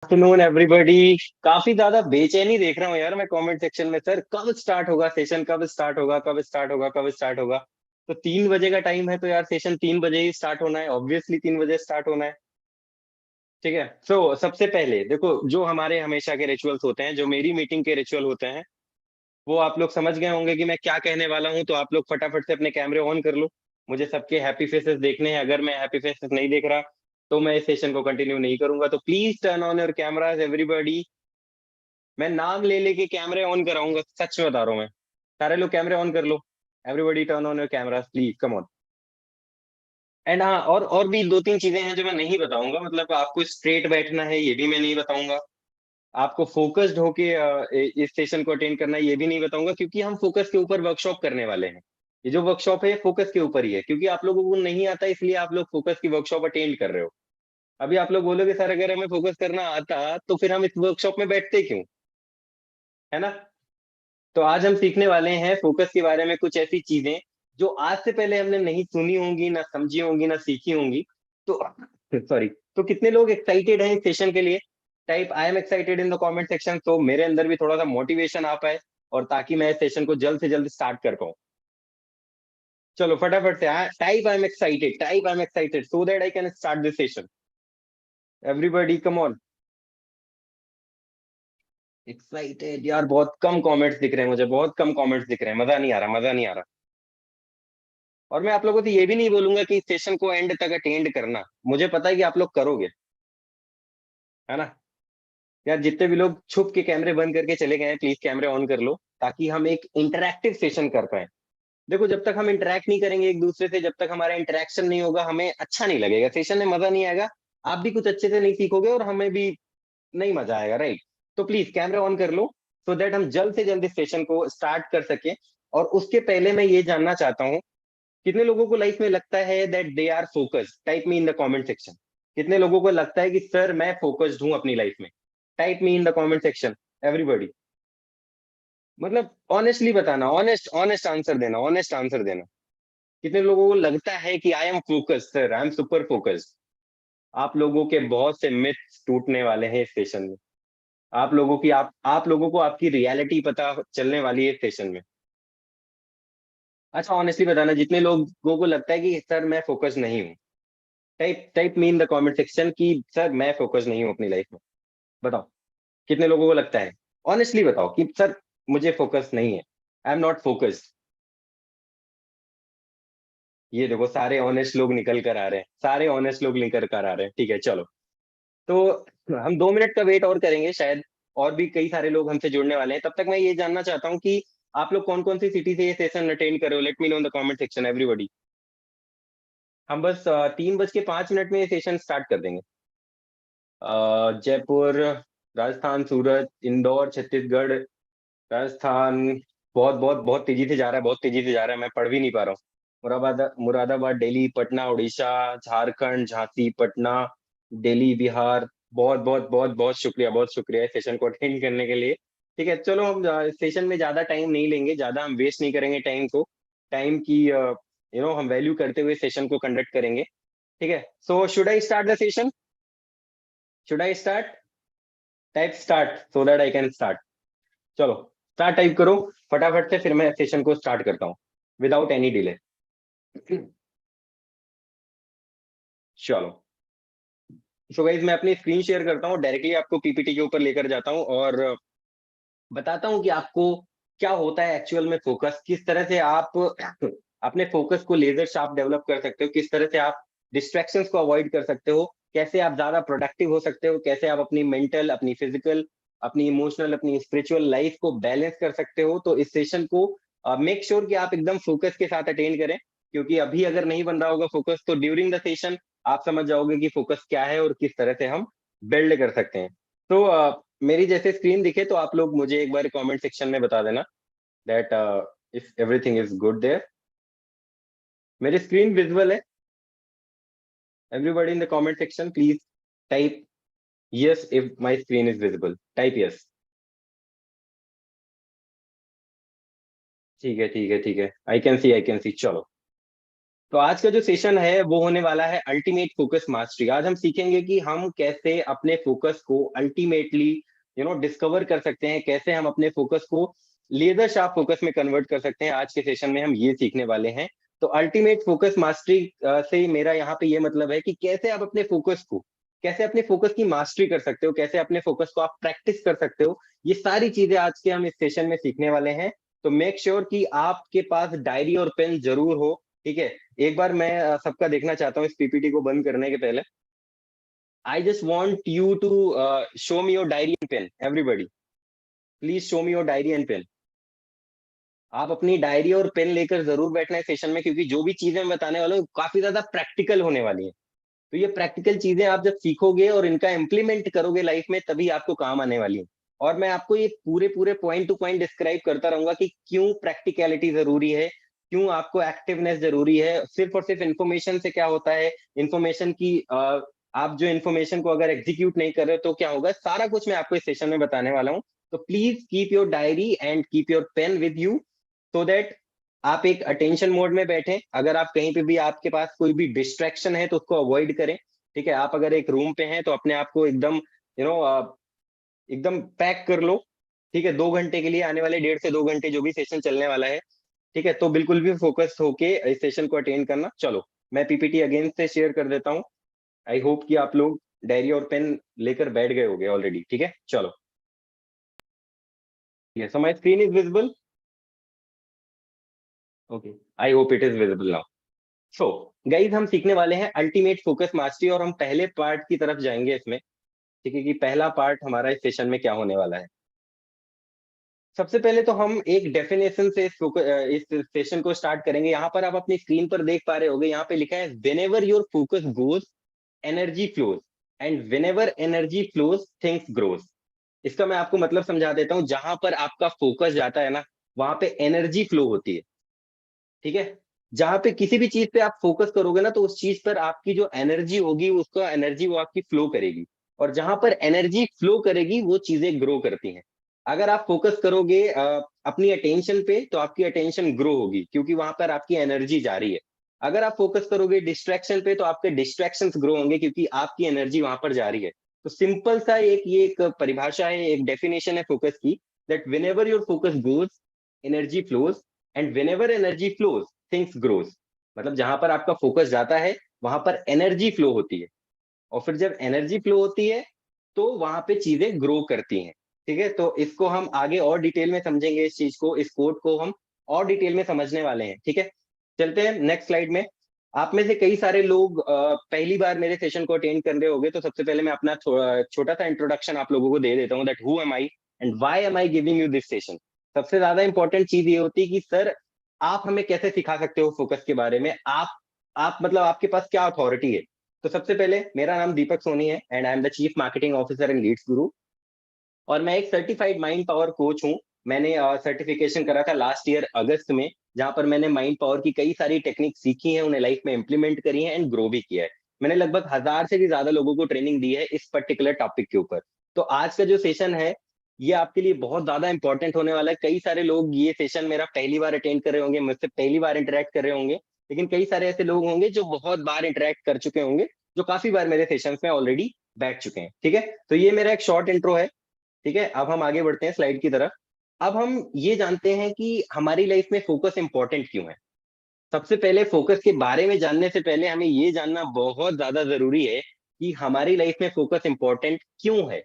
Afternoon everybody. काफी ज्यादा बेचैनी देख रहा हूँ यार मैं कमेंट सेक्शन में। सर कब स्टार्ट होगा सेशन, कब स्टार्ट होगा, कब स्टार्ट होगा, कब स्टार्ट होगा? तो 3 बजे का टाइम है, तो यार सेशन 3 बजे ही स्टार्ट होना है, ऑब्वियसली 3 बजे स्टार्ट होना है। ठीक है। सबसे पहले देखो, जो हमारे हमेशा के रिचुअल्स होते हैं, जो मेरी मीटिंग के रिचुअल होते हैं, वो आप लोग समझ गए होंगे कि मैं क्या कहने वाला हूँ। तो आप लोग फटाफट से अपने कैमरे ऑन कर लो। मुझे सबके हैप्पी फेसेस देखने हैं। अगर मैं हैप्पी फेसेस नहीं देख रहा तो मैं इस सेशन को कंटिन्यू नहीं करूंगा। तो please turn on your cameras everybody. मैं नाम ले लेके कैमरे ऑन कराऊंगा, सच में बता रहा हूँ मैं। सारे लोग कैमरे ऑन कर लो। Everybody turn on your cameras please, come on. And हाँ, और भी दो तीन चीजें हैं जो मैं नहीं बताऊंगा। मतलब आपको स्ट्रेट बैठना है, ये भी मैं नहीं बताऊंगा। आपको फोकस्ड होके इस सेशन को अटेंड करना है, ये भी नहीं बताऊंगा, क्योंकि हम फोकस के ऊपर वर्कशॉप करने वाले हैं। ये जो वर्कशॉप है, ये फोकस के ऊपर ही है, क्योंकि आप लोगों को नहीं आता, इसलिए आप लोग फोकस की वर्कशॉप अटेंड कर रहे हो। अभी आप लोग बोलोगे सर अगर हमें फोकस करना आता तो फिर हम इस वर्कशॉप में बैठते क्यों? है ना? तो आज हम सीखने वाले हैं फोकस के बारे में, कुछ ऐसी चीजें जो आज से पहले हमने नहीं सुनी होंगी, ना समझी होंगी, ना सीखी होंगी। तो सॉरी। तो कितने लोग एक्साइटेड हैं इस सेशन के लिए? Type I am excited in the comment section, तो मेरे अंदर भी थोड़ा सा मोटिवेशन आ पाए, और ताकि मैं इस सेशन को जल्द से जल्द स्टार्ट कर पाऊँ। चलो फटाफट से type I am excited, type I am excited so that I can start this session. Everybody come on. Excited यार, बहुत कम कमेंट्स दिख रहे हैं मुझे, बहुत कम कमेंट्स दिख रहे हैं। मजा नहीं आ रहा, मजा नहीं आ रहा। और मैं आप लोगों से ये भी नहीं बोलूंगा कि इस सेशन को एंड तक अटेंड करना, मुझे पता है कि आप लोग करोगे। है ना? यार जितने भी लोग छुप के कैमरे बंद करके चले गए हैं, प्लीज कैमरे ऑन कर लो, ताकि हम एक इंटरैक्टिव सेशन कर पाए। देखो, जब तक हम इंटरेक्ट नहीं करेंगे एक दूसरे से, जब तक हमारा इंटरेक्शन नहीं होगा, हमें अच्छा नहीं लगेगा, सेशन में मजा नहीं आएगा। आप भी कुछ अच्छे से नहीं सीखोगे और हमें भी नहीं मजा आएगा, राइट? तो प्लीज कैमरे ऑन कर लो, सो दैट हम जल्द से जल्द इस सेशन को स्टार्ट कर सके। और उसके पहले मैं ये जानना चाहता हूँ, कितने लोगों को लाइफ में लगता है that they are focused? Type me in the comment section. कितने लोगों को लगता है कि सर मैं फोकस्ड हूं अपनी लाइफ में? Type me in the comment section everybody. मतलब ऑनेस्टली बताना, ऑनेस्ट ऑनेस्ट आंसर देना, ऑनेस्ट आंसर देना। कितने लोगों को लगता है कि I am focused sir, I am super focused? आप लोगों के बहुत से मिथ्स टूटने वाले हैं इस सेशन में। आप लोगों को आपकी रियलिटी पता चलने वाली है इस सेशन में। अच्छा ऑनेस्टली बताना, जितने लोगों को लगता है कि सर मैं फोकस नहीं हूँ, type type me in the comment section कि सर मैं फोकस नहीं हूँ अपनी लाइफ में। बताओ, कितने लोगों को लगता है? ऑनेस्टली बताओ कि सर मुझे फोकस नहीं है, आई एम नॉट फोकस्ड। ये देखो, सारे ऑनेस्ट लोग निकल कर आ रहे हैं, सारे ऑनेस्ट लोग निकल कर आ रहे हैं। ठीक है, चलो। तो हम 2 मिनट का वेट और करेंगे शायद। और भी कई सारे लोग हमसे जुड़ने वाले हैं। तब तक मैं ये जानना चाहता हूँ कि आप लोग कौन कौन सी सिटी से ये सेशन अटेंड कर रहे हो। Late me know in the comment section everybody. हम बस 3:05 में ये सेशन स्टार्ट कर देंगे। जयपुर, राजस्थान, सूरत, इंदौर, छत्तीसगढ़, राजस्थान। बहुत बहुत बहुत तेजी से जा रहा है, बहुत तेजी से जा रहा है, मैं पढ़ भी नहीं पा रहा हूँ। मुरादाबाद, मुरादाबाद, दिल्ली, पटना, उड़ीसा, झारखंड, झांसी, पटना, दिल्ली, बिहार। बहुत बहुत बहुत बहुत शुक्रिया, बहुत शुक्रिया इस सेशन को अटेंड करने के लिए। ठीक है, चलो हम सेशन में ज्यादा टाइम नहीं लेंगे, ज्यादा हम वेस्ट नहीं करेंगे टाइम को। टाइम की हम वैल्यू करते हुए सेशन को कंडक्ट करेंगे। ठीक है, so should I start the session? Should I start? Type start so that I can start. चलो, स्टार्ट टाइप करो फटाफट से, फिर मैं सेशन को स्टार्ट करता हूँ विदाउट एनी डिले। चलो। सो गाइज, मैं अपनी स्क्रीन शेयर करता हूँ, डायरेक्टली आपको पीपीटी के ऊपर लेकर जाता हूँ, और बताता हूँ कि आपको क्या होता है एक्चुअल में फोकस, किस तरह से आप अपने फोकस को लेजर शार्प डेवलप कर सकते हो, किस तरह से आप डिस्ट्रैक्शंस को अवॉइड कर सकते हो, कैसे आप ज्यादा प्रोडक्टिव हो सकते हो, कैसे आप अपनी मेंटल, अपनी फिजिकल, अपनी इमोशनल, अपनी स्पिरिचुअल लाइफ को बैलेंस कर सकते हो। तो इस सेशन को मेक श्योर कि आप एकदम फोकस के साथ अटेंड करें, क्योंकि अभी अगर नहीं बन रहा होगा फोकस, तो ड्यूरिंग द सेशन आप समझ जाओगे कि फोकस क्या है और किस तरह से हम बिल्ड कर सकते हैं। तो मेरी जैसे स्क्रीन दिखे तो आप लोग मुझे एक बार कमेंट सेक्शन में बता देना that if everything is good there. मेरी स्क्रीन विजुअल है? Everybody in the comment section please type yes if my screen is visible, type yes. ठीक है, ठीक है, ठीक है, I can see, I can see. चलो, तो आज का जो सेशन है वो होने वाला है अल्टीमेट फोकस मास्टरी। आज हम सीखेंगे कि हम कैसे अपने फोकस को अल्टीमेटली डिस्कवर कर सकते हैं, कैसे हम अपने फोकस को लेजर शार्प फोकस में कन्वर्ट कर सकते हैं। आज के सेशन में हम ये सीखने वाले हैं। तो अल्टीमेट फोकस मास्टरी से मेरा यहाँ पे ये मतलब है कि कैसे आप अपने फोकस को, कैसे अपने फोकस की मास्टरी कर सकते हो, कैसे अपने फोकस को आप प्रैक्टिस कर सकते हो। ये सारी चीजें आज के हम इस सेशन में सीखने वाले हैं। तो मेक श्योर कि आपके पास डायरी और पेन जरूर हो। ठीक है, एक बार मैं सबका देखना चाहता हूँ इस पीपीटी को बंद करने के पहले। I just want you to show me your diary and pen. Everybody please show me your diary and pen. आप अपनी डायरी और पेन लेकर जरूर बैठना है सेशन में, क्योंकि जो भी चीजें मैं बताने वाला हूँ काफी ज्यादा प्रैक्टिकल होने वाली है। तो ये प्रैक्टिकल चीजें आप जब सीखोगे और इनका इम्प्लीमेंट करोगे लाइफ में, तभी आपको काम आने वाली है। और मैं आपको ये पूरे पूरे पॉइंट टू पॉइंट डिस्क्राइब करता रहूंगा कि क्यों प्रैक्टिकलिटी जरूरी है, क्यों आपको एक्टिवनेस जरूरी है। सिर्फ और सिर्फ इन्फॉर्मेशन से क्या होता है, इन्फॉर्मेशन की आप जो इन्फॉर्मेशन को अगर एग्जीक्यूट नहीं कर रहे हो तो क्या होगा, सारा कुछ मैं आपको इस सेशन में बताने वाला हूँ। तो please keep your diary and keep your pen with you, so that आप एक अटेंशन मोड में बैठे। अगर आप कहीं पे भी आपके पास कोई भी डिस्ट्रैक्शन है तो उसको अवॉइड करें। ठीक है, आप अगर एक रूम पे हैं तो अपने आप को एकदम एकदम पैक कर लो। ठीक है, 2 घंटे के लिए, आने वाले 1.5 से 2 घंटे जो भी सेशन चलने वाला है। ठीक है, तो बिल्कुल भी फोकस होके इस सेशन को अटेंड करना। चलो, मैं पीपीटी अगेन से शेयर कर देता हूँ। आई होप कि आप लोग डायरी और पेन लेकर बैठ गए होंगे ऑलरेडी। ठीक है, चलो। Yes, so my screen is visible. Okay, I hope it is visible now. So guys, हम सीखने वाले हैं अल्टीमेट फोकस मास्टरी, और हम पहले पार्ट की तरफ जाएंगे इसमें। ठीक है, कि पहला पार्ट हमारा इस सेशन में क्या होने वाला है। सबसे पहले तो हम एक डेफिनेशन से इस सेशन को स्टार्ट करेंगे। यहाँ पर आप अपनी स्क्रीन पर देख पा रहे होंगे, यहाँ पे लिखा है whenever your focus goes energy flows, and whenever energy flows things grows. इसका मैं आपको मतलब समझा देता हूँ। जहां पर आपका फोकस जाता है ना, वहां पे एनर्जी फ्लो होती है। ठीक है, जहां पे किसी भी चीज पे आप फोकस करोगे ना, तो उस चीज पर आपकी जो एनर्जी होगी, उसका एनर्जी वो आपकी फ्लो करेगी। और जहां पर एनर्जी फ्लो करेगी वो चीजें ग्रो करती हैं। अगर आप फोकस करोगे अपनी अटेंशन पे, तो आपकी अटेंशन ग्रो होगी, क्योंकि वहां पर आपकी एनर्जी जा रही है। अगर आप फोकस करोगे डिस्ट्रैक्शन पे, तो आपके डिस्ट्रैक्शंस ग्रो होंगे, क्योंकि आपकी एनर्जी वहां पर जा रही है। तो सिंपल सा ये एक परिभाषा है, एक डेफिनेशन है फोकस की, that whenever your focus goes energy flows, and whenever energy flows things grows. मतलब जहां पर आपका फोकस जाता है, वहां पर एनर्जी फ्लो होती है। और फिर जब एनर्जी फ्लो होती है, तो वहां पे चीजें ग्रो करती हैं। ठीक है, तो इसको हम आगे और डिटेल में समझेंगे। इस चीज को, इस कोड को हम और डिटेल में समझने वाले हैं। ठीक है, चलते हैं नेक्स्ट स्लाइड में। आप में से कई सारे लोग पहली बार मेरे सेशन को अटेंड कर रहे होंगे। तो सबसे पहले मैं अपना छोटा सा इंट्रोडक्शन आप लोगों को दे देता हूँ, that who am I and why am I giving you this session. सबसे ज्यादा इंपॉर्टेंट चीज ये होती है कि सर, आप हमें कैसे सिखा सकते हो फोकस के बारे में। आप मतलब आपके पास क्या अथॉरिटी है। तो सबसे पहले, मेरा नाम दीपक सोनी है and I am the chief marketing officer in Leads Guru. और मैं एक सर्टिफाइड माइंड पावर कोच हूँ। मैंने सर्टिफिकेशन करा था लास्ट ईयर अगस्त में, जहां पर मैंने माइंड पावर की कई सारी टेक्निक सीखी है, उन्हें लाइफ में इंप्लीमेंट करी है एंड ग्रो भी किया है। मैंने लगभग 1000 से भी ज्यादा लोगों को ट्रेनिंग दी है इस पर्टिकुलर टॉपिक के ऊपर। तो आज का जो सेशन है, ये आपके लिए बहुत ज्यादा इंपॉर्टेंट होने वाला है। कई सारे लोग ये सेशन मेरा पहली बार अटेंड कर रहे होंगे, मुझसे पहली बार इंटरेक्ट कर रहे होंगे। लेकिन कई सारे ऐसे लोग होंगे जो बहुत बार इंटरेक्ट कर चुके होंगे, जो काफी बार मेरे सेशन में ऑलरेडी बैठ चुके हैं। ठीक है, तो ये मेरा एक शॉर्ट इंट्रो है। ठीक है, अब हम आगे बढ़ते हैं स्लाइड की तरफ। अब हम ये जानते हैं कि हमारी लाइफ में फोकस इंपॉर्टेंट क्यों है। सबसे पहले फोकस के बारे में जानने से पहले हमें ये जानना बहुत ज्यादा जरूरी है कि हमारी लाइफ में फोकस इंपॉर्टेंट क्यों है।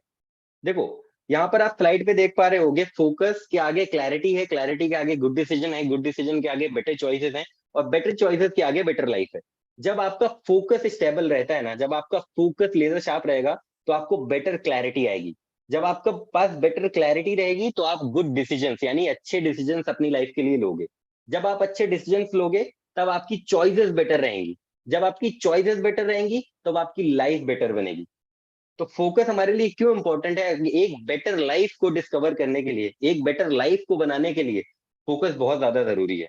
देखो, यहाँ पर आप स्लाइड पे देख पा रहे होगे, फोकस के आगे क्लैरिटी है, क्लैरिटी के आगे गुड डिसीजन है, गुड डिसीजन के आगे बेटर चॉइसेस हैं, और बेटर चॉइसेस के आगे बेटर लाइफ है। जब आपका फोकस स्टेबल रहता है ना, जब आपका फोकस लेजर शार्प रहेगा, तो आपको बेटर क्लैरिटी आएगी। जब आपके पास बेटर क्लैरिटी रहेगी, तो आप गुड डिसीजंस यानी अच्छे डिसीजंस अपनी लाइफ के लिए लोगे। जब आप अच्छे डिसीजंस लोगे, तब आपकी चॉइसेस बेटर रहेंगी। जब आपकी चॉइसेस बेटर रहेंगी, तब आपकी लाइफ बेटर बनेगी। तो फोकस हमारे लिए क्यों इंपॉर्टेंट है, एक बेटर लाइफ को डिस्कवर करने के लिए, एक बेटर लाइफ को बनाने के लिए फोकस बहुत ज्यादा जरूरी है।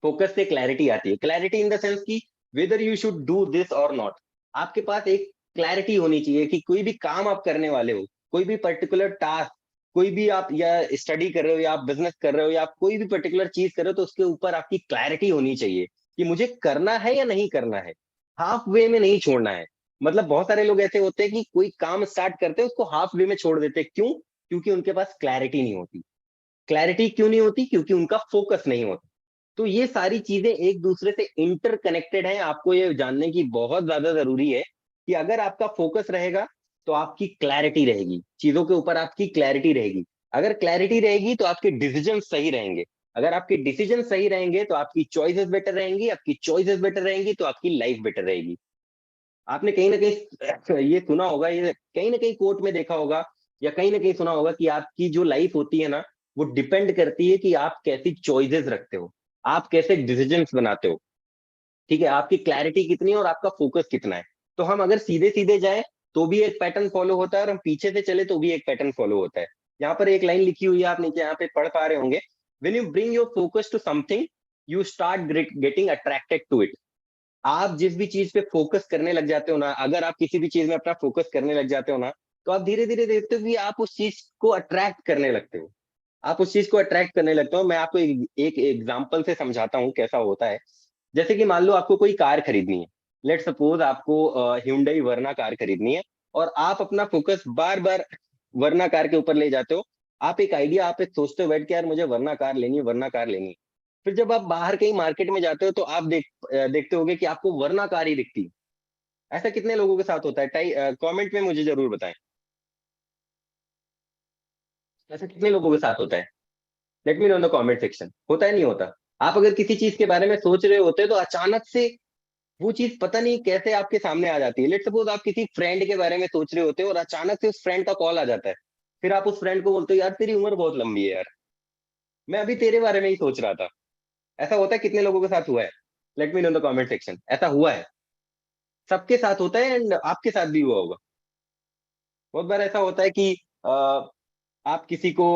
फोकस से क्लैरिटी आती है, क्लैरिटी इन द सेंस की whether you should do this और नॉट। आपके पास एक क्लैरिटी होनी चाहिए कि कोई भी काम आप करने वाले हो, कोई भी पर्टिकुलर टास्क, कोई भी आप या स्टडी कर रहे हो, या आप बिजनेस कर रहे हो, या आप कोई भी पर्टिकुलर चीज कर रहे हो, तो उसके ऊपर आपकी क्लैरिटी होनी चाहिए कि मुझे करना है या नहीं करना है, हाफ वे में नहीं छोड़ना है। मतलब बहुत सारे लोग ऐसे होते हैं कि कोई काम स्टार्ट करते हैं उसको हाफ वे में छोड़ देते हैं, क्यों? क्योंकि उनके पास क्लैरिटी नहीं होती। क्लैरिटी क्यों नहीं होती? क्योंकि उनका फोकस नहीं होता। तो ये सारी चीजें एक दूसरे से इंटरकनेक्टेड हैं, आपको ये जानने की बहुत ज्यादा जरूरी है कि अगर आपका फोकस रहेगा तो आपकी क्लैरिटी रहेगी, चीजों के ऊपर आपकी क्लैरिटी रहेगी। अगर क्लैरिटी रहेगी तो आपके डिसीजन सही रहेंगे। अगर आपके डिसीजन सही रहेंगे तो आपकी चॉइसेस बेटर रहेंगी, आपकी चॉइसेस बेटर रहेंगी तो आपकी लाइफ बेटर रहेगी। आपने कहीं ना कहीं ये सुना होगा, ये कहीं ना कहीं कोर्ट में देखा होगा, या कहीं ना कहीं सुना होगा कि आपकी जो लाइफ होती है ना, वो डिपेंड करती है कि आप कैसी चॉइसेस रखते हो, आप कैसे डिसीजंस बनाते हो। ठीक है, आपकी क्लैरिटी कितनी है और आपका फोकस कितना है। तो हम अगर सीधे सीधे जाए तो भी एक पैटर्न फॉलो होता है, और हम पीछे से चले तो भी एक पैटर्न फॉलो होता है। यहाँ पर एक लाइन लिखी हुई है, आप नीचे यहाँ पे पढ़ पा रहे होंगे, when you bring your focus to something you start getting attracted to it. आप जिस भी चीज पे फोकस करने लग जाते हो ना, अगर आप किसी भी चीज में अपना फोकस करने लग जाते हो ना, तो आप धीरे धीरे देखते हो कि आप उस चीज को अट्रैक्ट करने लगते हो। आप उस चीज को अट्रैक्ट करने लगते हो। मैं आपको एक एग्जांपल से समझाता हूँ कैसा होता है। जैसे कि मान लो आपको कोई कार खरीदनी है, लेट सपोज आपको Hyundai वर्ना कार खरीदनी है, और आप अपना फोकस बार बार वर्ना कार के ऊपर ले जाते हो। आप एक आइडिया, आप एक सोचते हो बैठ के, यार मुझे वर्ना कार लेनी है, वर्ना कार लेनी है। फिर जब आप बाहर कहीं मार्केट में जाते हो तो आप देखते होगे कि आपको वरना कार ही दिखती है। ऐसा कितने लोगों के साथ होता है? कमेंट में मुझे जरूर बताएं, ऐसा कितने लोगों के साथ होता है? Late me know in the comment section, होता है नहीं होता? आप अगर किसी चीज के बारे में सोच रहे होते तो अचानक से वो चीज पता नहीं कैसे आपके सामने आ जाती है। लेट सपोज आप किसी फ्रेंड के बारे में सोच रहे होते हो और अचानक से उस फ्रेंड का कॉल आ जाता है। फिर आप उस फ्रेंड को बोलते हो, यार तेरी उम्र बहुत लंबी है यार, मैं अभी तेरे बारे में ही सोच रहा था। ऐसा होता है, कितने लोगों के साथ हुआ है? Late me know in the comment section, ऐसा हुआ है। सबके साथ होता है, एंड आपके साथ भी हुआ होगा। बहुत बार ऐसा होता है कि आप किसी को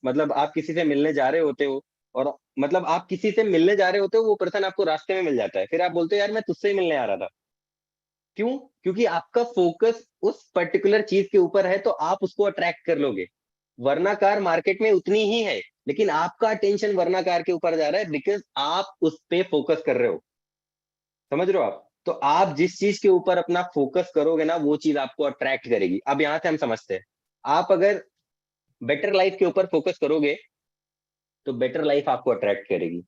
मतलब आप किसी से मिलने जा रहे होते हो, और मतलब आप किसी से मिलने जा रहे होते हो, वो पर्सन आपको रास्ते में मिल जाता है, फिर आप बोलते हो यार मैं तुझसे ही मिलने आ रहा था। क्यों? क्योंकि आपका फोकस उस पर्टिकुलर चीज के ऊपर है, तो आप उसको अट्रैक्ट कर लोगे। वरना कार मार्केट में उतनी ही है, लेकिन आपका अटेंशन वरना कार के ऊपर जा रहा है, बिकॉज आप उस पे फोकस कर रहे हो। समझ रहे हो आप? तो आप जिस चीज के ऊपर अपना फोकस करोगे ना, वो चीज आपको अट्रैक्ट करेगी। अब यहां से हम समझते हैं, आप अगर बेटर लाइफ के ऊपर फोकस करोगे तो बेटर लाइफ आपको अट्रैक्ट करेगी।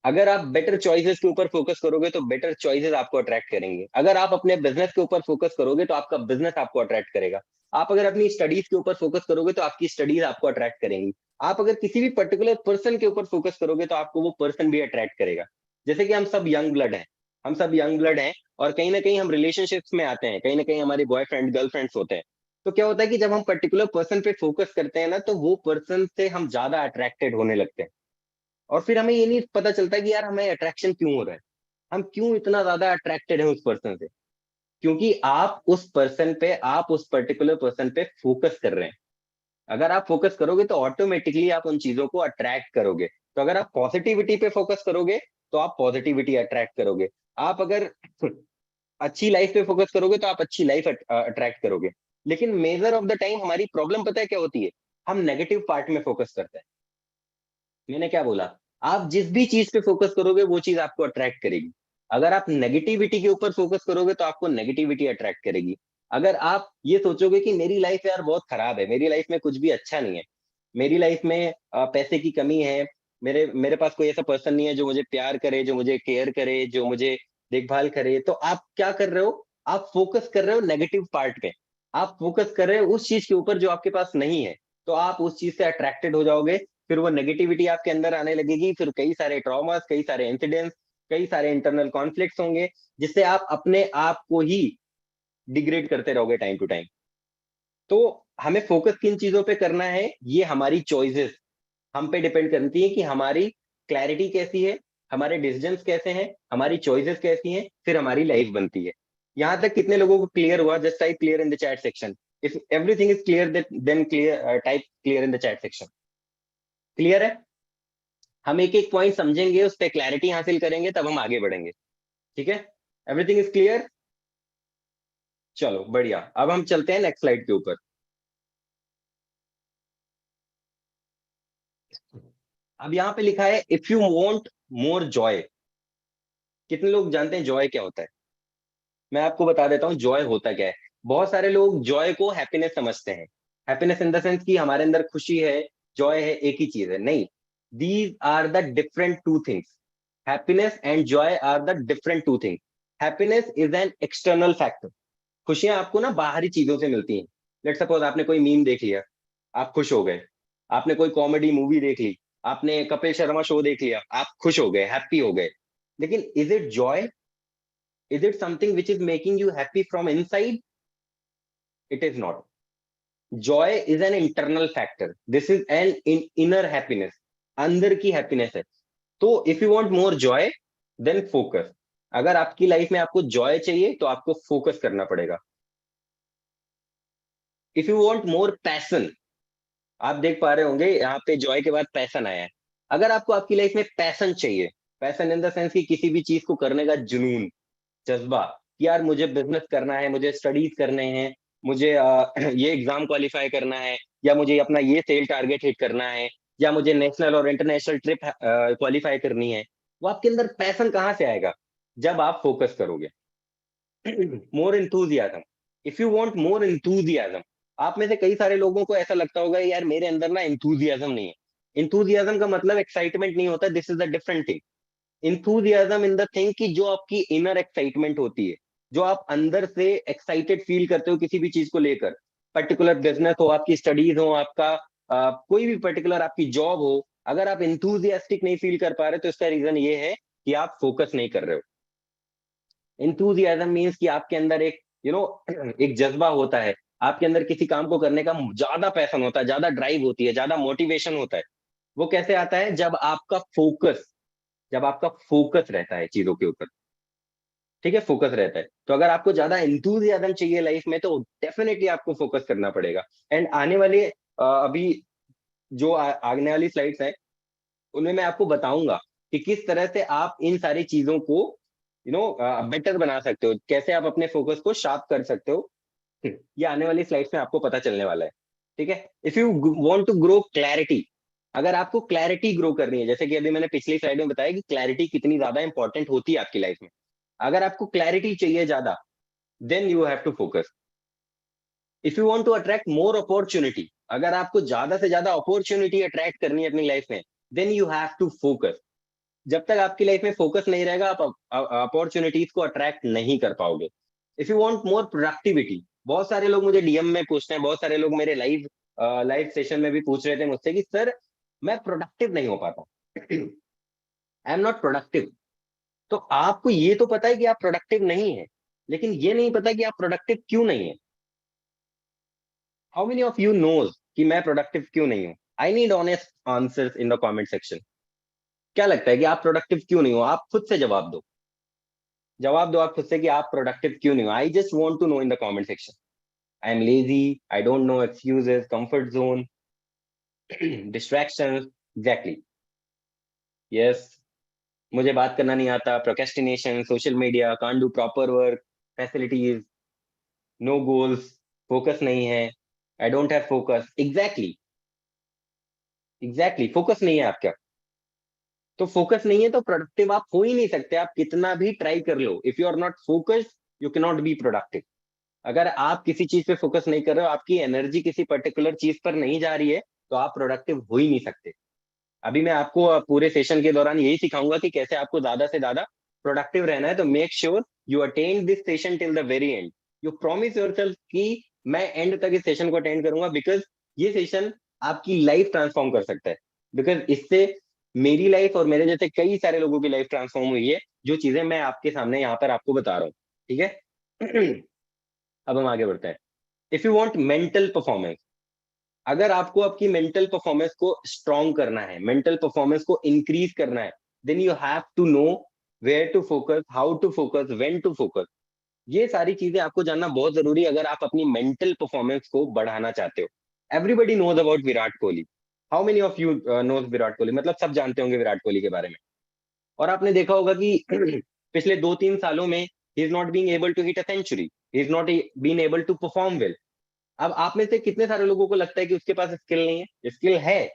अगर आप बेटर चॉइसेस के ऊपर फोकस करोगे तो बेटर चॉइसेस आपको अट्रैक्ट करेंगे। अगर आप अपने बिजनेस के ऊपर फोकस करोगे तो आपका बिजनेस आपको अट्रैक्ट करेगा। आप अगर अपनी स्टडीज के ऊपर फोकस करोगे तो आपकी स्टडीज आपको अट्रैक्ट करेंगी। आप अगर किसी भी पर्टिकुलर पर्सन के ऊपर फोकस करोगे तो आपको वो पर्सन भी अट्रैक्ट करेगा। जैसे कि हम सब यंग ब्लड हैं, हम सब यंग ब्लड हैं, और कहीं ना कहीं हम रिलेशनशिप्स में आते हैं, कहीं ना कहीं हमारे बॉयफ्रेंड गर्लफ्रेंड्स होते हैं। तो क्या होता है कि जब हम पर्टिकुलर पर्सन पे फोकस करते हैं ना, तो वो पर्सन से हम ज्यादा अट्रैक्टेड होने लगते हैं। और फिर हमें ये नहीं पता चलता कि यार हमें अट्रैक्शन क्यों हो रहा है, हम क्यों इतना ज्यादा अट्रैक्टेड हैं उस पर्सन से। क्योंकि आप उस पर्सन पे, आप उस पर्टिकुलर पर्सन पे फोकस कर रहे हैं। अगर आप फोकस करोगे तो ऑटोमेटिकली आप उन चीजों को अट्रैक्ट करोगे। तो अगर आप पॉजिटिविटी पे फोकस करोगे तो आप पॉजिटिविटी अट्रैक्ट करोगे। आप अगर अच्छी लाइफ पे फोकस करोगे तो आप अच्छी लाइफ अट्रैक्ट करोगे। लेकिन मेजर ऑफ द टाइम हमारी प्रॉब्लम पता है क्या होती है? हम नेगेटिव पार्ट में फोकस करते हैं। मैंने क्या बोला? आप जिस भी चीज पे फोकस करोगे वो चीज आपको अट्रैक्ट करेगी। अगर आप नेगेटिविटी के ऊपर फोकस करोगे तो आपको नेगेटिविटी अट्रैक्ट करेगी। अगर आप ये सोचोगे कि मेरी लाइफ यार बहुत खराब है, मेरी लाइफ में कुछ भी अच्छा नहीं है, मेरी लाइफ में पैसे की कमी है, मेरे मेरे पास कोई ऐसा पर्सन नहीं है जो मुझे प्यार करे, जो मुझे केयर करे, जो मुझे देखभाल करे, तो आप क्या कर रहे हो? आप फोकस कर रहे हो नेगेटिव पार्ट पे। आप फोकस कर रहे हो उस चीज के ऊपर जो आपके पास नहीं है। तो आप उस चीज से अट्रैक्टेड हो जाओगे। फिर वो नेगेटिविटी आपके अंदर आने लगेगी, फिर कई सारे ट्रॉमास, कई सारे इंसिडेंट्स, कई सारे इंटरनल कॉन्फ्लिक्ट्स होंगे, जिससे आप अपने आप को ही डिग्रेड करते रहोगे टाइम टू टाइम। तो हमें फोकस किन चीजों पे करना है, ये हमारी चॉइसेस हम पे डिपेंड करती है कि हमारी क्लैरिटी कैसी है, हमारे डिसीजंस कैसे हैं, हमारी चॉइसेस कैसी हैं, फिर हमारी लाइफ बनती है। यहां तक कितने लोगों को क्लियर हुआ? Just type clear in the chat section. If everything is clear, then clear, type clear in the chat section. Clear है? हम एक एक पॉइंट समझेंगे, उस पर क्लैरिटी हासिल करेंगे, तब हम आगे बढ़ेंगे। ठीक है? Everything is clear? चलो बढ़िया, अब हम चलते हैं नेक्स्ट स्लाइड के ऊपर। अब यहाँ पे लिखा है, if you want more Joy, कितने लोग जानते हैं जॉय क्या होता है? मैं आपको बता देता हूँ जॉय होता क्या है। बहुत सारे लोग जॉय को हैप्पीनेस समझते हैं। हैप्पीनेस इन द सेंस कि हमारे अंदर खुशी है, जॉय है, एक ही चीज है। नहीं, these are the different two things. Happiness and joy are the different two things. Happiness is an external factor. खुशियां आपको ना बाहरी चीजों से मिलती हैं। लेट सपोज आपने कोई मीम देख लिया, आप खुश हो गए। आपने कोई कॉमेडी मूवी देख ली, आपने कपिल शर्मा शो देख लिया, आप खुश हो गए, हैप्पी हो गए। लेकिन is it joy? Is it something which is making you happy from inside? It is not. Joy is an internal factor, this is an inner happiness, अंदर की हैप्पीनेस है। तो if you want more joy, then focus. अगर आपकी life में आपको Joy चाहिए तो आपको फोकस करना पड़ेगा। If you want more passion, आप देख पा रहे होंगे यहाँ पे जॉय के बाद पैशन आया है। अगर आपको आपकी लाइफ में पैशन चाहिए, पैशन इन द सेंस कि किसी भी चीज को करने का जुनून, जज्बा, कि यार मुझे बिजनेस करना है, मुझे स्टडीज करने हैं, मुझे ये एग्जाम क्वालिफाई करना है, या मुझे अपना ये सेल टारगेट हिट करना है, या मुझे नेशनल और इंटरनेशनल ट्रिप क्वालिफाई करनी है। वो आपके अंदर पैशन कहाँ से आएगा? जब आप फोकस करोगे। More enthusiasm. If you want more enthusiasm, आप में से कई सारे लोगों को ऐसा लगता होगा यार मेरे अंदर ना इंथुजियाज्म नहीं है। इंथुजियाज्म का मतलब एक्साइटमेंट नहीं होता, this is a different thing. Enthusiasm in the thing कि जो आपकी इनर एक्साइटमेंट होती है, जो आप अंदर से एक्साइटेड फील करते हो किसी भी चीज को लेकर। पर्टिकुलर बिजनेस हो, आपकी स्टडीज हो, आपका कोई भी पर्टिकुलर आपकी जॉब हो, अगर आप इंथुजियास्टिक नहीं फील कर पा रहे तो इसका रीजन ये है कि आप फोकस नहीं कर रहे हो। इंथुजियाज्म मीन्स कि आपके अंदर एक एक जज्बा होता है। आपके अंदर किसी काम को करने का ज्यादा पैशन होता है, ज्यादा ड्राइव होती है, ज्यादा मोटिवेशन होता है। वो कैसे आता है? जब आपका फोकस रहता है चीजों के ऊपर। ठीक है, फोकस रहता है। तो अगर आपको ज्यादा इंथुजियाज्म चाहिए लाइफ में तो डेफिनेटली आपको फोकस करना पड़ेगा। एंड आने वाले अभी जो आने वाली स्लाइड्स है, उनमें मैं आपको बताऊंगा कि किस तरह से आप इन सारी चीजों को बेटर बना सकते हो, कैसे आप अपने फोकस को शार्प कर सकते हो। ये आने वाली स्लाइड्स में आपको पता चलने वाला है। ठीक है। If you want to grow clarity, अगर आपको क्लैरिटी ग्रो करनी है, जैसे कि अभी मैंने पिछली स्लाइड में बताया कि क्लैरिटी कितनी ज्यादा इंपॉर्टेंट होती है आपकी लाइफ में। अगर आपको क्लैरिटी चाहिए ज्यादा, then you have to focus. If you want to attract more opportunity, अगर आपको ज्यादा से ज्यादा अपॉर्चुनिटी अट्रैक्ट करनी है अपनी लाइफ में, then you have to focus. जब तक आपकी लाइफ में फोकस नहीं रहेगा, आप अपॉर्चुनिटीज को अट्रैक्ट नहीं कर पाओगे। If you want more productivity, बहुत सारे लोग मुझे डीएम में पूछते हैं, बहुत सारे लोग मेरे लाइव सेशन में भी पूछ रहे थे मुझसे कि सर मैं प्रोडक्टिव नहीं हो पाता, आई एम नॉट प्रोडक्टिव। तो आपको ये तो पता है कि आप प्रोडक्टिव नहीं है, लेकिन ये नहीं पता कि आप प्रोडक्टिव क्यों नहीं है। How many of you knows कि मैं प्रोडक्टिव क्यों नहीं हूं? I need honest answers in the comment section. क्या लगता है कि आप प्रोडक्टिव क्यों नहीं हो? आप खुद से जवाब दो। जवाब दो आप खुद से कि आप प्रोडक्टिव क्यों नहीं हो। I just want to know in the comment section. I am lazy, I don't know, excuses, comfort zone, distraction. Exactly, yes. मुझे बात करना नहीं आता, procrastination, social media, can't do proper work, facilities, no goals, focus नहीं है, I don't have focus. Exactly, exactly, focus नहीं है आपका। तो फोकस नहीं है तो प्रोडक्टिव आप हो ही नहीं सकते, आप कितना भी ट्राई कर लो। If you are not focused, you can not be productive. अगर आप किसी चीज पे फोकस नहीं कर रहे हो, आपकी एनर्जी किसी पर्टिकुलर चीज पर नहीं जा रही है, तो आप प्रोडक्टिव हो ही नहीं सकते। अभी मैं आपको पूरे सेशन के दौरान यही सिखाऊंगा कि कैसे आपको ज्यादा से ज्यादा प्रोडक्टिव रहना है। तो make sure you attend this session till the very and. You promise yourself कि मैं एंड तक इस सेशन को अटेंड करूंगा, बिकॉज ये सेशन आपकी लाइफ ट्रांसफॉर्म कर सकता है। बिकॉज इससे मेरी लाइफ और मेरे जैसे कई सारे लोगों की लाइफ ट्रांसफॉर्म हुई है, जो चीजें मैं आपके सामने यहाँ पर आपको बता रहा हूँ। ठीक है। अब हम आगे बढ़ते हैं। If you want mental performance, अगर आपको आपकी मेंटल परफॉर्मेंस को स्ट्रॉन्ग करना है, मेंटल परफॉर्मेंस को इंक्रीज करना है, then you have to know where to focus, how to focus, when to focus. ये सारी चीजें आपको जानना बहुत जरूरी है अगर आप अपनी मेंटल परफॉर्मेंस को बढ़ाना चाहते हो। Everybody knows about Virat Kohli. How many of you knows Virat Kohli? मतलब सब जानते होंगे विराट कोहली के बारे में। और आपने देखा होगा कि पिछले 2-3 सालों में he is not being able to hit a century, he is not been able to perform well. अब आप में से कितने सारे लोगों को लगता है कि उसके पास स्किल नहीं है? स्किल है,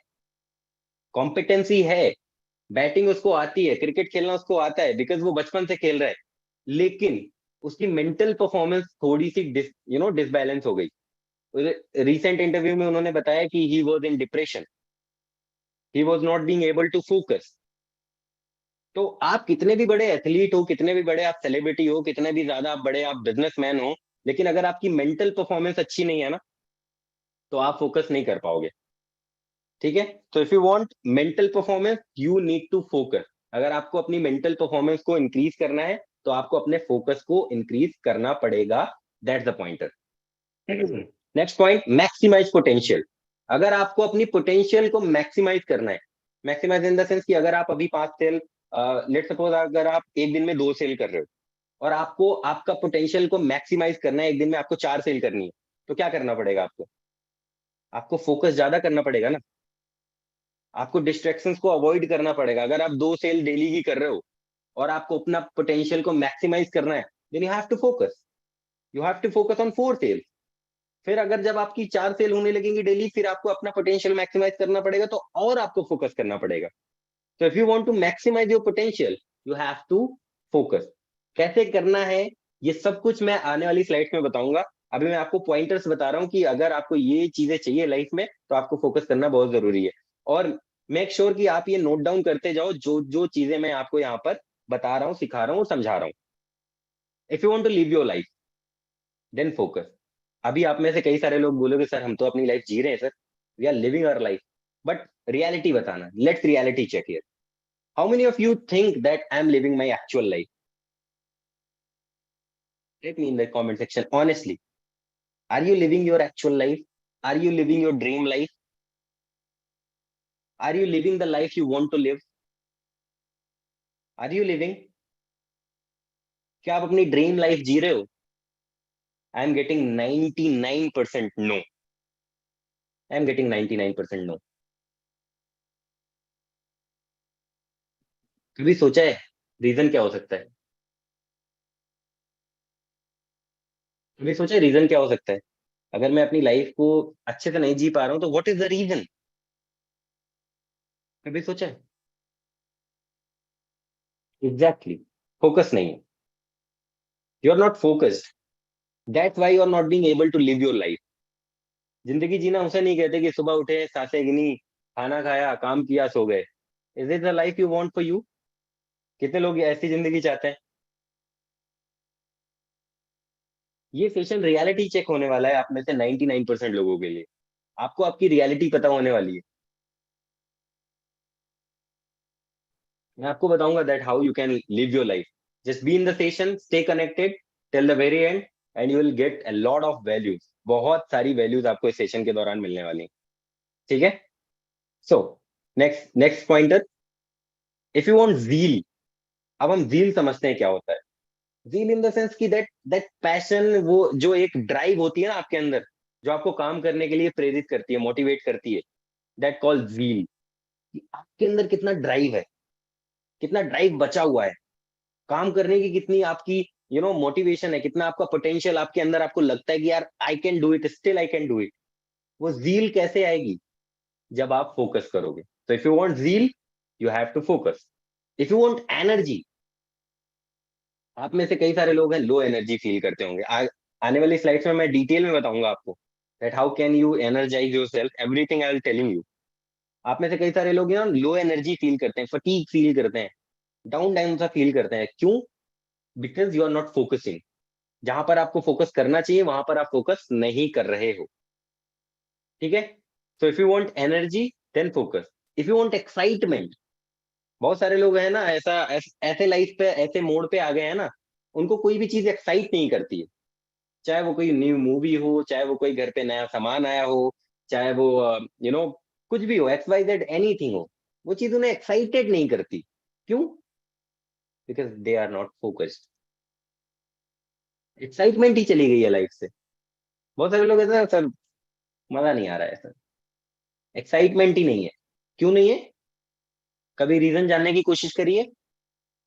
कॉम्पिटेंसी है, बैटिंग उसको आती है, क्रिकेट खेलना उसको आता है, बिकॉज वो बचपन से खेल रहा है, लेकिन उसकी मेंटल परफॉर्मेंस थोड़ी सी डिसबैलेंस हो गई। रिसेंट इंटरव्यू में उन्होंने बताया कि he was in depression, he was not being able to focus. तो आप कितने भी बड़े एथलीट हो, कितने भी बड़े आप सेलिब्रिटी हो, कितने भी ज्यादा आप बड़े आप बिजनेसमैन हो, लेकिन अगर आपकी मेंटल परफॉर्मेंस अच्छी नहीं है ना, तो आप फोकस नहीं कर पाओगे। ठीक है। तो if you want mental performance you need to focus. अगर आपको अपनी मेंटल परफॉर्मेंस को इंक्रीज करना है, तो आपको अपने फोकस को इंक्रीज करना पड़ेगा। That's the pointer. Next point, maximise potential. अगर आपको अपनी पोटेंशियल को मैक्सिमाइज करना है, मैक्सिमाइज इन द सेंस कि अगर आप अभी 5 सेल, लेट सपोज अगर आप एक दिन में 2 सेल कर रहे हो, और आपको आपका पोटेंशियल को मैक्सिमाइज करना है, एक दिन में आपको 4 सेल करनी है, तो क्या करना पड़ेगा आपको? आपको फोकस ज्यादा करना पड़ेगा ना। आपको डिस्ट्रैक्शंस को अवॉइड करना पड़ेगा। अगर आप 2 सेल डेली की कर रहे हो और आपको अपना पोटेंशियल को मैक्सिमाइज करना है, then you have to focus, you have to focus on 4 cell. फिर अगर जब आपकी 4 सेल होने लगेंगी डेली, फिर आपको अपना पोटेंशियल मैक्सिमाइज करना पड़ेगा, तो और आपको फोकस करना पड़ेगा। तो if you want to maximise your potential, you have to focus. कैसे करना है, ये सब कुछ मैं आने वाली स्लाइड्स में बताऊंगा। अभी मैं आपको पॉइंटर्स बता रहा हूँ कि अगर आपको ये चीजें चाहिए लाइफ में, तो आपको फोकस करना बहुत जरूरी है। और मेक श्योर कि आप ये नोट डाउन करते जाओ, जो जो चीजें मैं आपको यहाँ पर बता रहा हूँ, सिखा रहा हूँ और समझा रहा हूँ। If you want to live your life, then focus. अभी आप में से कई सारे लोग बोलोगे सर हम तो अपनी लाइफ जी रहे हैं sir, we are living our life, but reality बताना, let's reality check here. How many of you think that I am living my actual life? Let me in the comment section honestly, are you living your actual life? Are you living your dream life? Are you living the life you want to live? Are you living? क्या आप अपनी dream life जी रहे हो? I am getting 99% no. I am getting 99% no. कभी सोचा है reason क्या हो सकता है? कभी सोचा है रीजन क्या हो सकता है? अगर मैं अपनी लाइफ को अच्छे से नहीं जी पा रहा हूँ, तो व्हाट इज द रीजन? कभी सोचा है? एग्जैक्टली, फोकस नहीं है। You are not focused, that's why you are not being able to live your life. जिंदगी जीना उसे नहीं कहते कि सुबह उठे, सांसें गिनी, खाना खाया, काम किया, सो गए। Is it the life you want for you? कितने लोग ऐसी जिंदगी चाहते हैं? ये सेशन रियलिटी चेक होने वाला है आप में से 99% लोगों के लिए। आपको आपकी रियलिटी पता होने वाली है। मैं आपको बताऊंगा that how you can live your life. Just be in the session, stay connected till the very and, and you will get a lot of values. बहुत सारी वैल्यूज आपको इस सेशन के दौरान मिलने वाली हैं। ठीक है। So next next pointer, if you want zeal. अब हम जील समझते हैं क्या होता है। जील इन द सेंस कि दैट पैशन, वो जो एक ड्राइव होती है ना आपके अंदर, जो आपको काम करने के लिए प्रेरित करती है, मोटिवेट करती है, दैट कॉल जील। कि आपके अंदर कितना ड्राइव है, कितना ड्राइव बचा हुआ है, काम करने की कितनी आपकी मोटिवेशन है, कितना आपका पोटेंशियल आपके अंदर, आपको लगता है कि यार I can do it, still I can do it. वो जील कैसे आएगी? जब आप फोकस करोगे। तो if you want zeal, you have to focus. If you want energy, आप में से कई सारे लोग हैं लो एनर्जी फील करते होंगे। आने वाली स्लाइड्स में मैं डिटेल में बताऊंगा आपको that how can you energise yourself, everything I will telling you. आप में से कई सारे लोग हैं लो एनर्जी फील करते हैं, फटीग फील करते हैं, डाउन डाउन सा फील करते हैं। क्यों? Because you are not focusing. जहां पर आपको फोकस करना चाहिए, वहां पर आप फोकस नहीं कर रहे हो। ठीक है। So if you want energy, then focus. If you want excitement, बहुत सारे लोग हैं ना ऐसा ऐसे लाइफ पे, ऐसे मोड पे आ गए हैं ना, उनको कोई भी चीज एक्साइट नहीं करती है। चाहे वो कोई न्यू मूवी हो, चाहे वो कोई घर पे नया सामान आया हो, चाहे वो कुछ भी हो, एक्स वाई जेड एनीथिंग हो, वो चीज उन्हें एक्साइटेड नहीं करती। क्यों? Because they are not focused. Excitement ही चली गई है लाइफ से। बहुत सारे लोग ऐसे हैं, सर मजा नहीं आ रहा है सर, एक्साइटमेंट ही नहीं है। क्यों नहीं है? कभी रीजन जानने की कोशिश करिए।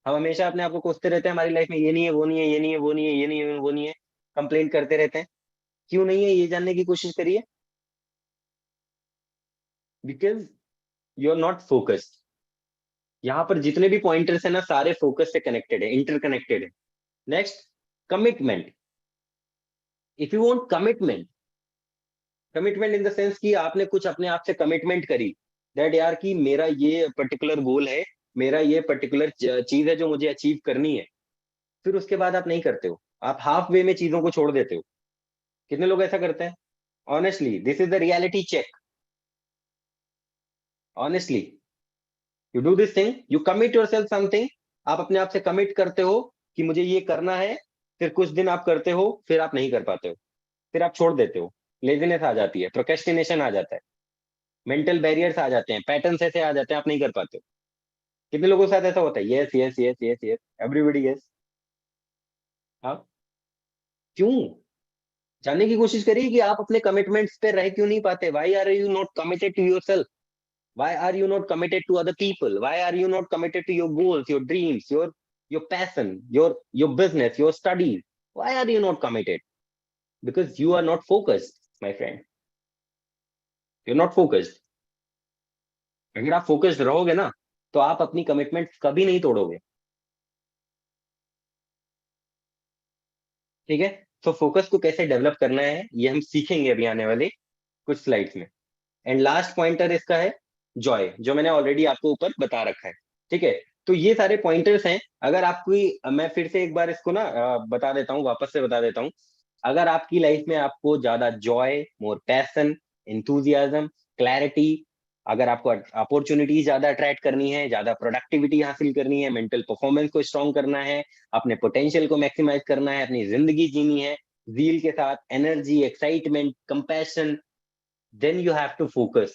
हम हमेशा अपने आप को कोसते रहते हैं, हमारी लाइफ में ये नहीं है, वो नहीं है, ये नहीं है, वो नहीं है, ये नहीं है, वो नहीं है, कंप्लेंट करते रहते हैं। क्यों नहीं है, ये जानने की कोशिश करिए। Because you are not focused. यहाँ पर जितने भी पॉइंटर्स है ना, सारे फोकस से कनेक्टेड है, इंटरकनेक्टेड है। Next, commitment. If you want commitment, commitment in the sense कि आपने कुछ अपने आप से कमिटमेंट करी, दैट यार कि मेरा ये पर्टिकुलर गोल है, मेरा ये पर्टिकुलर चीज है जो मुझे अचीव करनी है, फिर उसके बाद आप नहीं करते हो, आप हाफ वे में चीजों को छोड़ देते हो। कितने लोग ऐसा करते हैं? Honestly, this is the reality check. Honestly, you do this thing, you commit yourself something. आप अपने आप से कमिट करते हो कि मुझे ये करना है, फिर कुछ दिन आप करते हो, फिर आप नहीं कर पाते हो, फिर आप छोड़ देते हो, लेजीनेस आ जाती है, प्रोकेस्टिनेशन आ जाता है, मेंटल बैरियर्स आ जाते हैं, पैटर्न्स ऐसे आ जाते हैं, आप नहीं कर पाते हो। कितने लोगों के साथ ऐसा होता है? Yes yes yes yes yes, everybody yes. हाँ, क्यों? जानने की कोशिश करिए कि आप अपने कमिटमेंट्स पे रह क्यों नहीं पाते। Why are you not committed to yourself? Why are you not committed to other people? Why are you not committed to your goals, your dreams, your passion, your business, your studies? Why are you not committed? Because you are not focused, my friend. You're not focused. अगर आप focused रहोगे ना, तो आप अपनी commitment कभी नहीं तोड़ोगे। ठीक है? तो फोकस को कैसे डेवलप करना है, ये हम सीखेंगे अभी आने वाले कुछ स्लाइड्स में। एंड लास्ट पॉइंटर इसका है जॉय, जो मैंने ऑलरेडी आपको ऊपर बता रखा है। ठीक है? तो ये सारे पॉइंटर्स हैं। अगर आपकी, मैं फिर से एक बार इसको ना बता देता हूँ, वापस से बता देता हूँ। अगर आपकी लाइफ में आपको ज्यादा जॉय, मोर पैशन, इंथुजियाज्म, क्लैरिटी, अगर आपको अपॉर्चुनिटी ज्यादा अट्रैक्ट करनी है, ज्यादा प्रोडक्टिविटी हासिल करनी है, मेंटल परफॉर्मेंस को स्ट्रॉन्ग करना है, अपने पोटेंशियल को मैक्सिमाइज करना है, अपनी जिंदगी जीनी है जील के साथ, energy, excitement, compassion, then you have to focus.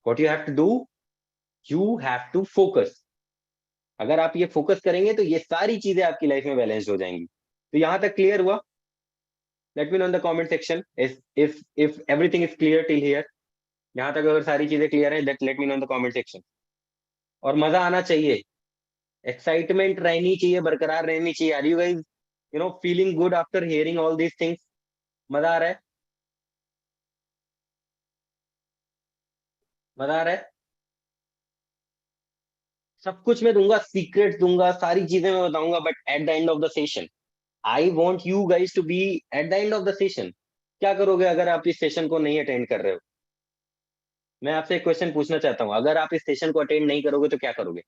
What you have to do? You have to focus. अगर आप ये फोकस करेंगे तो ये सारी चीजें आपकी लाइफ में बैलेंस हो जाएंगी। तो यहां तक क्लियर हुआ? Late me know in the comment section if everything is clear till here. यहां तक अगर सारी चीजें क्लियर है, late me know in the comment section. और मजा आना चाहिए, एक्साइटमेंट रहनी चाहिए, बरकरार रहनी चाहिए। Are you guys feeling good after hearing all these things? मजा आ रहा है? मजा आ रहा है? सब कुछ मैं दूंगा, सीक्रेट दूंगा, सारी चीजें मैं बताऊंगा, but at the end of the session I want you guys to be at the end of the session. क्या करोगे अगर आप इस सेशन को नहीं अटेंड कर रहे हो? मैं आपसे एक क्वेश्चन पूछना चाहता हूँ, अगर आप इस सेशन को अटेंड नहीं करोगे तो क्या करोगे?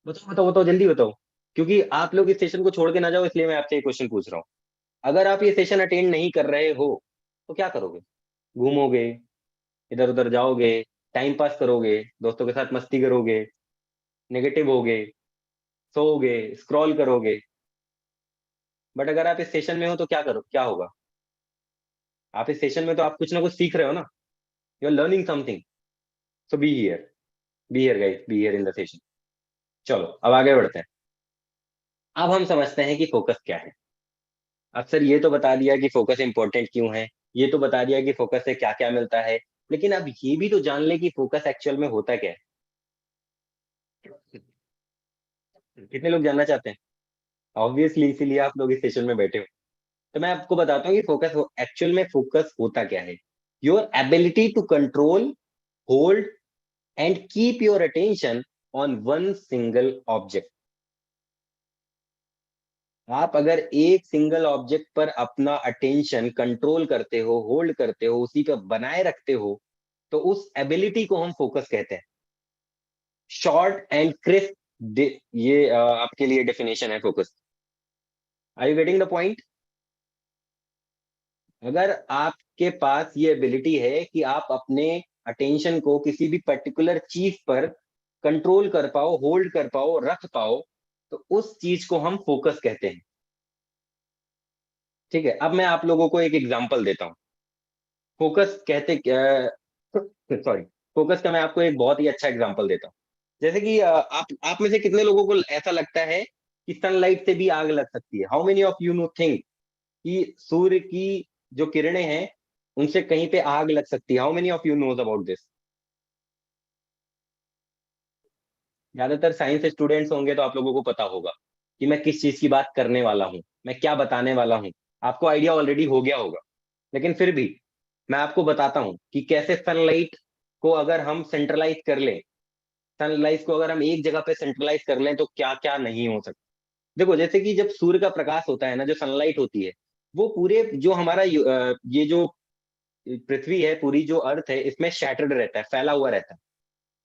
बताओ बताओ बताओ, जल्दी बताओ। क्योंकि आप लोग इस सेशन को छोड़ के ना जाओ, इसलिए मैं आपसे एक क्वेश्चन पूछ रहा हूँ। अगर आप ये सेशन अटेंड नहीं कर रहे हो तो क्या करोगे? घूमोगे, इधर उधर जाओगे, टाइम पास करोगे, दोस्तों के साथ मस्ती करोगे, नेगेटिव होगे, सोओगे, स्क्रॉल करोगे। बट अगर आप इस सेशन में हो तो क्या करो, क्या होगा? आप इस सेशन में तो आप कुछ ना कुछ सीख रहे हो ना, you are learning something. So be here, be here guys, be here in the session. चलो अब आगे बढ़ते हैं। अब हम समझते हैं कि फोकस क्या है। अब सर ये तो बता दिया कि फोकस इंपॉर्टेंट क्यों है, ये तो बता दिया कि फोकस से क्या क्या मिलता है, लेकिन अब ये भी तो जान ले कि फोकस एक्चुअल में होता क्या है। कितने लोग जानना चाहते हैं? ऑब्वियसली इसीलिए आप लोग इस सेशन में बैठे हो। तो मैं आपको बताता हूँ कि फोकस एक्चुअल में फोकस होता क्या है। Your ability to control, hold and keep your attention on one single object. आप अगर एक सिंगल ऑब्जेक्ट पर अपना अटेंशन कंट्रोल करते हो, होल्ड करते हो, उसी पे बनाए रखते हो, तो उस एबिलिटी को हम फोकस कहते हैं। शॉर्ट एंड क्रिस्प, ये आपके लिए डेफिनेशन है focus. Are you getting the point? अगर आपके पास ये एबिलिटी है कि आप अपने अटेंशन को किसी भी पर्टिकुलर चीज पर कंट्रोल कर पाओ, होल्ड कर पाओ, रख पाओ, तो उस चीज को हम फोकस कहते हैं। ठीक है? अब मैं आप लोगों को एक एग्जांपल देता हूँ। फोकस कहते, सॉरी, फोकस का मैं आपको एक बहुत ही अच्छा एग्जांपल देता हूँ। जैसे कि आप में से कितने लोगों को ऐसा लगता है कि सनलाइट से भी आग लग सकती है? How many of you know think कि सूर्य की जो किरणें हैं उनसे कहीं पे आग लग सकती है? How many of you knows about this? ज्यादातर साइंस स्टूडेंट्स होंगे तो आप लोगों को पता होगा कि मैं किस चीज की बात करने वाला हूँ, मैं क्या बताने वाला हूँ। आपको आइडिया ऑलरेडी हो गया होगा, लेकिन फिर भी मैं आपको बताता हूँ कि कैसे सनलाइट को अगर हम सेंट्रलाइज कर लें, सनलाइट को अगर हम एक जगह पे सेंट्रलाइज कर लें तो क्या क्या नहीं हो सकता। देखो जैसे कि जब सूर्य का प्रकाश होता है ना, जो सनलाइट होती है, वो पूरे जो हमारा ये जो पृथ्वी है, पूरी जो अर्थ है, इसमें शैटर्ड रहता है, फैला हुआ रहता है।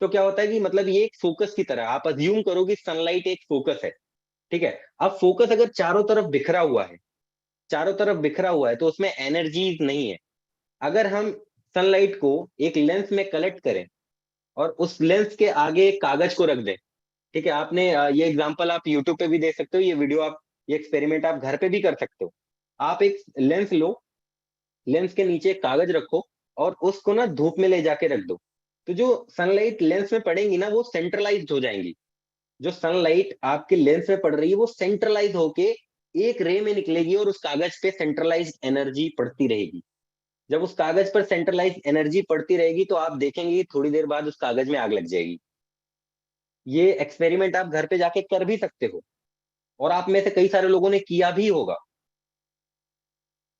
तो क्या होता है कि मतलब ये एक फोकस की तरह आप अज्यूम करो कि सनलाइट एक फोकस है। ठीक है। अब फोकस अगर चारों तरफ बिखरा हुआ है, चारों तरफ बिखरा हुआ है, तो उसमें एनर्जी नहीं है। अगर हम सनलाइट को एक लेंस में कलेक्ट करें और उस लेंस के आगे एक कागज को रख दें। ठीक है। आपने ये एग्जांपल आप यूट्यूब पे भी देख सकते हो, ये वीडियो आप, ये एक्सपेरिमेंट आप घर पे भी कर सकते हो। आप एक लेंस लो, लेंस के नीचे एक कागज रखो और उसको ना धूप में ले जाके रख दो। तो जो सनलाइट लेंस में पड़ेंगी ना, वो सेंट्रलाइज्ड हो जाएंगी। जो सनलाइट आपके लेंस में पड़ रही है वो सेंट्रलाइज होके एक रे में निकलेगी और उस कागज पे सेंट्रलाइज एनर्जी पड़ती रहेगी। जब उस कागज पर सेंट्रलाइज एनर्जी पड़ती रहेगी तो आप देखेंगे कि थोड़ी देर बाद उस कागज में आग लग जाएगी। ये एक्सपेरिमेंट आप घर पे जाके कर भी सकते हो, और आप में से कई सारे लोगों ने किया भी होगा।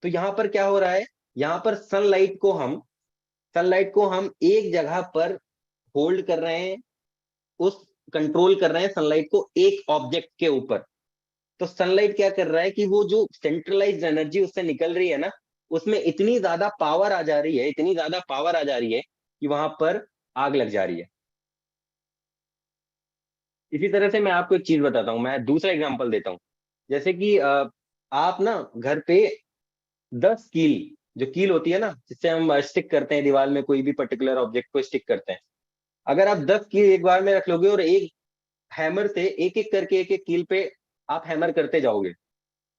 तो यहाँ पर क्या हो रहा है, यहाँ पर सनलाइट को हम एक जगह पर होल्ड कर रहे हैं, उस कंट्रोल कर रहे हैं सनलाइट को एक ऑब्जेक्ट के ऊपर। तो सनलाइट क्या कर रहा है कि वो जो सेंट्रलाइज्ड एनर्जी उससे निकल रही है ना, उसमें इतनी ज्यादा पावर आ जा रही है, इतनी ज्यादा पावर आ जा रही है कि वहां पर आग लग जा रही है। इसी तरह से मैं आपको एक चीज बताता हूँ, मैं दूसरा एग्जांपल देता हूँ। जैसे कि आप ना घर पे 10 कील, जो कील होती है ना जिससे हम स्टिक करते हैं दीवार में कोई भी पर्टिकुलर ऑब्जेक्ट को स्टिक करते हैं, अगर आप 10 कील एक बार में रख लोगे और एक हैमर से एक एक करके एक एक कील पे आप हैमर करते जाओगे,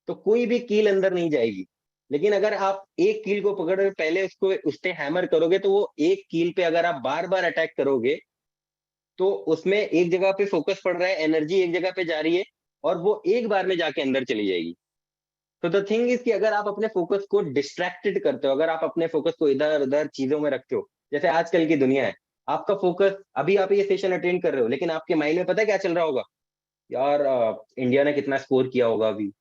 तो कोई भी कील अंदर नहीं जाएगी। लेकिन अगर आप एक कील को पकड़ के पहले उसको उस पे हैमर करोगे, तो वो एक कील पे अगर आप बार बार अटैक करोगे, तो उसमें एक जगह पे फोकस पड़ रहा है, एनर्जी एक जगह पे जा रही है, और वो एक बार में जाके अंदर चली जाएगी। तो द थिंग इज कि अगर आप अपने फोकस को डिस्ट्रैक्टेड करते हो, अगर आप अपने फोकस को इधर उधर चीजों में रखते हो, जैसे आजकल की दुनिया है, आपका फोकस, अभी आप ये सेशन अटेंड कर रहे हो, लेकिन आपके माइंड में पता है क्या चल रहा होगा? यार इंडिया ने कितना स्कोर किया होगा अभी,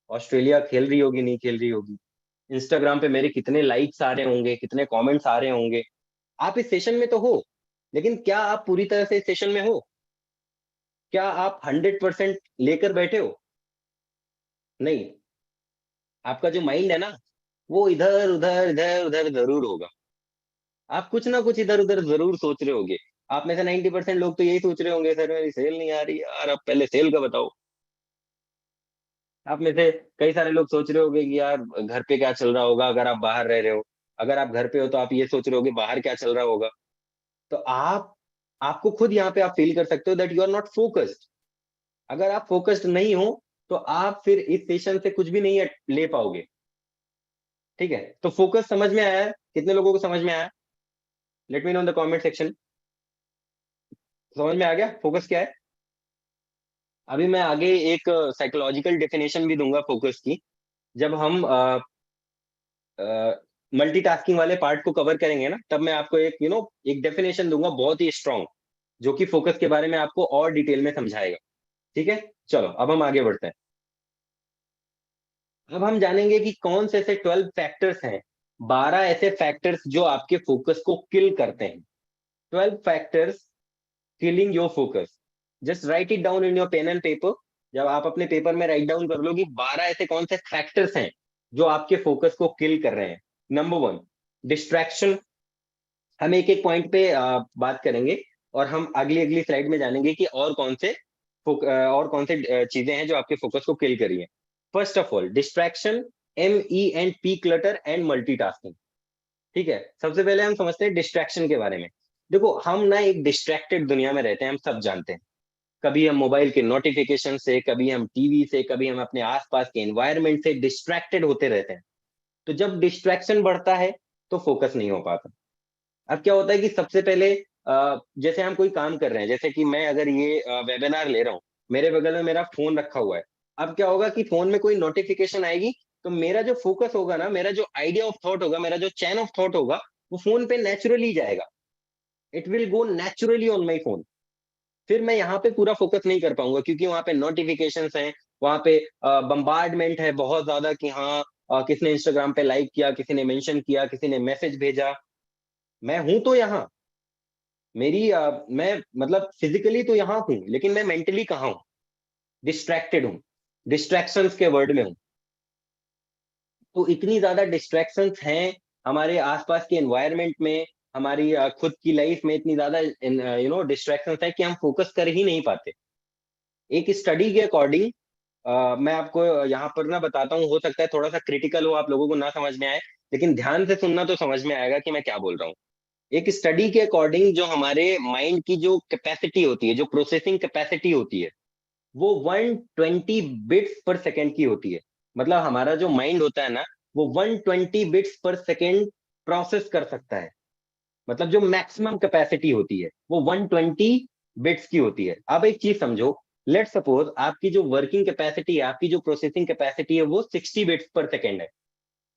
ऑस्ट्रेलिया खेल रही होगी नहीं खेल रही होगी, इंस्टाग्राम पे मेरे कितने लाइक्स आ रहे होंगे, कितने कमेंट्स आ रहे होंगे। आप इस सेशन में तो हो, लेकिन क्या आप पूरी तरह से इस सेशन में हो? क्या आप 100% लेकर बैठे हो? नहीं। आपका जो माइंड है ना, वो इधर उधर जरूर होगा। आप कुछ ना कुछ इधर उधर जरूर सोच रहे होगे। आप में से 90% लोग तो यही सोच रहे होंगे, सर मेरी सेल नहीं आ रही यार, अब पहले सेल का बताओ। आप में से कई सारे लोग सोच रहे होंगे कि यार घर पे क्या चल रहा होगा, अगर आप बाहर रह रहे हो। अगर आप घर पे हो तो आप ये सोच रहे होगे बाहर क्या चल रहा होगा। तो आपको खुद यहाँ पे आप फील कर सकते हो that you are not focused. अगर आप फोकस्ड नहीं हो, तो आप फिर इस सेशन से कुछ भी नहीं ले पाओगे। ठीक है। तो फोकस समझ में आया है? कितने लोगों को समझ में आया? Late me know in the comment section. समझ में आ गया फोकस क्या है? अभी मैं आगे एक साइकोलॉजिकल डेफिनेशन भी दूंगा फोकस की, जब हम मल्टीटास्किंग वाले पार्ट को कवर करेंगे ना, तब मैं आपको एक एक डेफिनेशन दूंगा बहुत ही स्ट्रांग, जो कि फोकस के बारे में आपको और डिटेल में समझाएगा। ठीक है। चलो अब हम आगे बढ़ते हैं। अब हम जानेंगे कि कौन से ऐसे 12 फैक्टर्स हैं, 12 ऐसे फैक्टर्स जो आपके फोकस को किल करते हैं। 12 factors killing your focus. Just write it down in your pen and paper. जब आप अपने पेपर में राइट डाउन कर लो कि 12 ऐसे कौन से फैक्टर्स हैं जो आपके फोकस को किल कर रहे हैं। Number 1, distraction. हम एक एक पॉइंट पे बात करेंगे, और हम अगली अगली स्लाइड में जानेंगे कि और कौन से चीजें हैं जो आपके फोकस को किल करी है। First of all distraction, MENT, clutter and multitasking. ठीक है। सबसे पहले हम समझते हैं डिस्ट्रैक्शन के बारे में। देखो हम ना एक डिस्ट्रैक्टेड दुनिया में रहते हैं, हम सब जानते हैं। कभी हम मोबाइल के नोटिफिकेशन से, कभी हम टीवी से, कभी हम अपने आसपास के एनवायरनमेंट से डिस्ट्रैक्टेड होते रहते हैं। तो जब डिस्ट्रैक्शन बढ़ता है तो फोकस नहीं हो पाता। अब क्या होता है कि सबसे पहले जैसे हम कोई काम कर रहे हैं, जैसे कि मैं अगर ये वेबिनार ले रहा हूँ, मेरे बगल में मेरा फोन रखा हुआ है। अब क्या होगा कि फोन में कोई नोटिफिकेशन आएगी, तो मेरा जो फोकस होगा ना, मेरा जो आइडिया ऑफ थॉट होगा, मेरा जो चैन ऑफ थॉट होगा, वो फोन पे नेचुरली जाएगा। It will go naturally on my phone. फिर मैं यहाँ पे पूरा फोकस नहीं कर पाऊंगा, क्योंकि वहां पे नोटिफिकेशंस हैं, वहां पे बम्बार्डमेंट है बहुत ज्यादा कि हाँ किसने इंस्टाग्राम पे लाइक किया, किसी ने मेंशन किया, किसी ने मैसेज भेजा। मैं हूं तो यहाँ, मैं मतलब फिजिकली तो यहाँ हूँ, लेकिन मैं मेंटली कहाँ हूँ? डिस्ट्रैक्टेड हूँ, डिस्ट्रैक्शंस के वर्ड में हूँ। तो इतनी ज्यादा डिस्ट्रैक्शंस हैं हमारे आसपास के एनवायरनमेंट में, हमारी खुद की लाइफ में इतनी ज्यादा डिस्ट्रैक्शंस है कि हम फोकस कर ही नहीं पाते। एक स्टडी के अकॉर्डिंग मैं आपको यहाँ पर ना बताता हूँ, हो सकता है थोड़ा सा क्रिटिकल हो, आप लोगों को ना समझ में आए, लेकिन ध्यान से सुनना तो समझ में आएगा कि मैं क्या बोल रहा हूँ। एक स्टडी के अकॉर्डिंग जो हमारे माइंड की जो कैपेसिटी होती है, जो प्रोसेसिंग कैपेसिटी होती है, वो 120 बिट्स पर सेकेंड की होती है। मतलब हमारा जो माइंड होता है ना, वो 120 बिट्स पर सेकेंड प्रोसेस कर सकता है। मतलब जो मैक्सिमम कैपेसिटी होती है वो 120 बिट्स की होती है। अब एक चीज समझो, लेट सपोज आपकी जो वर्किंग कैपेसिटी है, आपकी जो प्रोसेसिंग कैपेसिटी है, वो 60 बिट्स पर सेकेंड है।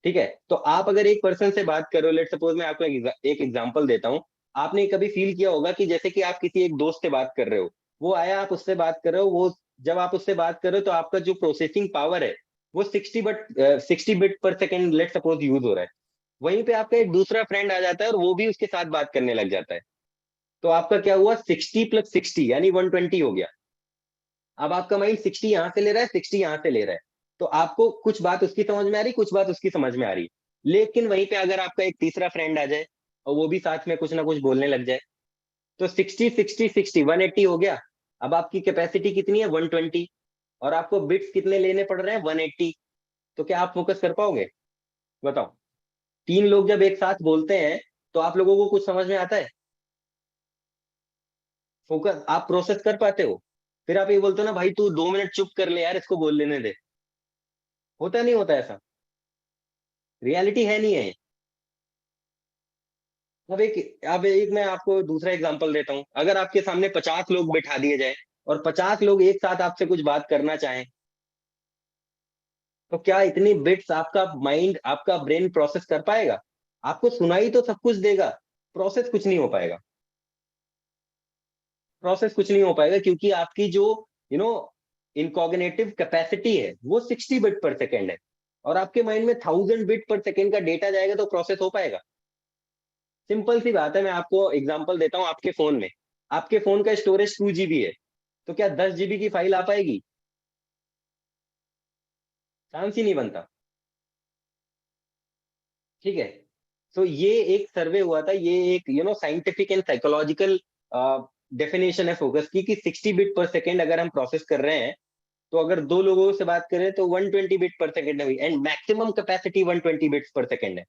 ठीक है, तो आप अगर एक पर्सन से बात कर रहे हो, लेट सपोज मैं आपको एक एग्जांपल देता हूँ। आपने कभी फील किया होगा कि जैसे कि आप किसी एक दोस्त से बात कर रहे हो, वो आया, आप उससे बात कर रहे हो, वो जब आप उससे बात कर रहे हो तो आपका जो प्रोसेसिंग पावर है वो 60 बिट पर सेकेंड लेट सपोज यूज हो रहा है। वहीं पे आपका एक दूसरा फ्रेंड आ जाता है और वो भी उसके साथ बात करने लग जाता है। तो आपका क्या हुआ, 60 + 60 यानी 120 हो गया। अब आपका माइंड 60 यहाँ से ले रहा है, 60 यहाँ से ले रहा है। तो आपको कुछ बात उसकी समझ में आ रही, कुछ बात उसकी समझ में आ रही। लेकिन वहीं पे अगर आपका एक तीसरा फ्रेंड आ जाए और वो भी साथ में कुछ ना कुछ बोलने लग जाए, तो 60 60 60 180 हो गया। अब आपकी कैपेसिटी कितनी है, 120, और आपको बिट्स कितने लेने पड़ रहे हैं, 180। तो क्या आप फोकस कर पाओगे? बताओ। तीन लोग जब एक साथ बोलते हैं तो आप लोगों को कुछ समझ में आता है? फोकस आप प्रोसेस कर पाते हो? फिर आप ये बोलते हो ना, भाई तू 2 मिनट चुप कर ले यार, इसको बोल लेने दे। होता नहीं होता ऐसा? रियलिटी है नहीं है? अब एक मैं आपको दूसरा एग्जांपल देता हूँ। अगर आपके सामने 50 लोग बैठा दिए जाए और 50 लोग एक साथ आपसे कुछ बात करना चाहें, तो क्या इतनी बिट्स आपका माइंड, आपका ब्रेन प्रोसेस कर पाएगा? आपको सुनाई तो सब कुछ देगा, प्रोसेस कुछ नहीं हो पाएगा। प्रोसेस कुछ नहीं हो पाएगा क्योंकि आपकी जो यू नो इनकॉग्निटिव कैपेसिटी है वो 60 बिट पर सेकेंड है, और आपके माइंड में 1000 बिट पर सेकेंड का डेटा जाएगा तो प्रोसेस हो पाएगा? सिंपल सी बात है, मैं आपको एग्जांपल देता हूँ। आपके फोन में, आपके फोन का स्टोरेज 2 GB है, तो क्या 10 GB की फाइल आ पाएगी? चांस ही नहीं बनता। ठीक है, तो ये एक सर्वे हुआ था, ये एक साइंटिफिक एंड साइकोलॉजिकल डेफिनेशन है फोकस की, कि 60 बिट पर सेकेंड अगर हम प्रोसेस कर रहे हैं, तो अगर दो लोगों से बात करें तो 120 बिट पर सेकेंड हुई, एंड मैक्सिमम कैपेसिटी 120 बिट्स पर सेकेंड है।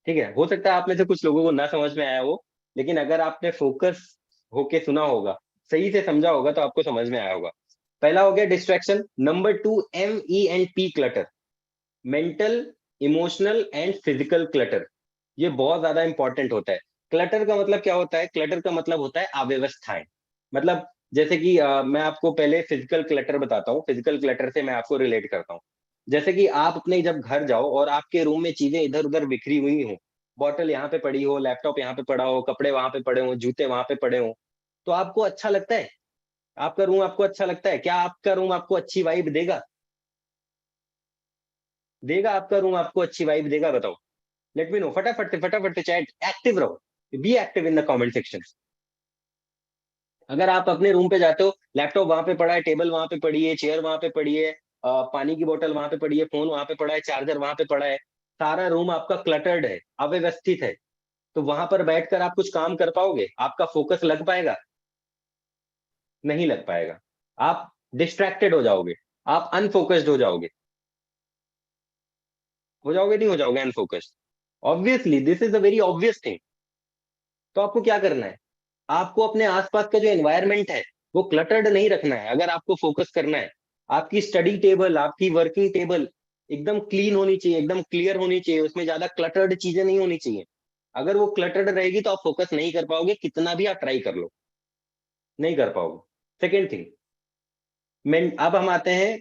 ठीक है, हो सकता है आप में से कुछ लोगों को ना समझ में आया हो, लेकिन अगर आपने फोकस होके सुना होगा, सही से समझा होगा, तो आपको समझ में आया होगा। पहला हो गया distraction. Number two, MENT clutter, mental, emotional and physical clutter. ये बहुत ज्यादा इंपॉर्टेंट होता है। क्लटर का मतलब क्या होता है? क्लटर का मतलब होता है अव्यवस्थाएं। मतलब जैसे कि मैं आपको पहले फिजिकल क्लटर बताता हूँ, फिजिकल क्लटर से मैं आपको रिलेट करता हूँ। जैसे कि आप अपने जब घर जाओ और आपके रूम में चीजें इधर उधर बिखरी हुई हो, बॉटल यहाँ पे पड़ी हो, लैपटॉप यहाँ पे पड़ा हो, कपड़े वहां पे पड़े हो, जूते वहां पे पड़े हो, तो आपको अच्छा लगता है? आपका रूम आपको अच्छा लगता है? क्या आपका रूम आपको अच्छी वाइब देगा? देगा आपका रूम आपको अच्छी वाइब देगा? बताओ। लेट मी नो, फटाफट से चैट, एक्टिव रहो, be active in the comment section. अगर आप अपने रूम पे जाते हो, लैपटॉप वहां पे पड़ा है, टेबल वहां पे पड़ी है, चेयर वहां पे पड़ी है, पानी की बोतल वहां पे पड़ी है, फोन वहां पे पड़ा है, चार्जर वहां पे पड़ा है, सारा रूम आपका क्लटर्ड है, अव्यवस्थित है, तो वहां पर बैठकर आप कुछ काम कर पाओगे? आपका फोकस लग पाएगा? नहीं लग पाएगा। आप डिस्ट्रैक्टेड हो जाओगे, आप अनफोकस्ड हो जाओगे, नहीं हो जाओगे unfocused? Obviously this is a very obvious thing. तो आपको क्या करना है? आपको अपने आसपास का जो एनवायरनमेंट है वो क्लटर्ड नहीं रखना है, अगर आपको फोकस करना है। आपकी स्टडी टेबल, आपकी वर्किंग टेबल एकदम क्लीन होनी चाहिए, एकदम क्लियर होनी चाहिए, उसमें ज्यादा क्लटर्ड चीजें नहीं होनी चाहिए। अगर वो क्लटर्ड रहेगी तो आप फोकस नहीं कर पाओगे, कितना भी आप ट्राई कर लो, नहीं कर पाओगे। सेकेंड थिंग, अब हम आते हैं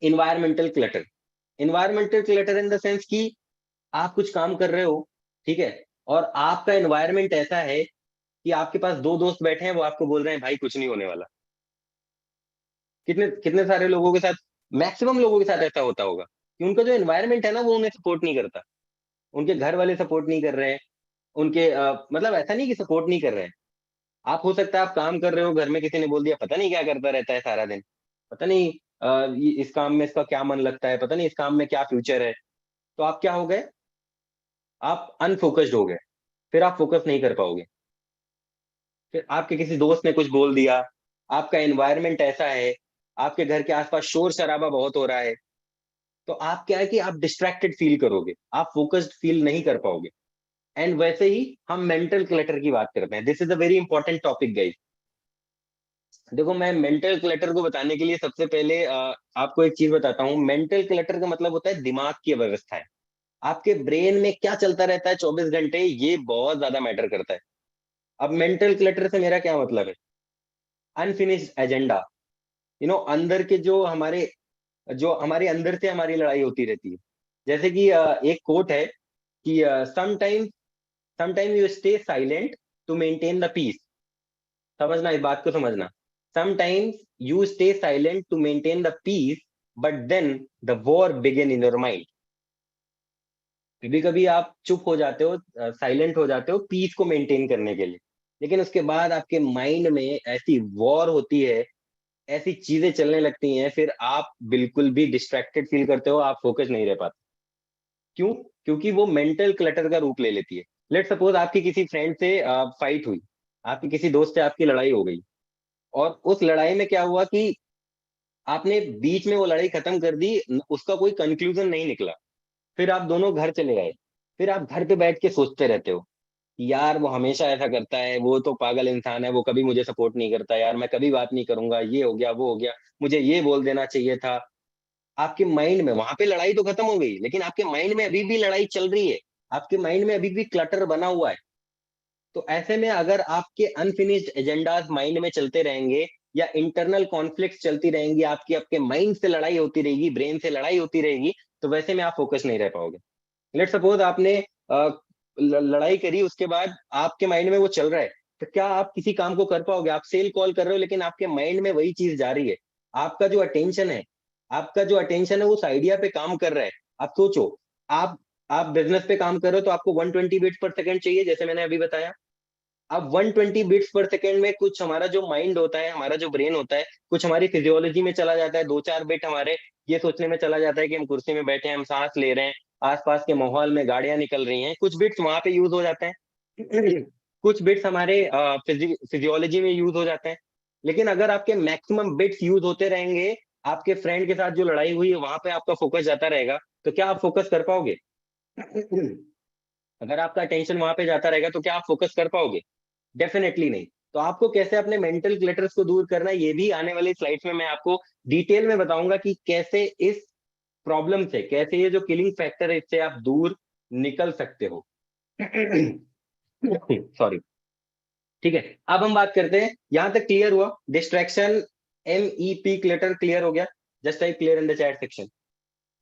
environmental clutter. Environmental clutter in the sense कि आप कुछ काम कर रहे हो, ठीक है, और आपका एनवायरनमेंट ऐसा है कि आपके पास दो दोस्त बैठे हैं, वो आपको बोल रहे हैं भाई कुछ नहीं होने वाला। कितने कितने सारे लोगों के साथ, मैक्सिमम लोगों के साथ ऐसा होता होगा कि उनका जो एनवायरनमेंट है ना वो उन्हें सपोर्ट नहीं करता, उनके घर वाले सपोर्ट नहीं कर रहे हैं, उनके मतलब ऐसा नहीं कि सपोर्ट नहीं कर रहे हैं। आप हो सकता है आप काम कर रहे हो, घर में किसी ने बोल दिया पता नहीं क्या करता रहता है सारा दिन, पता नहीं इस काम में इसका क्या मन लगता है, पता नहीं इस काम में क्या फ्यूचर है। तो आप क्या हो गए, आप अनफोकस्ड हो गए, फिर आप फोकस नहीं कर पाओगे। फिर आपके किसी दोस्त ने कुछ बोल दिया, आपका एनवायरनमेंट ऐसा है, आपके घर के आसपास शोर शराबा बहुत हो रहा है, तो आप क्या है कि आप डिस्ट्रैक्टेड फील करोगे, आप फोकस्ड फील नहीं कर पाओगे। एंड वैसे ही हम मेंटल क्लटर की बात करते हैं, this is a very important topic guys. देखो मैं मेंटल क्लटर को बताने के लिए सबसे पहले आपको एक चीज बताता हूँ। मेंटल क्लटर का मतलब होता है दिमाग की अव्यवस्था है। आपके ब्रेन में क्या चलता रहता है 24 घंटे, ये बहुत ज्यादा मैटर करता है। अब मेंटल क्लटर से मेरा क्या मतलब है, अनफिनिश्ड एजेंडा, अंदर के जो हमारे अंदर से हमारी लड़ाई होती रहती है। जैसे कि एक कोट है कि sometime you stay silent to maintain the peace. समझना, इस बात को समझना। Sometimes you stay silent to maintain the peace, but then the war begin in your mind. कभी कभी आप चुप हो जाते हो, साइलेंट हो जाते हो पीस को मेंटेन करने के लिए, लेकिन उसके बाद आपके माइंड में ऐसी वॉर होती है, ऐसी चीजें चलने लगती हैं, फिर आप बिल्कुल भी डिस्ट्रैक्टेड फील करते हो, आप फोकस नहीं रह पाते। क्यों? क्योंकि वो मेंटल क्लटर का रूप ले लेती है। लेट सपोज आपकी किसी फ्रेंड से फाइट हुई, आपकी किसी दोस्त से आपकी लड़ाई हो गई, और उस लड़ाई में क्या हुआ कि आपने बीच में वो लड़ाई खत्म कर दी, उसका कोई कंक्लूजन नहीं निकला। फिर आप दोनों घर चले गए, फिर आप घर पे बैठ के सोचते रहते हो कि यार वो हमेशा ऐसा करता है, वो तो पागल इंसान है, वो कभी मुझे सपोर्ट नहीं करता, यार मैं कभी बात नहीं करूंगा, ये हो गया वो हो गया, मुझे ये बोल देना चाहिए था। आपके माइंड में वहां पे लड़ाई तो खत्म हो गई, लेकिन आपके माइंड में अभी भी लड़ाई चल रही है, आपके माइंड में अभी भी क्लटर बना हुआ है। तो ऐसे में अगर आपके अनफिनिश्ड एजेंडाज माइंड में चलते रहेंगे, या इंटरनल कॉन्फ्लिक्ट चलती रहेंगी, आपकी आपके माइंड से लड़ाई होती रहेगी, ब्रेन से लड़ाई होती रहेगी, तो वैसे में आप फोकस नहीं रह पाओगे। लेट सपोज आपने अ, लड़ाई करी, उसके बाद आपके माइंड में वो चल रहा है, तो क्या आप किसी काम को कर पाओगे? आप सेल कॉल कर रहे हो, लेकिन आपके माइंड में वही चीज जा रही है। आपका जो अटेंशन है, उस आइडिया पे काम कर रहा है। आप सोचो, आप आप बिजनेस पे काम कर रहे हो तो आपको 120 बीट्स पर सेकंड चाहिए, जैसे मैंने अभी बताया। अब 120 बीट्स पर सेकंड में कुछ हमारा जो माइंड होता है, हमारा जो ब्रेन होता है, कुछ हमारी फिजियोलॉजी में चला जाता है, दो चार बिट हमारे ये सोचने में चला जाता है कि हम कुर्सी में बैठे हैं, हम सांस ले रहे हैं, आसपास के माहौल में गाड़ियां निकल रही हैं, कुछ बिट्स वहां पे यूज हो जाते हैं। कुछ बिट्स हमारे फिजियोलॉजी में यूज हो जाते हैं। लेकिन अगर आपके मैक्सिमम बिट्स यूज होते रहेंगे, आपके फ्रेंड के साथ जो लड़ाई हुई है वहां पे आपका फोकस जाता रहेगा, तो क्या आप फोकस कर पाओगे? अगर आपका अटेंशन वहां पे जाता रहेगा तो क्या आप फोकस कर पाओगे? डेफिनेटली नहीं। तो आपको कैसे अपने मेंटल क्लटर्स को दूर करना है, ये भी आने वाली स्लाइड्स में मैं आपको डिटेल में बताऊंगा कि कैसे इस प्रॉब्लम से, कैसे ये जो किलिंग फैक्टर है इससे आप दूर निकल सकते हो। सॉरी। ठीक है, अब हम बात करते हैं, यहां तक क्लियर हुआ डिस्ट्रैक्शन, MEP क्लटर क्लियर हो गया? Just type clear in the chat section.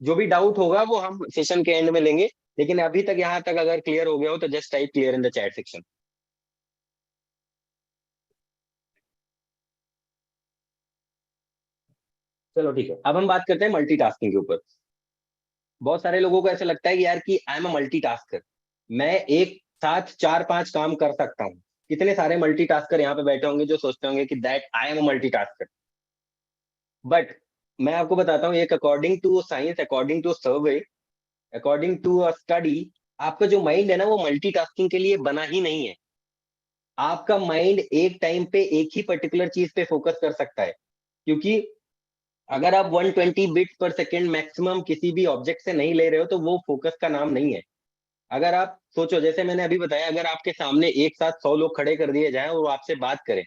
जो भी डाउट होगा वो हम सेशन के एंड में लेंगे, लेकिन अभी तक यहां तक अगर क्लियर हो गया हो तो just type clear in the chat section. चलो ठीक है, अब हम बात करते हैं मल्टीटास्किंग के ऊपर। बहुत सारे लोगों को ऐसा लगता है कि यार कि आई एम अ मल्टीटास्कर, मैं एक साथ चार पांच काम कर सकता हूँ। कितने सारे मल्टीटास्कर यहाँ पे बैठे होंगे जो सोचते होंगे कि that I am a multitasker. But मैं आपको बताता हूँ, एक according to science, according to survey, according to a study, आपका जो माइंड है ना वो मल्टीटास्किंग के लिए बना ही नहीं है। आपका माइंड एक टाइम पे एक ही पर्टिकुलर चीज पे फोकस कर सकता है, क्योंकि अगर आप 120 बिट्स पर सेकेंड मैक्सिमम किसी भी ऑब्जेक्ट से नहीं ले रहे हो तो वो फोकस का नाम नहीं है। अगर आप सोचो, जैसे मैंने अभी बताया, अगर आपके सामने एक साथ 100 लोग खड़े कर दिए जाएं और वो आपसे बात करें,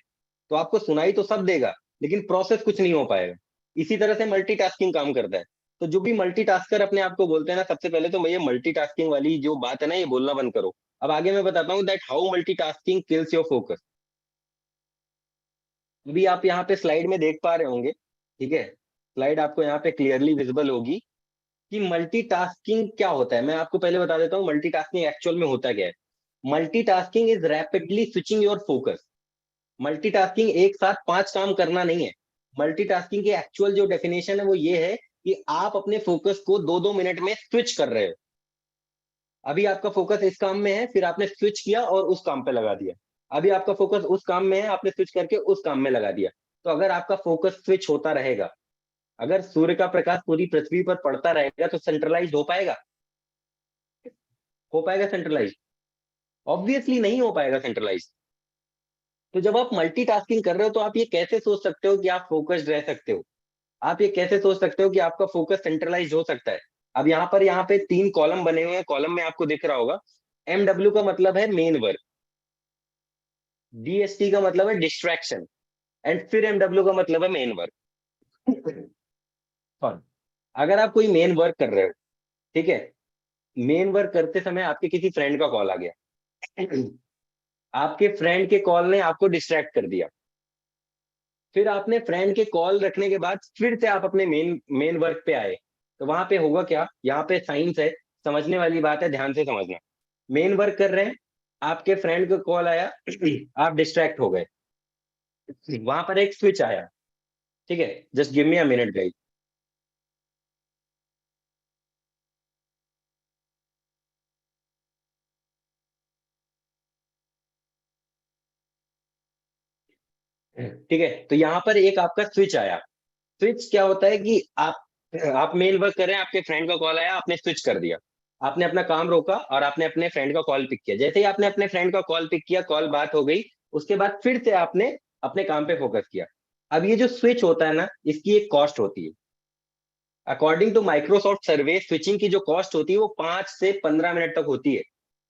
तो आपको सुनाई तो सब देगा, लेकिन प्रोसेस कुछ नहीं हो पाएगा। इसी तरह से मल्टीटास्किंग काम करता है। तो जो भी मल्टीटास्कर अपने आप को बोलते हैं ना, सबसे पहले तो ये मल्टीटास्किंग वाली जो बात है ना, ये बोलना बंद करो। अब आगे मैं बताता हूँ that how multitasking kills your focus. अभी आप यहाँ पे स्लाइड में देख पा रहे होंगे, ठीक है, स्लाइड आपको यहाँ पे क्लियरली विजिबल होगी कि मल्टीटास्किंग क्या होता है। मैं आपको पहले बता देता हूँ मल्टीटास्किंग एक्चुअल में होता क्या है। Multitasking is rapidly switching your focus. Multitasking एक साथ पांच काम करना नहीं है। मल्टीटास्किंग की एक्चुअल जो डेफिनेशन है वो ये है कि आप अपने फोकस को दो दो मिनट में स्विच कर रहे हो। अभी आपका फोकस इस काम में है, फिर आपने स्विच किया और उस काम पे लगा दिया। अभी आपका फोकस उस काम में है, आपने स्विच करके उस काम में लगा दिया। तो अगर आपका फोकस स्विच होता रहेगा, अगर सूर्य का प्रकाश पूरी पृथ्वी पर पड़ता रहेगा, तो सेंट्रलाइज हो पाएगा? हो पाएगा सेंट्रलाइज? ऑब्वियसली नहीं हो पाएगा सेंट्रलाइज। तो जब आप मल्टीटास्किंग कर रहे हो, तो आप ये कैसे सोच सकते हो कि आप फोकस्ड रह सकते हो? आप ये कैसे सोच सकते हो कि आपका फोकस सेंट्रलाइज हो सकता है? अब यहाँ पे 3 कॉलम बने हुए हैं, कॉलम में आपको दिख रहा होगा। MW का मतलब है मेन वर्क, DST का मतलब है डिस्ट्रैक्शन, एंड फिर MW का मतलब है मेन वर्क। सॉरी। अगर आप कोई मेन वर्क कर रहे हो, ठीक है, मेन वर्क करते समय आपके किसी फ्रेंड का कॉल आ गया। आपके फ्रेंड के कॉल ने आपको डिस्ट्रैक्ट कर दिया। फिर आपने फ्रेंड के कॉल रखने के बाद फिर से आप अपने मेन मेन वर्क पे आए। तो वहां पे होगा क्या? यहाँ पे साइंस है, समझने वाली बात है, ध्यान से समझना। मेन वर्क कर रहे हैं, आपके फ्रेंड का कॉल आया, आप डिस्ट्रैक्ट हो गए। वहां पर एक स्विच आया, ठीक है, just give me a minute guys. ठीक है, तो यहाँ पर एक आपका स्विच आया। स्विच क्या होता है कि आप मेन वर्क कर रहे हैं, आपके फ्रेंड का कॉल आया, आपने स्विच कर दिया। आपने अपना काम रोका और आपने अपने फ्रेंड का कॉल पिक किया। जैसे ही आपने अपने फ्रेंड का कॉल पिक किया, कॉल बात हो गई, उसके बाद फिर से आपने अपने काम पे फोकस किया। अब ये जो स्विच होता है ना, इसकी एक कॉस्ट होती है। According to Microsoft survey, switching की जो कॉस्ट होती है वो 5 से 15 मिनट तक होती है।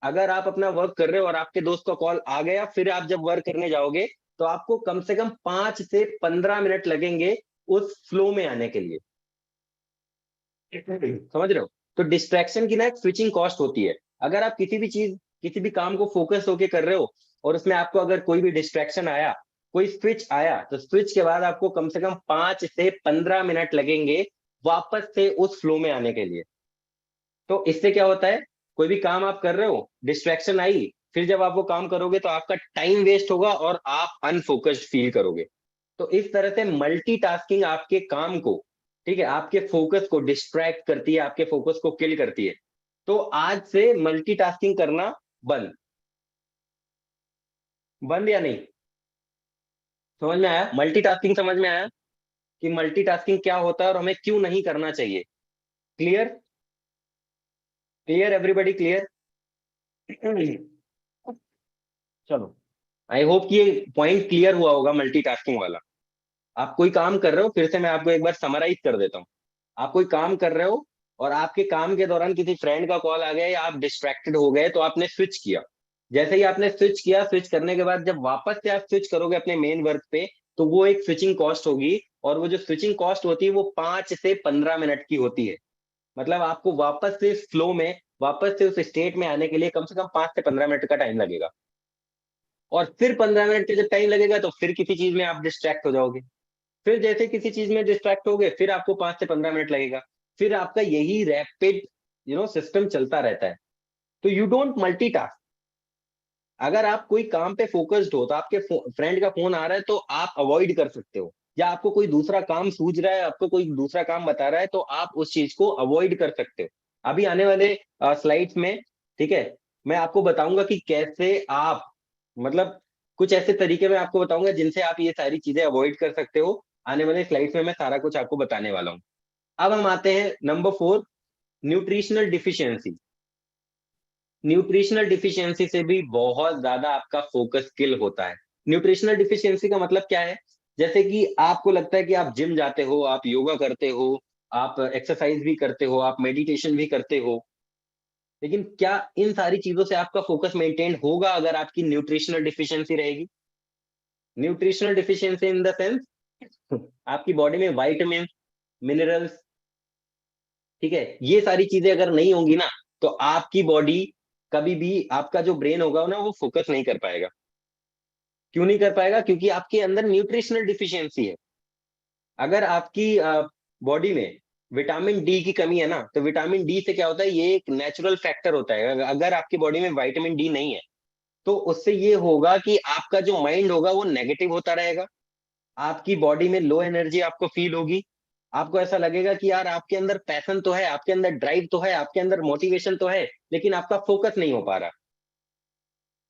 अगर आप अपना वर्क कर रहे हो और आपके दोस्त का कॉल आ गया, फिर आप जब वर्क करने जाओगे, तो आपको कम से कम 5 से 15 मिनट लगेंगे उस फ्लो में आने के लिए। समझ रहे हो? तो डिस्ट्रैक्शन की ना एक स्विचिंग कॉस्ट होती है। अगर आप किसी भी चीज, किसी भी काम को फोकस होके कर रहे हो, और उसमें आपको अगर कोई भी डिस्ट्रैक्शन आया, कोई स्विच आया, तो स्विच के बाद आपको कम से कम 5 से 15 मिनट लगेंगे वापस से उस फ्लो में आने के लिए। तो इससे क्या होता है, कोई भी काम आप कर रहे हो, डिस्ट्रैक्शन आई, फिर जब आप वो काम करोगे तो आपका टाइम वेस्ट होगा और आप अनफोकस्ड फील करोगे। तो इस तरह से मल्टीटास्किंग आपके काम को, ठीक है, आपके फोकस को डिस्ट्रैक्ट करती है, आपके फोकस को किल करती है। तो आज से मल्टीटास्किंग करना बंद। बंद या नहीं? समझ में आया? मल्टीटास्किंग समझ में आया कि मल्टीटास्किंग क्या होता है और हमें क्यों नहीं करना चाहिए? क्लियर? Clear everybody? क्लियर? चलो, आई होप कि ये पॉइंट क्लियर हुआ होगा मल्टीटास्किंग वाला। आप कोई काम कर रहे हो, फिर से मैं आपको एक बार समराइज कर देता हूँ। आप कोई काम कर रहे हो और आपके काम के दौरान किसी फ्रेंड का कॉल आ गया या आप डिस्ट्रैक्टेड हो गए, तो आपने स्विच किया। जैसे ही आपने स्विच किया, स्विच करने के बाद जब वापस से आप स्विच करोगे अपने मेन वर्क पे, तो वो एक स्विचिंग कॉस्ट होगी। और वो जो स्विचिंग कॉस्ट होती है वो 5 से 15 मिनट की होती है। मतलब आपको वापस से फ्लो में, वापस से उस स्टेट में आने के लिए कम से कम 5 से 15 मिनट का टाइम लगेगा। और फिर 15 मिनट का जब टाइम लगेगा, तो फिर किसी चीज में आप डिस्ट्रैक्ट हो जाओगे। फिर जैसे किसी चीज में डिस्ट्रैक्ट हो गए, फिर आपको 5 से 15 मिनट लगेगा। फिर आपका यही रैपिड सिस्टम चलता रहता है। तो यू डोंट मल्टीटास्क। अगर आप कोई काम पे फोकस्ड हो, तो आपके फ्रेंड का फोन आ रहा है तो आप अवॉइड कर सकते हो, या आपको कोई दूसरा काम सूझ रहा है, आपको कोई दूसरा काम बता रहा है, तो आप उस चीज को अवॉइड कर सकते हो। अभी आने वाले स्लाइड्स में, ठीक है, मैं आपको बताऊंगा कि कैसे आप, मतलब कुछ ऐसे तरीके मैं आपको बताऊंगा जिनसे आप ये सारी चीजें अवॉइड कर सकते हो। आने वाले स्लाइड्स में मैं सारा कुछ आपको बताने वाला हूँ। अब हम आते हैं number 4, nutritional deficiency. Nutritional deficiency से भी बहुत ज्यादा आपका फोकस किल होता है। न्यूट्रिशनल डिफिशियंसी का मतलब क्या है? जैसे कि आपको लगता है कि आप जिम जाते हो, आप योगा करते हो, आप एक्सरसाइज भी करते हो, आप मेडिटेशन भी करते हो, लेकिन क्या इन सारी चीजों से आपका फोकस मेंटेन होगा अगर आपकी न्यूट्रिशनल डिफिशियंसी रहेगी? Nutritional deficiency in the sense, आपकी बॉडी में वाइटामिन, मिनरल्स, ठीक है, ये सारी चीजें अगर नहीं होंगी ना, तो आपकी बॉडी, कभी भी आपका जो ब्रेन होगा ना, वो फोकस नहीं कर पाएगा। क्यों नहीं कर पाएगा? क्योंकि आपके अंदर न्यूट्रिशनल डिफिशियंसी है। अगर आपकी बॉडी में विटामिन डी की कमी है ना, तो विटामिन डी से क्या होता है, ये एक नेचुरल फैक्टर होता है। अगर आपकी बॉडी में विटामिन डी नहीं है, तो उससे ये होगा कि आपका जो माइंड होगा वो नेगेटिव होता रहेगा, आपकी बॉडी में लो एनर्जी आपको फील होगी, आपको ऐसा लगेगा कि यार आपके अंदर पैशन तो है, आपके अंदर ड्राइव तो है, आपके अंदर मोटिवेशन तो है, लेकिन आपका फोकस नहीं हो पा रहा।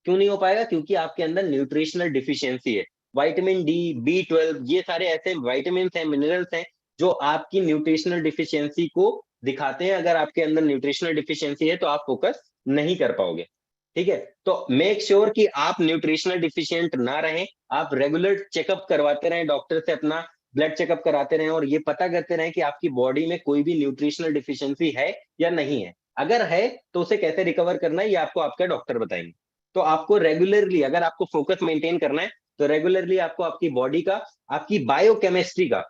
क्यों नहीं हो पाएगा? क्योंकि आपके अंदर न्यूट्रिशनल डिफिशियंसी है। विटामिन डी, बी 12, ये सारे ऐसे विटामिन हैं, मिनरल्स हैं, जो आपकी न्यूट्रिशनल डिफिशियंसी को दिखाते हैं। अगर आपके अंदर न्यूट्रिशनल डिफिशियंसी है तो आप फोकस नहीं कर पाओगे। ठीक है, तो मेक श्योर कि आप न्यूट्रिशनल डिफिशियंट ना रहें। आप रेगुलर चेकअप करवाते रहें, डॉक्टर से अपना ब्लड चेकअप कराते रहें, और ये पता करते रहें कि आपकी बॉडी में कोई भी न्यूट्रिशनल डिफिशियंसी है या नहीं है। अगर है तो उसे कैसे रिकवर करना है, ये आपको आपका डॉक्टर बताएंगे। तो आपको रेगुलरली, अगर आपको फोकस मेंटेन करना है, तो रेगुलरली आपको आपकी बॉडी का, आपकी बायोकेमिस्ट्री का,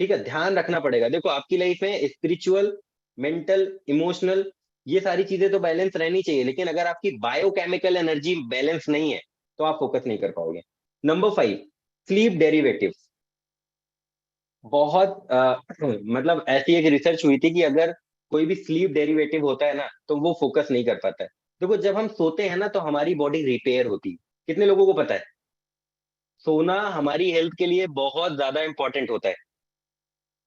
ठीक है, ध्यान रखना पड़ेगा। देखो, आपकी लाइफ में स्पिरिचुअल, मेंटल, इमोशनल, ये सारी चीजें तो बैलेंस रहनी चाहिए, लेकिन अगर आपकी बायोकेमिकल एनर्जी बैलेंस नहीं है तो आप फोकस नहीं कर पाओगे। Number 5, sleep derivative. बहुत मतलब ऐसी एक रिसर्च हुई थी कि अगर कोई भी स्लीप डेरिवेटिव होता है ना, तो वो फोकस नहीं कर पाता है। देखो, जब हम सोते हैं ना तो हमारी बॉडी रिपेयर होती है। कितने लोगों को पता है? सोना हमारी हेल्थ के लिए बहुत ज्यादा इंपॉर्टेंट होता है।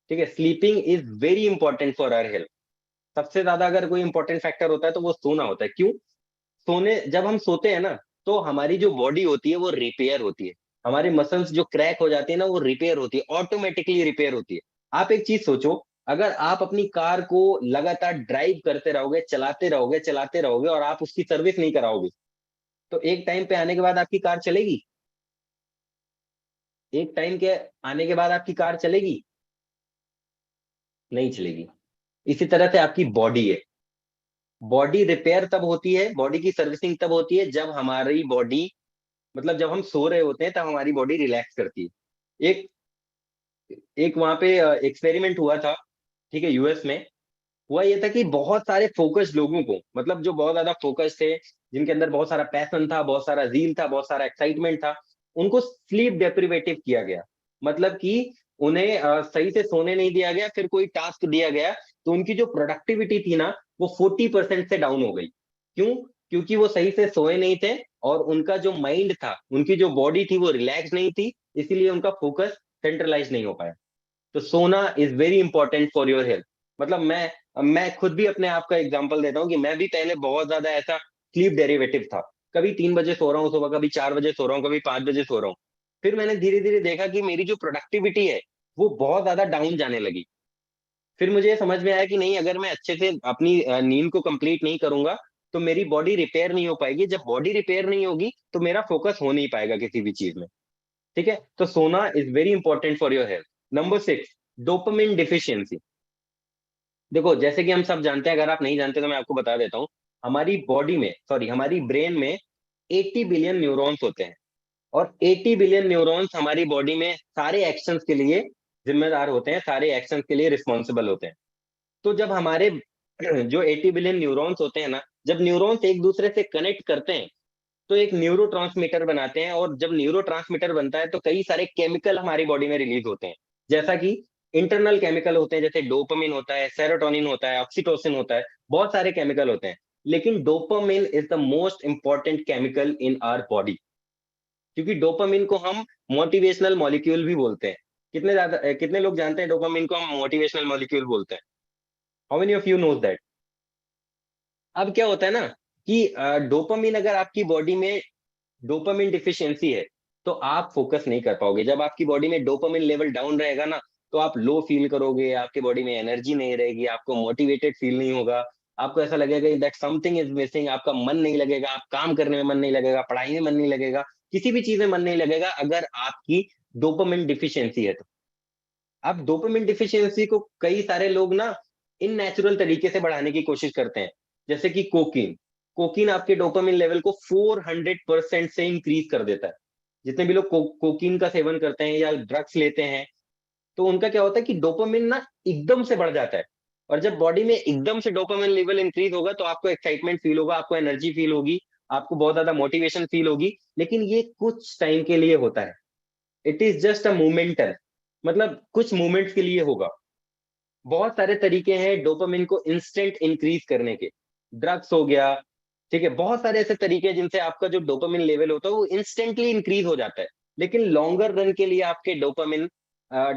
ठीक है, sleeping is very important for our health. सबसे ज्यादा अगर कोई इंपॉर्टेंट फैक्टर होता है तो वो सोना होता है। क्यों? सोने जब हम सोते हैं ना, तो हमारी जो बॉडी होती है वो रिपेयर होती है। हमारे मसल्स जो क्रैक हो जाती है ना, वो रिपेयर होती है, ऑटोमेटिकली रिपेयर होती है। आप एक चीज सोचो, अगर आप अपनी कार को लगातार ड्राइव करते रहोगे, चलाते रहोगे और आप उसकी सर्विस नहीं कराओगे, तो एक टाइम पे आने के बाद आपकी कार चलेगी? एक टाइम के आने के बाद आपकी कार चलेगी? नहीं चलेगी। इसी तरह से आपकी बॉडी है। बॉडी रिपेयर तब होती है, बॉडी की सर्विसिंग तब होती है जब हमारी बॉडी, मतलब जब हम सो रहे होते हैं तब हमारी बॉडी रिलैक्स करती है। एक एक वहां पे एक्सपेरिमेंट हुआ था, ठीक है, यूएस में। हुआ ये था कि बहुत सारे फोकस्ड लोगों को, मतलब जो बहुत ज्यादा फोकस थे, जिनके अंदर बहुत सारा पैशन था, बहुत सारा जील था, बहुत सारा एक्साइटमेंट था, उनको स्लीप डेप्रिवेटिव किया गया। मतलब कि उन्हें सही से सोने नहीं दिया गया, फिर कोई टास्क दिया गया, तो उनकी जो प्रोडक्टिविटी थी ना, वो 40% से डाउन हो गई। क्यों? क्योंकि वो सही से सोए नहीं थे, और उनका जो माइंड था, उनकी जो बॉडी थी, वो रिलैक्स नहीं थी, इसीलिए उनका फोकस सेंट्रलाइज नहीं हो पाया। तो सोना is very important for your health. मतलब मैं खुद भी अपने आप का एग्जांपल देता हूँ कि मैं भी पहले बहुत ज्यादा ऐसा स्लीप डेरिवेटिव था। कभी 3 बजे सो रहा हूँ सुबह, कभी 4 बजे सो रहा हूँ, कभी 5 बजे सो रहा हूँ। फिर मैंने धीरे धीरे देखा कि मेरी जो प्रोडक्टिविटी है वो बहुत ज्यादा डाउन जाने लगी। फिर मुझे ये समझ में आया कि नहीं, अगर मैं अच्छे से अपनी नींद को कंप्लीट नहीं करूंगा तो मेरी बॉडी रिपेयर नहीं हो पाएगी। जब बॉडी रिपेयर नहीं होगी तो मेरा फोकस हो नहीं पाएगा किसी भी चीज में। ठीक है, तो सोना is very important for your health. Number 6, dopamine deficiency. देखो, जैसे कि हम सब जानते हैं, अगर आप नहीं जानते तो मैं आपको बता देता हूँ। हमारी बॉडी में, सॉरी, हमारी ब्रेन में 80 बिलियन न्यूरॉन्स होते हैं। और 80 बिलियन न्यूरॉन्स हमारी बॉडी में सारे एक्शंस के लिए जिम्मेदार होते हैं, सारे एक्शंस के लिए रिस्पॉन्सिबल होते हैं। तो जब हमारे जो 80 बिलियन न्यूरॉन्स होते हैं ना, जब न्यूरॉन्स एक दूसरे से कनेक्ट करते हैं तो एक न्यूरो बनाते हैं, और जब न्यूरो बनता है तो कई सारे केमिकल हमारी बॉडी में रिलीज होते हैं। जैसा कि इंटरनल केमिकल होते हैं, जैसे डोपामिन होता है, सेरोटोनिन होता है, ऑक्सीटोसिन होता है, बहुत सारे केमिकल होते हैं। लेकिन dopamine is the most important chemical in our body, क्योंकि डोपामिन को हम मोटिवेशनल मॉलिक्यूल भी बोलते हैं। कितने लोग जानते हैं डोपामिन को हम मोटिवेशनल मॉलिक्यूल बोलते हैं? How many of you knows that? अब क्या होता है ना कि डोपामिन, अगर आपकी बॉडी में डोपामिन डिफिशियंसी है तो आप फोकस नहीं कर पाओगे। जब आपकी बॉडी में डोपामिन लेवल डाउन रहेगा ना, तो आप लो फील करोगे, आपकी बॉडी में एनर्जी नहीं रहेगी, आपको मोटिवेटेड फील नहीं होगा, आपको ऐसा लगेगा दैट समथिंग इज मिसिंग, आपका मन नहीं लगेगा, आप काम करने में मन नहीं लगेगा, पढ़ाई में मन नहीं लगेगा, किसी भी चीज में मन नहीं लगेगा, अगर आपकी डोपामिन डिफिशियंसी है तो। अब डोपामिन डिफिशियंसी को कई सारे लोग ना इन नेचुरल तरीके से बढ़ाने की कोशिश करते हैं, जैसे कि कोकीन। कोकीन आपके डोपामिन लेवल को 400% से इंक्रीज कर देता है। जितने भी लोग कोकीन का सेवन करते हैं या ड्रग्स लेते हैं, तो उनका क्या होता है कि डोपामिन ना एकदम से बढ़ जाता है। और जब बॉडी में एकदम से डोपामिन लेवल इंक्रीज होगा तो आपको एक्साइटमेंट फील होगा, आपको एनर्जी फील होगी, आपको बहुत ज्यादा मोटिवेशन फील होगी, लेकिन ये कुछ टाइम के लिए होता है। इट इज जस्ट अ मोमेंटल, मतलब कुछ मोमेंट्स के लिए होगा। बहुत सारे तरीके हैं डोपामिन को इंस्टेंट इंक्रीज करने के। ड्रग्स हो गया, ठीक है, बहुत सारे ऐसे तरीके हैं जिनसे आपका जो डोपामिन लेवल होता है वो इंस्टेंटली इंक्रीज हो जाता है, लेकिन लॉन्गर रन के लिए आपके डोपामिन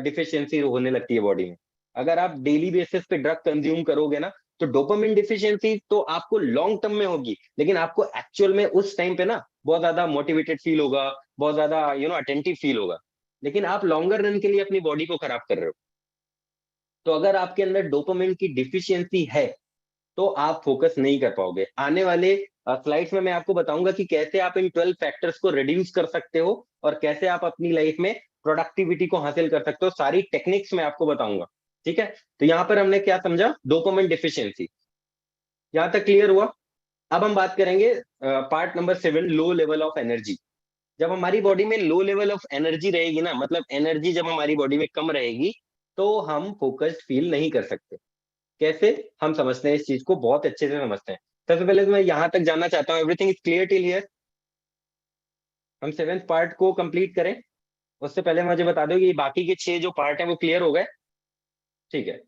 डिफिशियंसी होने लगती है बॉडी में। अगर आप डेली बेसिस पे ड्रग कंज्यूम करोगे ना, तो डोपामिन डिफिशियंसी तो आपको लॉन्ग टर्म में होगी, लेकिन आपको एक्चुअल में उस टाइम पे ना बहुत ज्यादा मोटिवेटेड फील होगा, बहुत ज्यादा अटेंटिव फील होगा, लेकिन आप लॉन्गर रन के लिए अपनी बॉडी को खराब कर रहे हो। तो अगर आपके अंदर डोपामिन की डिफिशियंसी है, तो आप फोकस नहीं कर पाओगे। आने वाले स्लाइड्स में मैं आपको बताऊंगा कि कैसे आप इन 12 फैक्टर्स को रिड्यूस कर सकते हो और कैसे आप अपनी लाइफ में प्रोडक्टिविटी को हासिल कर सकते हो, सारी टेक्निक्स मैं आपको बताऊंगा। ठीक है, तो यहाँ पर हमने क्या समझा, डोपामिन डिफिशियंसी, यहाँ तक क्लियर हुआ। अब हम बात करेंगे part number 7, low level of energy. जब हमारी बॉडी में लो लेवल ऑफ एनर्जी रहेगी ना, मतलब एनर्जी जब हमारी बॉडी में कम रहेगी, तो हम फोकस्ड फील नहीं कर सकते। कैसे, हम समझते हैं इस चीज को, बहुत अच्छे से समझते हैं। सबसे पहले तो मैं यहां तक जानना चाहता हूँ, everything is clear till here? हम 7th पार्ट को कंप्लीट करें, उससे पहले मुझे बता दो कि बाकी के 6 जो पार्ट हैं वो क्लियर हो गए? ठीक है।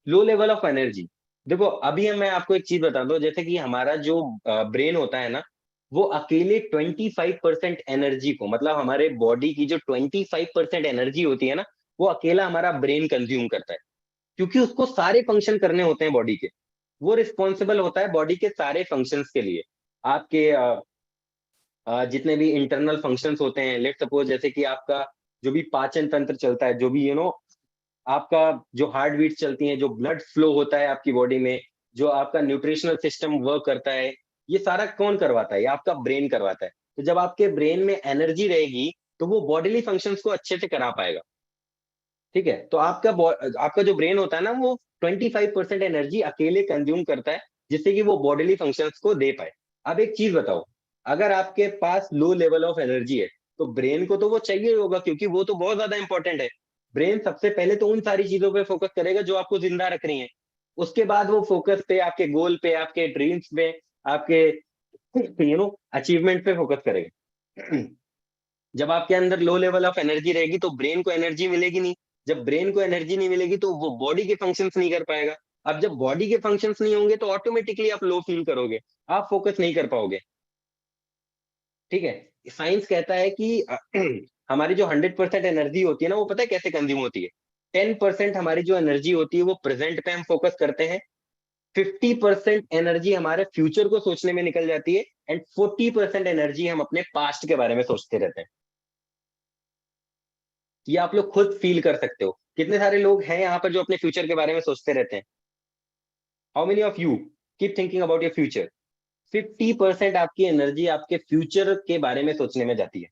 लो लेवल ऑफ एनर्जी, देखो अभी मैं आपको एक चीज बता दूं, जैसे कि हमारा जो ब्रेन होता है ना, वो अकेले 25% एनर्जी को, मतलब हमारे बॉडी की जो 25% एनर्जी होती है ना, वो अकेला हमारा ब्रेन कंज्यूम करता है। क्योंकि उसको सारे फंक्शन करने होते हैं बॉडी के, वो रिस्पॉन्सिबल होता है बॉडी के सारे फंक्शंस के लिए। आपके जितने भी इंटरनल फंक्शंस होते हैं, लेट सपोज जैसे कि आपका जो भी पाचन तंत्र चलता है, जो भी आपका जो हार्ट बीट चलती है, जो ब्लड फ्लो होता है आपकी बॉडी में, जो आपका न्यूट्रिशनल सिस्टम वर्क करता है, ये सारा कौन करवाता है? ये आपका ब्रेन करवाता है। तो जब आपके ब्रेन में एनर्जी रहेगी, तो वो बॉडीली फंक्शंस को अच्छे से करा पाएगा। ठीक है, तो आपका जो ब्रेन होता है ना, वो 25% एनर्जी अकेले कंज्यूम करता है, जिससे कि वो बॉडीली फंक्शंस को दे पाए। अब एक चीज बताओ, अगर आपके पास लो लेवल ऑफ एनर्जी है, तो ब्रेन को तो वो चाहिए होगा, क्योंकि वो तो बहुत ज्यादा इंपॉर्टेंट है। ब्रेन सबसे पहले तो उन सारी चीजों पे फोकस करेगा जो आपको जिंदा रख रही हैं। उसके बाद वो फोकस पे, आपके गोल पे, आपके ड्रीम्स पे, आपके अचीवमेंट पे फोकस करेगा। जब आपके अंदर लो लेवल ऑफ एनर्जी रहेगी, तो ब्रेन को एनर्जी मिलेगी नहीं। जब ब्रेन को एनर्जी नहीं मिलेगी, तो वो बॉडी के फंक्शंस नहीं कर पाएगा। अब जब बॉडी के फंक्शंस नहीं होंगे, तो ऑटोमेटिकली आप लो फील करोगे, आप फोकस नहीं कर पाओगे। ठीक है, साइंस कहता है कि हमारी जो 100% एनर्जी होती है ना, वो पता है कैसे कंज्यूम होती है? 10% हमारी जो एनर्जी होती है वो प्रेजेंट पे हम फोकस करते हैं, 50% एनर्जी हमारे फ्यूचर को सोचने में निकल जाती है, एंड 40% एनर्जी हम अपने पास्ट के बारे में सोचते रहते हैं। ये आप लोग खुद फील कर सकते हो, कितने सारे लोग हैं यहाँ पर जो अपने फ्यूचर के बारे में सोचते रहते हैं? How many of you keep thinking about your future? 50% आपकी एनर्जी आपके फ्यूचर के बारे में सोचने में जाती है,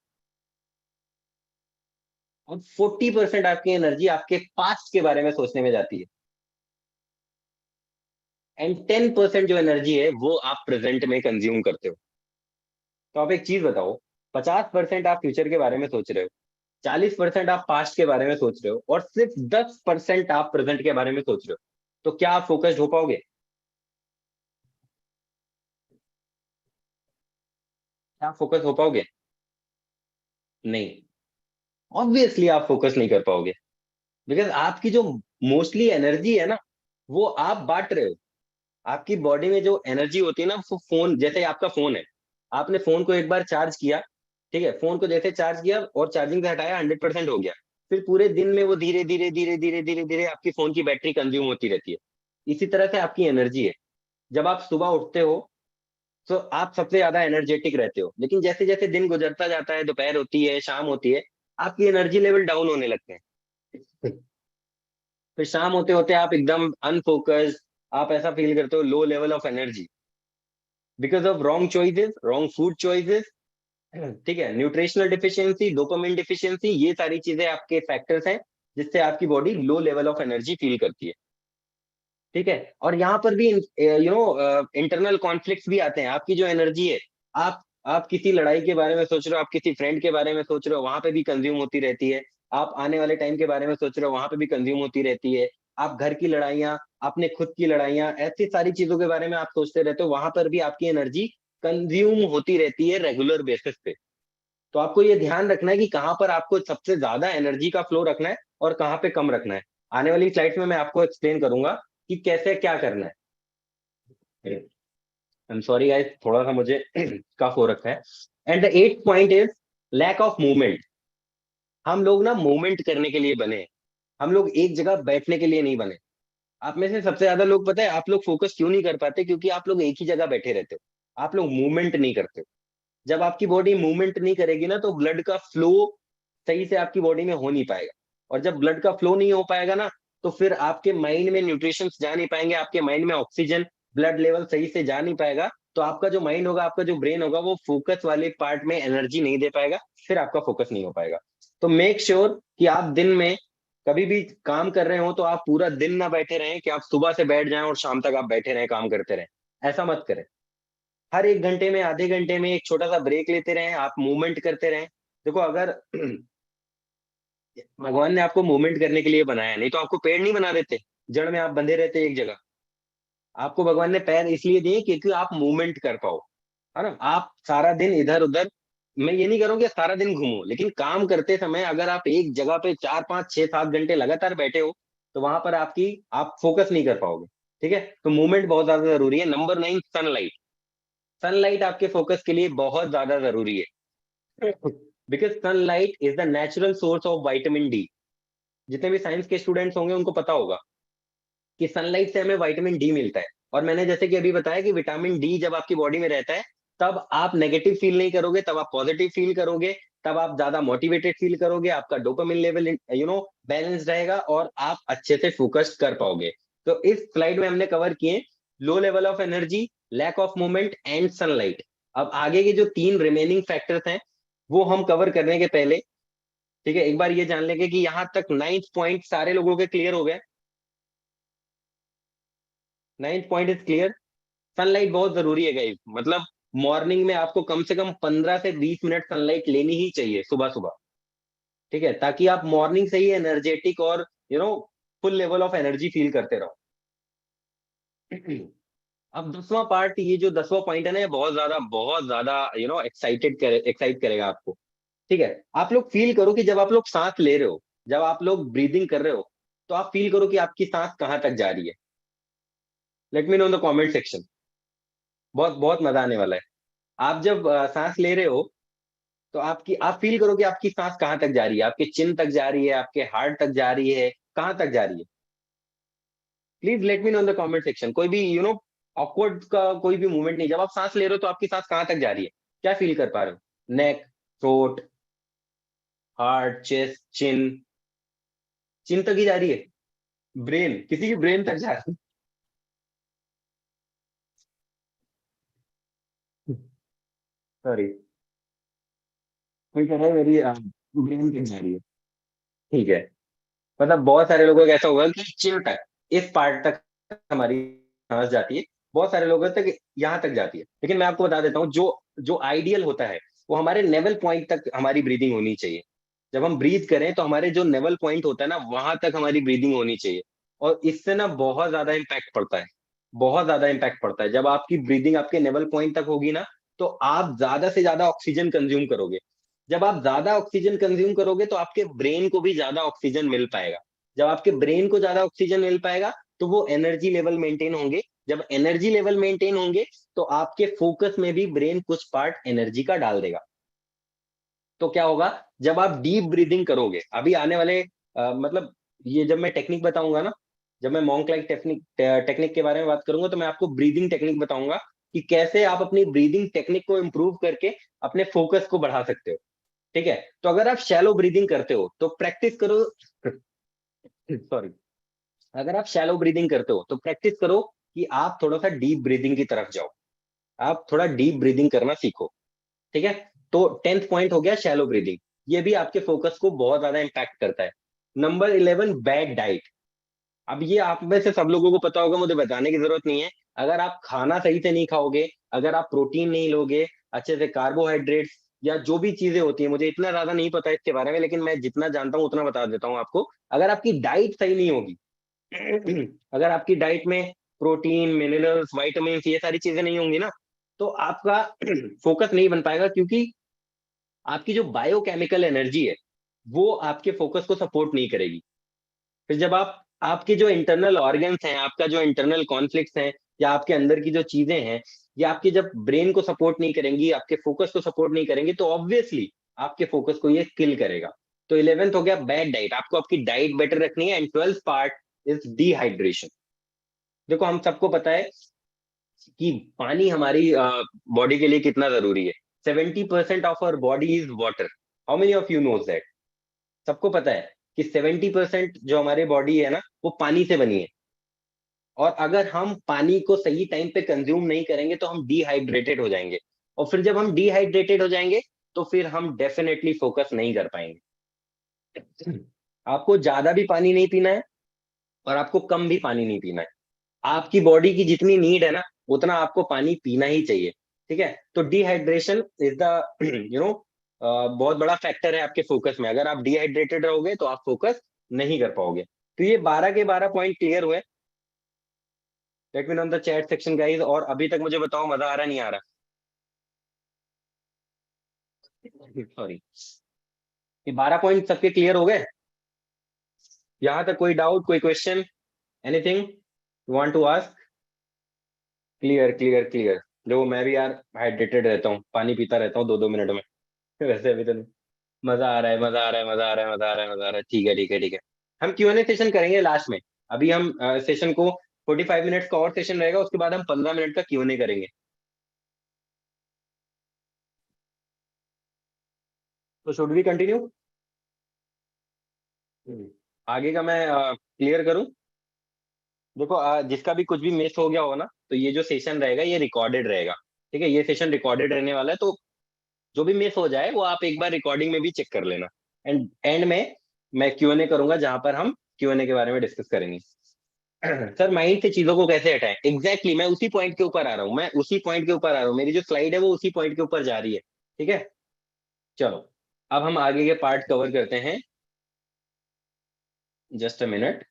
और 40% आपकी एनर्जी आपके पास्ट के बारे में सोचने में जाती है, एंड 10% जो एनर्जी है वो आप प्रेजेंट में कंज्यूम करते हो। तो आप एक चीज बताओ, 50% आप फ्यूचर के बारे में सोच रहे हो, 40% आप पास्ट के बारे में सोच रहे हो, और सिर्फ 10% आप प्रेजेंट के बारे में सोच रहे हो, तो क्या आप फोकस्ड हो पाओगे? क्या आप फोकस हो पाओगे? नहीं, ऑब्वियसली आप फोकस नहीं कर पाओगे, बिकॉज आपकी जो मोस्टली एनर्जी है ना, वो आप बांट रहे हो। आपकी बॉडी में जो एनर्जी होती है ना, वो फोन जैसे आपका फोन है, आपने फोन को एक बार चार्ज किया, ठीक है, फोन को जैसे चार्ज किया और चार्जिंग से हटाया, 100% हो गया। फिर पूरे दिन में वो धीरे धीरे धीरे धीरे धीरे धीरे आपकी फोन की बैटरी कंज्यूम होती रहती है। इसी तरह से आपकी एनर्जी है। जब आप सुबह उठते हो, तो आप सबसे ज्यादा एनर्जेटिक रहते हो, लेकिन जैसे जैसे दिन गुजरता जाता है, दोपहर होती है, शाम होती है, आपकी एनर्जी लेवल डाउन होने लगते हैं। फिर शाम होते होते आप एकदम अनफोकस्ड, आप ऐसा फील करते हो लो level of energy, because of wrong choices, wrong food choices. ठीक है, न्यूट्रिशनल डिफिशियंसी, डोपामिन डिफिशियंसी, ये सारी चीजें आपके फैक्टर्स हैं, जिससे आपकी body low level of energy feel करती है। ठीक है, और यहाँ पर भी इंटरनल कॉन्फ्लिक्ट्स भी आते हैं। आपकी जो एनर्जी है, आप किसी लड़ाई के बारे में सोच रहे हो, आप किसी फ्रेंड के बारे में सोच रहे हो, वहां पे भी कंज्यूम होती रहती है। आप आने वाले टाइम के बारे में सोच रहे हो, वहां पे भी कंज्यूम होती रहती है। आप घर की लड़ाइयाँ, अपने खुद की लड़ाइयाँ, ऐसी सारी चीजों के बारे में आप सोचते रहते हो, वहां पर भी आपकी एनर्जी कंज्यूम होती रहती है रेगुलर बेसिस पे। तो आपको ये ध्यान रखना है कि कहाँ पर आपको सबसे ज्यादा एनर्जी का फ्लो रखना है और कहाँ पे कम रखना है। आने वाली स्लाइड्स में मैं आपको एक्सप्लेन करूंगा कि कैसे क्या करना है। आई एम सॉरी गाइस, थोड़ा सा मुझे कफ हो रखा है। And the 8th point is lack of movement. हम लोग ना मूवमेंट करने के लिए बने हैं। हम लोग एक जगह बैठने के लिए नहीं बने। आप में से सबसे ज्यादा लोग, पता है आप लोग फोकस क्यों नहीं कर पाते? क्योंकि आप लोग एक ही जगह बैठे रहते हो, आप लोग मूवमेंट नहीं करते हो। जब आपकी बॉडी मूवमेंट नहीं करेगी ना, तो ब्लड का फ्लो सही से आपकी बॉडी में हो नहीं पाएगा। और जब ब्लड का फ्लो नहीं हो पाएगा ना, तो फिर आपके माइंड में न्यूट्रिशंस जा नहीं पाएंगे, आपके माइंड में ऑक्सीजन ब्लड लेवल सही से जा नहीं पाएगा। तो आपका जो माइंड होगा, आपका जो ब्रेन होगा, वो फोकस वाले पार्ट में एनर्जी नहीं दे पाएगा, फिर आपका फोकस नहीं हो पाएगा। तो मेक श्योर कि आप दिन में कभी भी काम कर रहे हो तो आप पूरा दिन ना बैठे रहें, कि आप सुबह से बैठ जाएं और शाम तक आप बैठे रहें काम करते रहें। ऐसा मत करें। हर एक घंटे में, आधे घंटे में एक छोटा सा ब्रेक लेते रहें, आप मूवमेंट करते रहें। देखो, अगर भगवान ने आपको मूवमेंट करने के लिए बनाया, नहीं तो आपको पेड़ नहीं बना देते, जड़ में आप बंधे रहते एक जगह। आपको भगवान ने पैर इसलिए दिए क्योंकि आप मूवमेंट कर पाओ, है ना। आप सारा दिन इधर उधर, मैं ये नहीं करूँ कि सारा दिन घूमो, लेकिन काम करते समय अगर आप एक जगह पे 4 5 6 7 घंटे लगातार बैठे हो, तो वहां पर आप फोकस नहीं कर पाओगे। ठीक है, तो मूवमेंट बहुत ज्यादा जरूरी है। Number 9, sunlight. सनलाइट आपके फोकस के लिए बहुत ज्यादा जरूरी है, because sunlight is the natural source of vitamin D. जितने भी साइंस के स्टूडेंट्स होंगे उनको पता होगा कि सनलाइट से हमें विटामिन डी मिलता है। और मैंने जैसे कि अभी बताया कि विटामिन डी जब आपकी बॉडी में रहता है, तब आप नेगेटिव फील नहीं करोगे, तब आप पॉजिटिव फील करोगे, तब आप ज्यादा मोटिवेटेड फील करोगे, आपका डोपामिन लेवल बैलेंस रहेगा, और आप अच्छे से फोकस कर पाओगे। तो इस स्लाइड में हमने कवर किए low level of energy, lack of movement and sunlight. अब आगे के जो 3 रिमेनिंग फैक्टर्स हैं, वो हम कवर करने के पहले, ठीक है, एक बार ये जान लेंगे कि यहाँ तक 9th पॉइंट सारे लोगों के क्लियर हो गए। 9th point is clear. Sunlight बहुत जरूरी है गाइस, मतलब मॉर्निंग में आपको कम से कम 15 से 20 मिनट सनलाइट लेनी ही चाहिए सुबह सुबह। ठीक है, ताकि आप मॉर्निंग से ही एनर्जेटिक और full level of energy feel करते रहो। अब 10वां पार्ट, ये जो 10वां पॉइंट है ना, ये बहुत ज्यादा एक्साइट करेगा आपको। ठीक है, आप लोग फील करो कि जब आप लोग सांस ले रहे हो, जब आप लोग ब्रीदिंग कर रहे हो, तो आप फील करो कि आपकी सांस कहाँ तक जा रही है। Late me know in the comment section. बहुत बहुत मजा आने वाला है। आप जब सांस ले रहे हो, तो आप फील करो कि आपकी सांस कहाँ तक जा रही है, आपके चिन तक जा रही है, आपके हार्ट तक जा रही है, कहाँ तक जा रही है। Please let me know in the comment section. कोई भी ऑकवर्ड का कोई भी मूवमेंट नहीं, जब आप सांस ले रहे हो तो आपकी सांस कहाँ तक जा रही है, क्या फील कर पा रहे हो? नेक, थ्रोट, हार्ट, चेस्ट, चिन, चिन तक ही जा रही है? ब्रेन, किसी की ब्रेन तक जा रही है? सॉरी, कोई कह रहा है मेरी ब्रेन तक जा रही है। ठीक है, मतलब बहुत सारे लोगों का ऐसा होगा कि चिन तक, इस पार्ट तक हमारी सांस जाती है। बहुत सारे लोगों तक यहाँ तक जाती है, लेकिन मैं आपको बता देता हूँ, जो जो आइडियल होता है, वो हमारे नेवल पॉइंट तक हमारी ब्रीदिंग होनी चाहिए। जब हम ब्रीथ करें तो हमारे जो नेवल पॉइंट होता है ना, वहां तक हमारी ब्रीदिंग होनी चाहिए। और इससे ना बहुत ज्यादा इम्पैक्ट पड़ता है, बहुत ज्यादा इम्पैक्ट पड़ता है। जब आपकी ब्रीदिंग आपके नेवल पॉइंट तक होगी ना, तो आप ज्यादा से ज्यादा ऑक्सीजन कंज्यूम करोगे। जब आप ज्यादा ऑक्सीजन कंज्यूम करोगे, तो आपके ब्रेन को भी ज्यादा ऑक्सीजन मिल पाएगा। जब आपके ब्रेन को ज्यादा ऑक्सीजन मिल पाएगा, तो वो एनर्जी लेवल मेंटेन होंगे। जब एनर्जी लेवल मेंटेन होंगे, तो आपके फोकस में भी ब्रेन कुछ पार्ट एनर्जी का डाल देगा। तो क्या होगा, जब आप डीप ब्रीदिंग करोगे, अभी आने वाले मतलब ये जब मैं टेक्निक बताऊंगा ना, जब मैं मॉन्क लाइक टेक्निक टेक्निक के बारे में बात करूंगा, तो मैं आपको ब्रीदिंग टेक्निक बताऊंगा कि कैसे आप अपनी ब्रीदिंग टेक्निक को इम्प्रूव करके अपने फोकस को बढ़ा सकते हो। ठीक है, तो अगर आप शैलो ब्रीदिंग करते हो तो प्रैक्टिस करो। सॉरी, अगर आप शैलो ब्रीदिंग करते हो तो प्रैक्टिस करो कि आप थोड़ा सा डीप ब्रीदिंग की तरफ जाओ। आप थोड़ा डीप ब्रीदिंग करना सीखो। ठीक है, तो 10th पॉइंट हो गया शैलो ब्रीदिंग। ये भी आपके फोकस को बहुत ज्यादा इंपैक्ट करता है। Number 11, bad diet. अब ये आप में से सब लोगों को पता होगा, मुझे बताने की जरूरत नहीं है। अगर आप खाना सही से नहीं खाओगे, अगर आप प्रोटीन नहीं लोगे, अच्छे से कार्बोहाइड्रेट्स या जो भी चीजें होती है, मुझे इतना ज्यादा नहीं पता इसके बारे में, लेकिन मैं जितना जानता हूँ उतना बता देता हूँ आपको। अगर आपकी डाइट सही नहीं होगी, अगर आपकी डाइट में प्रोटीन, मिनरल्स, विटामिन, ये सारी चीजें नहीं होंगी ना, तो आपका फोकस नहीं बन पाएगा, क्योंकि आपकी जो बायोकेमिकल एनर्जी है, वो आपके फोकस को सपोर्ट नहीं करेगी। फिर जब आपके जो इंटरनल ऑर्गन्स हैं, आपका जो इंटरनल कॉन्फ्लिक्ट्स हैं, या आपके अंदर की जो चीजें हैं, ये आपके जब ब्रेन को सपोर्ट नहीं करेंगी, आपके फोकस को सपोर्ट नहीं करेंगी, तो ऑब्वियसली आपके फोकस को ये किल करेगा। तो 11th हो गया बैड डाइट, आपको आपकी डाइट बेटर रखनी है। And 12th part is dehydration. देखो हम सबको पता है कि पानी हमारी बॉडी के लिए कितना जरूरी है। 70% of our body is water. How many of you knows that? सबको पता है कि 70% जो हमारी बॉडी है ना, वो पानी से बनी है। और अगर हम पानी को सही टाइम पे कंज्यूम नहीं करेंगे तो हम डिहाइड्रेटेड हो जाएंगे। और फिर जब हम डिहाइड्रेटेड हो जाएंगे तो फिर हम डेफिनेटली फोकस नहीं कर पाएंगे। आपको ज्यादा भी पानी नहीं पीना है और आपको कम भी पानी नहीं पीना है। आपकी बॉडी की जितनी नीड है ना, उतना आपको पानी पीना ही चाहिए। ठीक है, तो डिहाइड्रेशन इज द बहुत बड़ा फैक्टर है आपके फोकस में। अगर आप डिहाइड्रेटेड रहोगे तो आप फोकस नहीं कर पाओगे। तो ये 12 के 12 पॉइंट क्लियर हुए। Late me know in the chat section guys. और अभी तक मुझे बताओ, मजा आ रहा नहीं आ रहा? सॉरी, ये 12 पॉइंट सबके क्लियर हो गए? यहाँ तक कोई डाउट, कोई question, anything you want to ask? Clear clear clear. देखो मैं भी यार हाइड्रेटेड रहता हूँ, पानी पीता रहता हूँ 2-2 मिनट में। वैसे अभी तो नहीं। मजा आ रहा है, मजा आ रहा है, मजा आ रहा है, मजा आ रहा है, मजा आ रहा है। ठीक है ठीक है ठीक है। हम Q&A सेशन करेंगे लास्ट में। अभी हम सेशन को 45 मिनट्स का और सेशन रहेगा, उसके बाद हम 15 मिनट का Q&A करेंगे। तो शुड वी कंटिन्यू? आगे का मैं क्लियर करूं? देखो जिसका भी कुछ भी मिस हो गया हो ना, तो ये जो सेशन रहेगा ये रिकॉर्डेड रहेगा। ठीक है, ये सेशन रिकॉर्डेड रहने वाला है, तो जो भी मिस हो जाए वो आप एक बार रिकॉर्डिंग में भी चेक कर लेना। एंड एंड में मैं Q&A करूंगा, जहां पर हम Q&A के बारे में डिस्कस करेंगे। सर माइंड से चीजों को कैसे हटाएं? एग्जैक्टली मैं उसी पॉइंट के ऊपर आ रहा हूँ, मैं उसी पॉइंट के ऊपर आ रहा हूँ। मेरी जो स्लाइड है वो उसी पॉइंट के ऊपर जा रही है। ठीक है, चलो अब हम आगे के पार्ट कवर करते हैं। Just a minute.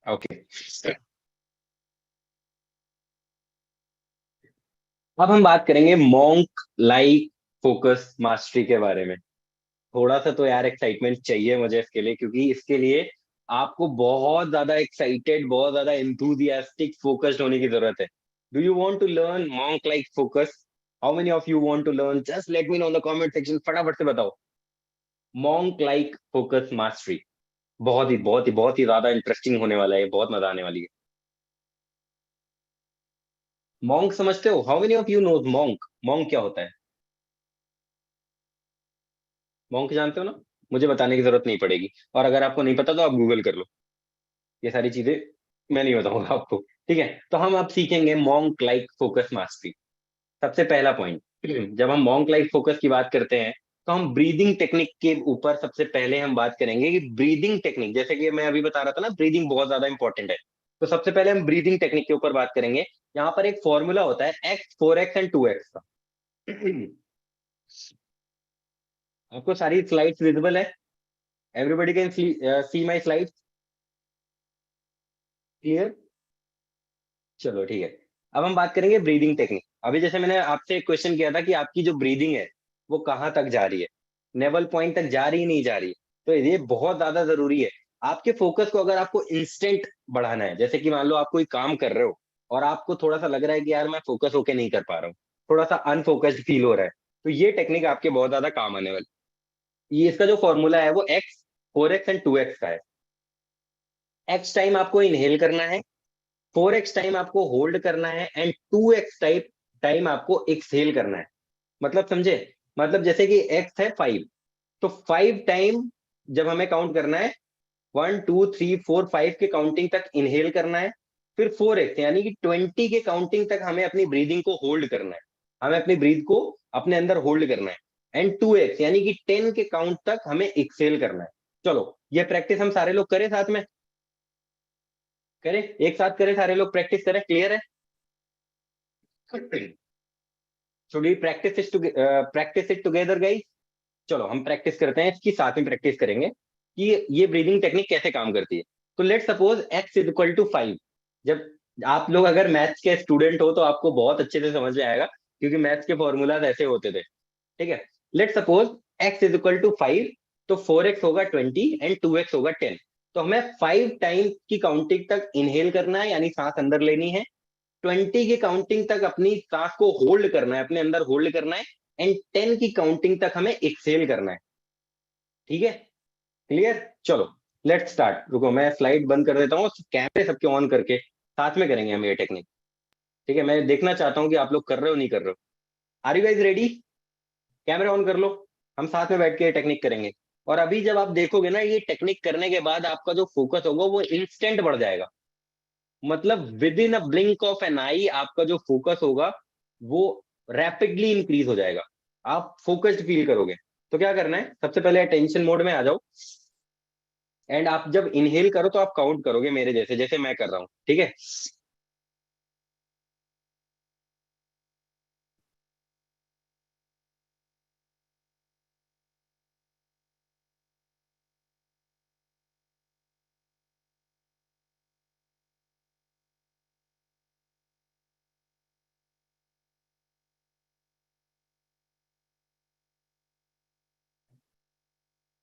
ओके, अब हम बात करेंगे मॉन्क लाइक फोकस मास्टरी के बारे में। थोड़ा सा तो यार एक्साइटमेंट चाहिए मुझे इसके लिए, क्योंकि इसके लिए आपको बहुत ज्यादा एक्साइटेड, बहुत ज्यादा इंथुजियास्टिक फोकस्ड होने की जरूरत है। Do you want to learn monk like focus? How many of you want to learn? Just let me know in the comment section, फटाफट से बताओ। मॉन्क लाइक फोकस मास्टरी बहुत ही बहुत ही बहुत ही ज्यादा इंटरेस्टिंग होने वाला है, बहुत मजा आने वाली है। मॉन्क समझते हो? How many of you know monk? Monk क्या होता है? मॉन्क जानते हो ना? मुझे बताने की जरूरत नहीं पड़ेगी, और अगर आपको नहीं पता तो आप गूगल कर लो। ये सारी चीजें मैं नहीं बताऊंगा आपको। ठीक है, तो हम अब सीखेंगे मॉन्क लाइक फोकस मास्टरी। सबसे पहला पॉइंट, जब हम मॉन्क लाइक फोकस की बात करते हैं तो हम ब्रीदिंग टेक्निक के ऊपर सबसे पहले हम बात करेंगे कि ब्रीदिंग टेक्निक, जैसे कि मैं अभी बता रहा था ना, ब्रीदिंग बहुत ज्यादा इंपॉर्टेंट है। तो सबसे पहले हम ब्रीदिंग टेक्निक के ऊपर बात करेंगे। यहाँ पर एक फॉर्मूला होता है X 4X एंड 2X का। आपको सारी स्लाइड्स विजिबल है? Everybody can see my slide? Clear? चलो ठीक है। अब हम बात करेंगे ब्रीदिंग टेक्निक। अभी जैसे मैंने आपसे एक क्वेश्चन किया था कि आपकी जो ब्रीदिंग है वो कहाँ तक जा रही है, नेवल पॉइंट तक जा रही नहीं जा रही, तो ये बहुत ज्यादा जरूरी है। आपके फोकस को अगर आपको इंस्टेंट बढ़ाना है, जैसे कि मान लो आप कोई काम कर रहे हो और आपको थोड़ा सा लग रहा है कि यार मैं फोकस होके नहीं कर पा रहा हूँ, थोड़ा सा अनफोकस्ड फील हो रहा है, तो ये टेक्निक आपके बहुत ज्यादा काम आने वाली। ये इसका जो फॉर्मूला है वो X 4X एंड 2X का है। X टाइम आपको इनहेल करना है, 4X टाइम आपको होल्ड करना है, एंड 2X टाइप टाइम आपको एक्सहेल करना है। मतलब समझे? मतलब जैसे कि X है 5, तो 5 टाइम जब हमें काउंट करना है, 1 2 3 4 5 के काउंटिंग तक इनहेल करना है। फिर 4X यानी कि 20 के काउंटिंग तक हमें अपनी ब्रीदिंग को होल्ड करना है, हमें अपनी ब्रीथ को अपने अंदर होल्ड करना है। एंड 2X यानी कि 10 के काउंट तक हमें एक्सेल करना है। चलो ये प्रैक्टिस हम सारे लोग करें साथ में, करें एक साथ, करें सारे लोग, प्रैक्टिस करें। क्लियर है? Should we practice it together guys? चलो हम प्रैक्टिस करते हैं, इसकी साथ में प्रैक्टिस करेंगे कि ये ब्रीदिंग टेक्निक कैसे काम करती है। तो लेट सपोज X = 5। जब आप लोग अगर मैथ्स के स्टूडेंट हो तो आपको बहुत अच्छे से समझ में आएगा, क्योंकि मैथ्स के फॉर्मूलाज ऐसे होते थे। ठीक है, लेट सपोज X = 5, तो 4X होगा 20 एंड 2X होगा 10। तो हमें 5 टाइम की काउंटिंग तक इनहेल करना है, यानी सांस अंदर लेनी है। 20 की काउंटिंग तक अपनी सांस को होल्ड करना है, अपने अंदर होल्ड करना है। एंड 10 की काउंटिंग तक हमें एक्सेल करना है। ठीक है, क्लियर। चलो लेट्स स्टार्ट। रुको मैं स्लाइड बंद कर देता हूँ, कैमरे सबके ऑन करके साथ में करेंगे हम ये टेक्निक। ठीक है, मैं देखना चाहता हूँ कि आप लोग कर रहे हो नहीं कर रहे हो। Are you guys ready? Camera on कर लो, हम साथ में बैठ के ये टेक्निक करेंगे। और अभी जब आप देखोगे ना ये टेक्निक करने के बाद आपका जो फोकस होगा वो इंस्टेंट बढ़ जाएगा। मतलब within a blink of an eye आपका जो फोकस होगा वो रैपिडली इंक्रीज हो जाएगा। आप फोकस्ड फील करोगे। तो क्या करना है, सबसे पहले अटेंशन मोड में आ जाओ। एंड आप जब इनहेल करो तो आप काउंट करोगे मेरे जैसे, जैसे मैं कर रहा हूं, ठीक है।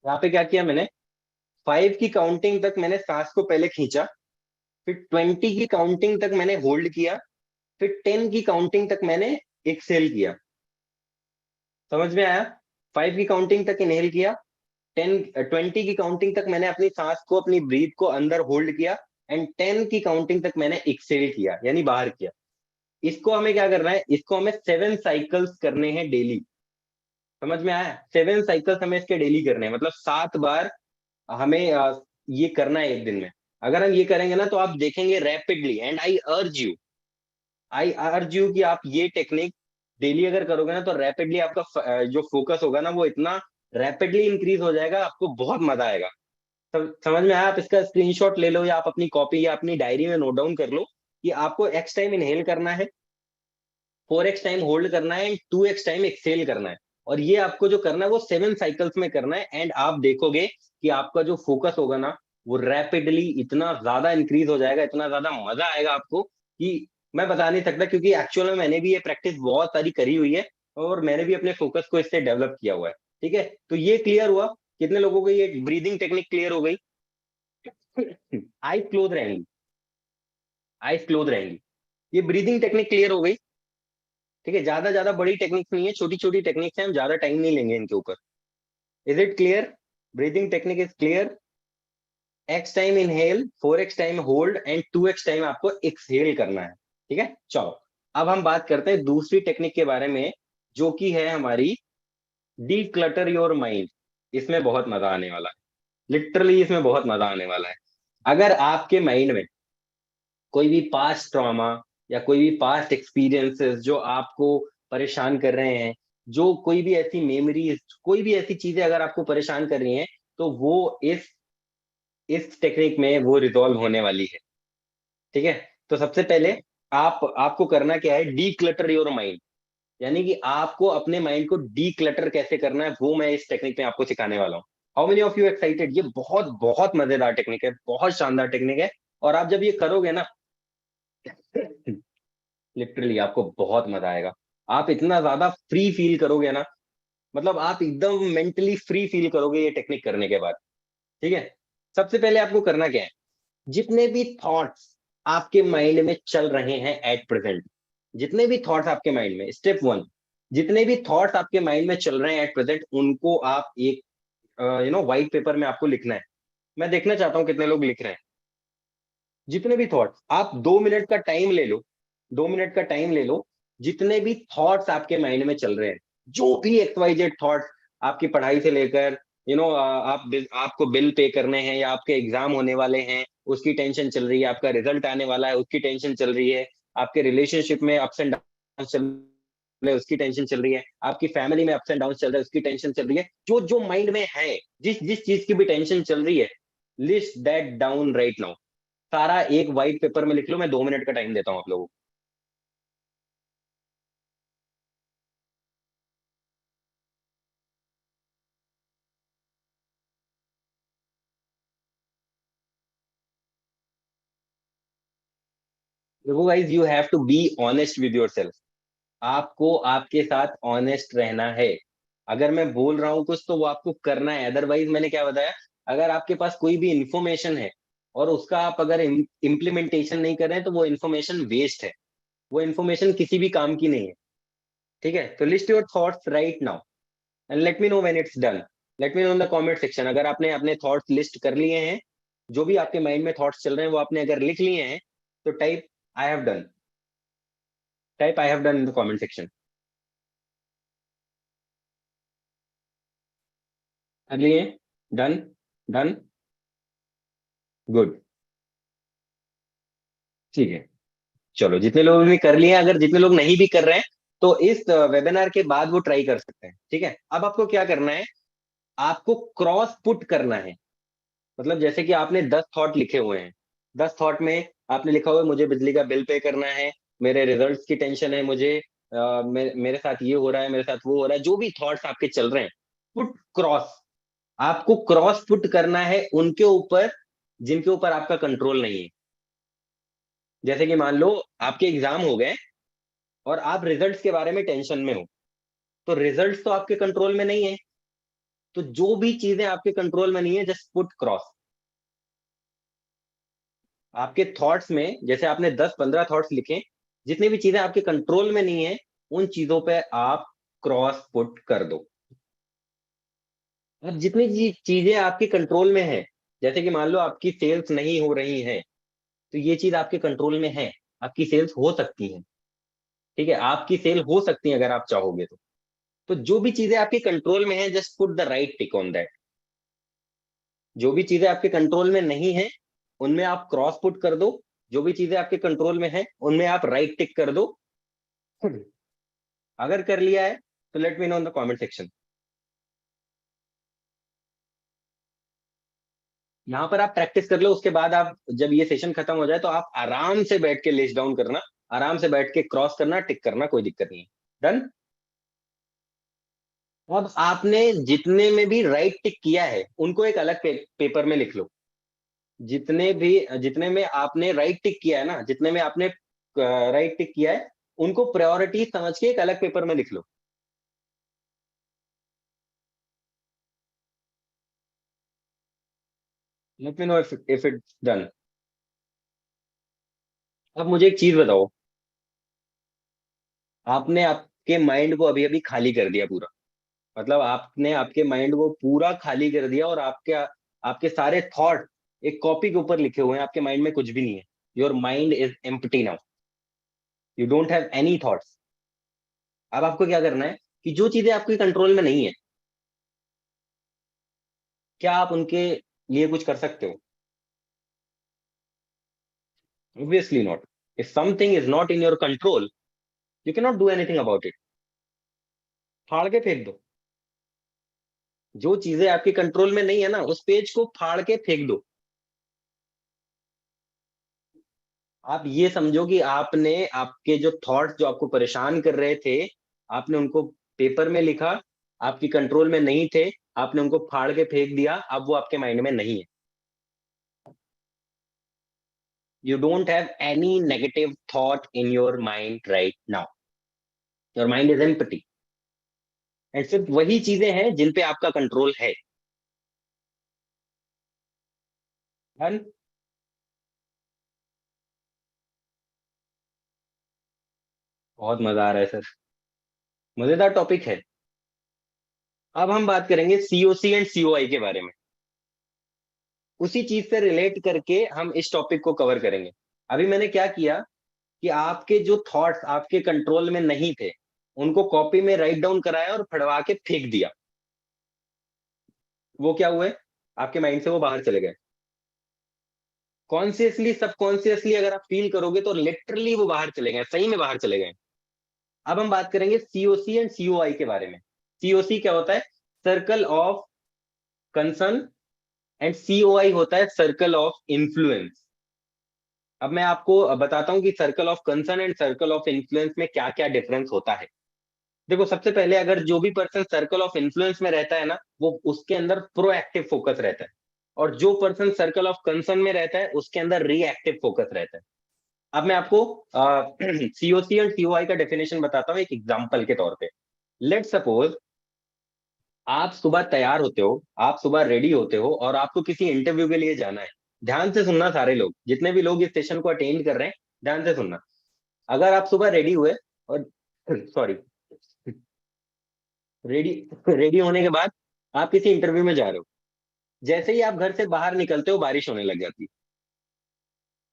यहाँ पे क्या किया मैंने, 5 की काउंटिंग तक मैंने सांस को पहले खींचा, फिर 20 की काउंटिंग तक मैंने होल्ड किया, फिर 10 की काउंटिंग तक मैंने एक्सेल किया। समझ में आया? 5 की काउंटिंग तक इनहेल किया, 20 की काउंटिंग तक मैंने अपनी सांस को, अपनी ब्रीथ को अंदर होल्ड किया, एंड 10 की काउंटिंग तक मैंने एक्सेल किया यानी बाहर किया। इसको हमें क्या करना है, इसको हमें 7 साइकिल्स करने हैं डेली। समझ में आया? 7 साइकिल्स हमें इसके डेली करने हैं, मतलब 7 बार हमें ये करना है एक दिन में। अगर हम ये करेंगे ना तो आप देखेंगे rapidly, and I urge you कि आप ये टेक्निक डेली अगर करोगे ना तो रैपिडली आपका जो फोकस होगा ना वो इतना रैपिडली इंक्रीज हो जाएगा, आपको बहुत मजा आएगा। समझ में आया? आप इसका स्क्रीनशॉट ले लो या आप अपनी कॉपी या अपनी डायरी में नोट डाउन कर लो कि आपको एक्स टाइम इनहेल करना है, 4x टाइम होल्ड करना है, एंड 2x टाइम एक्सेल करना है। और ये आपको जो करना है वो 7 साइकिल्स में करना है, एंड आप देखोगे कि आपका जो फोकस होगा ना वो रैपिडली इतना ज्यादा इंक्रीज हो जाएगा, इतना ज्यादा मजा आएगा आपको कि मैं बता नहीं सकता। क्योंकि एक्चुअल में मैंने भी ये प्रैक्टिस बहुत सारी करी हुई है और मैंने भी अपने फोकस को इससे डेवलप किया हुआ है। ठीक है, तो ये क्लियर हुआ। कितने लोगों को ये ब्रीदिंग टेक्निक क्लियर हो गई? आईज क्लोज रहेंगी, आईज क्लोज रहेंगी। ये ब्रीदिंग टेक्निक क्लियर हो गई। ठीक है, ज्यादा ज्यादा बड़ी टेक्निक्स नहीं है, छोटी छोटी टेक्निक्स हैं, हम ज्यादा टाइम नहीं लेंगे इनके ऊपर। Is it clear? Breathing technique is clear. X time inhale, 4x time hold, and 2x time आपको एक्सहेल करना है। ठीक है, चलो अब हम बात करते हैं दूसरी टेक्निक के बारे में, जो कि है हमारी डी क्लटर योर माइंड। इसमें बहुत मजा आने वाला है, लिटरली इसमें बहुत मजा आने वाला है। अगर आपके माइंड में कोई भी पास्ट ट्रॉमा या कोई भी पास्ट एक्सपीरियंसेस जो आपको परेशान कर रहे हैं, जो कोई भी ऐसी मेमोरीज, कोई भी ऐसी चीजें अगर आपको परेशान कर रही हैं, तो वो इस टेक्निक में वो रिजॉल्व होने वाली है। ठीक है, तो सबसे पहले आपको करना क्या है, डी क्लटर योर माइंड। यानी कि आपको अपने माइंड को डी क्लटर कैसे करना है वो मैं इस टेक्निक में आपको सिखाने वाला हूँ। How many of you excited? ये बहुत बहुत मजेदार टेक्निक है, बहुत शानदार टेक्निक है। और आप जब ये करोगे ना लिटरली आपको बहुत मजा आएगा। आप इतना ज्यादा फ्री फील करोगे ना, मतलब आप एकदम मेंटली फ्री फील करोगे ये टेक्निक करने के बाद। ठीक है, सबसे पहले आपको करना क्या है, जितने भी थॉट्स आपके माइंड में चल रहे हैं एट प्रेजेंट, जितने भी थॉट्स आपके माइंड में, स्टेप वन, जितने भी थॉट्स आपके माइंड में चल रहे हैं एट प्रेजेंट उनको आप एक व्हाइट पेपर में आपको लिखना है। मैं देखना चाहता हूँ कितने लोग लिख रहे हैं। जितने भी थॉट्स, आप 2 मिनट का टाइम ले लो, 2 मिनट का टाइम ले लो। जितने भी थॉट्स आपके माइंड में चल रहे हैं, जो भी XYZ थॉट्स, आपकी पढ़ाई से लेकर आपको बिल पे करने हैं या आपके एग्जाम होने वाले हैं उसकी टेंशन चल रही है, आपका रिजल्ट आने वाला है उसकी टेंशन चल रही है, आपके रिलेशनशिप में अप्स एंड डाउन चल रहे हैं उसकी टेंशन चल रही है, आपकी फैमिली में अप्स एंड डाउन चल रहा है उसकी टेंशन चल रही है, जो जो माइंड में है, जिस जिस चीज की भी टेंशन चल रही है, list that down right now. सारा एक व्हाइट पेपर में लिख लो, मैं 2 मिनट का टाइम देता हूँ आप लोगों को। देखो guys, you have to be honest with yourself. आपको आपके साथ ऑनेस्ट रहना है। अगर मैं बोल रहा हूँ कुछ तो वो आपको करना है, अदरवाइज मैंने क्या बताया, अगर आपके पास कोई भी इंफॉर्मेशन है और उसका आप अगर इम्प्लीमेंटेशन नहीं कर रहे हैं तो वो इन्फॉर्मेशन वेस्ट है, वो इन्फॉर्मेशन किसी भी काम की नहीं है। ठीक है, तो list your thoughts right now and let me know when it's done. Late me know in the comment section, अगर आपने अपने थॉट्स लिस्ट कर लिए हैं, जो भी आपके माइंड में थॉट्स चल रहे हैं वो आपने अगर लिख लिए हैं, तो type I have done, type I have done in the comment section. कर लिए? डन? डन? गुड। ठीक है, चलो जितने लोग भी कर लिए हैं, अगर जितने लोग नहीं भी कर रहे हैं तो इस वेबिनार के बाद वो ट्राई कर सकते हैं। ठीक है, अब आपको क्या करना है, आपको क्रॉस पुट करना है। मतलब जैसे कि आपने 10 थॉट लिखे हुए हैं, 10 थॉट में आपने लिखा हुआ है मुझे बिजली का बिल पे करना है, मेरे रिजल्ट्स की टेंशन है, मुझे मेरे साथ ये हो रहा है, मेरे साथ वो हो रहा है, जो भी थॉट्स आपके चल रहे हैं, पुट क्रॉस। आपको क्रॉस पुट करना है उनके ऊपर जिनके ऊपर आपका कंट्रोल नहीं है। जैसे कि मान लो आपके एग्जाम हो गए और आप रिजल्ट्स के बारे में टेंशन में हो, तो रिजल्ट्स तो आपके कंट्रोल में नहीं है। तो जो भी चीजें आपके कंट्रोल में नहीं है, जस्ट पुट क्रॉस। आपके थॉट्स में जैसे आपने 10-15 थॉट्स लिखे, जितनी भी चीजें आपके कंट्रोल में नहीं है, उन चीजों पे आप क्रॉस पुट कर दो। अब जितनी चीजें आपके कंट्रोल में है, जैसे कि मान लो आपकी सेल्स नहीं हो रही है, तो ये चीज आपके कंट्रोल में है, आपकी सेल्स हो सकती है। ठीक है, आपकी सेल हो सकती है अगर आप चाहोगे तो जो भी चीजें आपके कंट्रोल में है, just put the right tick on that. जो भी चीजें आपके कंट्रोल में नहीं है, उनमें आप क्रॉस पुट कर दो। जो भी चीजें आपके कंट्रोल में है, उनमें आप राइट टिक कर दो। अगर कर लिया है तो late me know in the comment section. यहाँ पर आप प्रैक्टिस कर लो, उसके बाद आप जब ये सेशन खत्म हो जाए तो आप आराम से बैठ के लिस्ट डाउन करना, आराम से बैठ के क्रॉस करना, टिक करना, कोई दिक्कत नहीं है। डन? अब आपने जितने में भी राइट टिक किया है उनको एक अलग पेपर में लिख लो। जितने में आपने राइट टिक किया है ना, जितने में आपने राइट टिक किया है, उनको प्रायोरिटी समझ के एक अलग पेपर में लिख लो। Let me know if it's done. अब मुझे एक चीज बताओ, आपने आपके माइंड को अभी अभी खाली कर दिया पूरा, मतलब आपने आपके माइंड को पूरा खाली कर दिया और आपके आपके सारे थॉट एक कॉपी के ऊपर लिखे हुए हैं, आपके माइंड में कुछ भी नहीं है। Your mind is empty now, you don't have any thoughts. अब आपको क्या करना है कि जो चीजें आपके कंट्रोल में नहीं है, क्या आप उनके लिए कुछ कर सकते हो? Obviously not. If something is not in your control, you can not do anything about it. फाड़ के फेंक दो। जो चीजें आपके कंट्रोल में नहीं है ना, उस पेज को फाड़ के फेंक दो। आप ये समझो कि आपने आपके जो थॉट्स जो आपको परेशान कर रहे थे, आपने उनको पेपर में लिखा, आपकी कंट्रोल में नहीं थे, आपने उनको फाड़ के फेंक दिया, अब वो आपके माइंड में नहीं है। You don't have any negative thought in your mind right now. Your mind is empty, and सिर्फ वही चीजें हैं जिन पे आपका कंट्रोल है। डन? बहुत मजा आ रहा है सर, मजेदार टॉपिक है। अब हम बात करेंगे सीओसी एंड सीओआई के बारे में। उसी चीज से रिलेट करके हम इस टॉपिक को कवर करेंगे। अभी मैंने क्या किया कि आपके जो थॉट्स आपके कंट्रोल में नहीं थे, उनको कॉपी में राइट डाउन कराया और फड़वा के फेंक दिया। वो क्या हुए? आपके माइंड से वो बाहर चले गए। कॉन्शियसली सबकॉन्शियसली अगर आप फील करोगे तो लिटरली वो बाहर चले गए, सही में बाहर चले गए। अब हम बात करेंगे सीओसी एंड सीओआई के बारे में। सीओसी क्या होता है? Circle of concern. And COI होता है सर्कल ऑफ इन्फ्लुएंस। अब मैं आपको बताता हूं कि circle of concern and circle of influence में क्या क्या डिफरेंस होता है। देखो, सबसे पहले अगर जो भी पर्सन सर्कल ऑफ इन्फ्लुएंस में रहता है ना, वो उसके अंदर प्रोएक्टिव फोकस रहता है। और जो पर्सन सर्कल ऑफ कंसर्न में रहता है उसके अंदर रिएक्टिव फोकस रहता है। अब मैं आपको सीओसी और सीओआई का डेफिनेशन बताता हूँ एक एग्जांपल के तौर पे। लेट सपोज आप सुबह तैयार होते हो, आप सुबह रेडी होते हो और आपको किसी इंटरव्यू के लिए जाना है। ध्यान से सुनना सारे लोग, जितने भी लोग इस सेशन को अटेंड कर रहे हैं, ध्यान से सुनना। अगर आप सुबह रेडी हुए और सॉरी, रेडी रेडी होने के बाद आप किसी इंटरव्यू में जा रहे हो, जैसे ही आप घर से बाहर निकलते हो बारिश होने लग जाती है।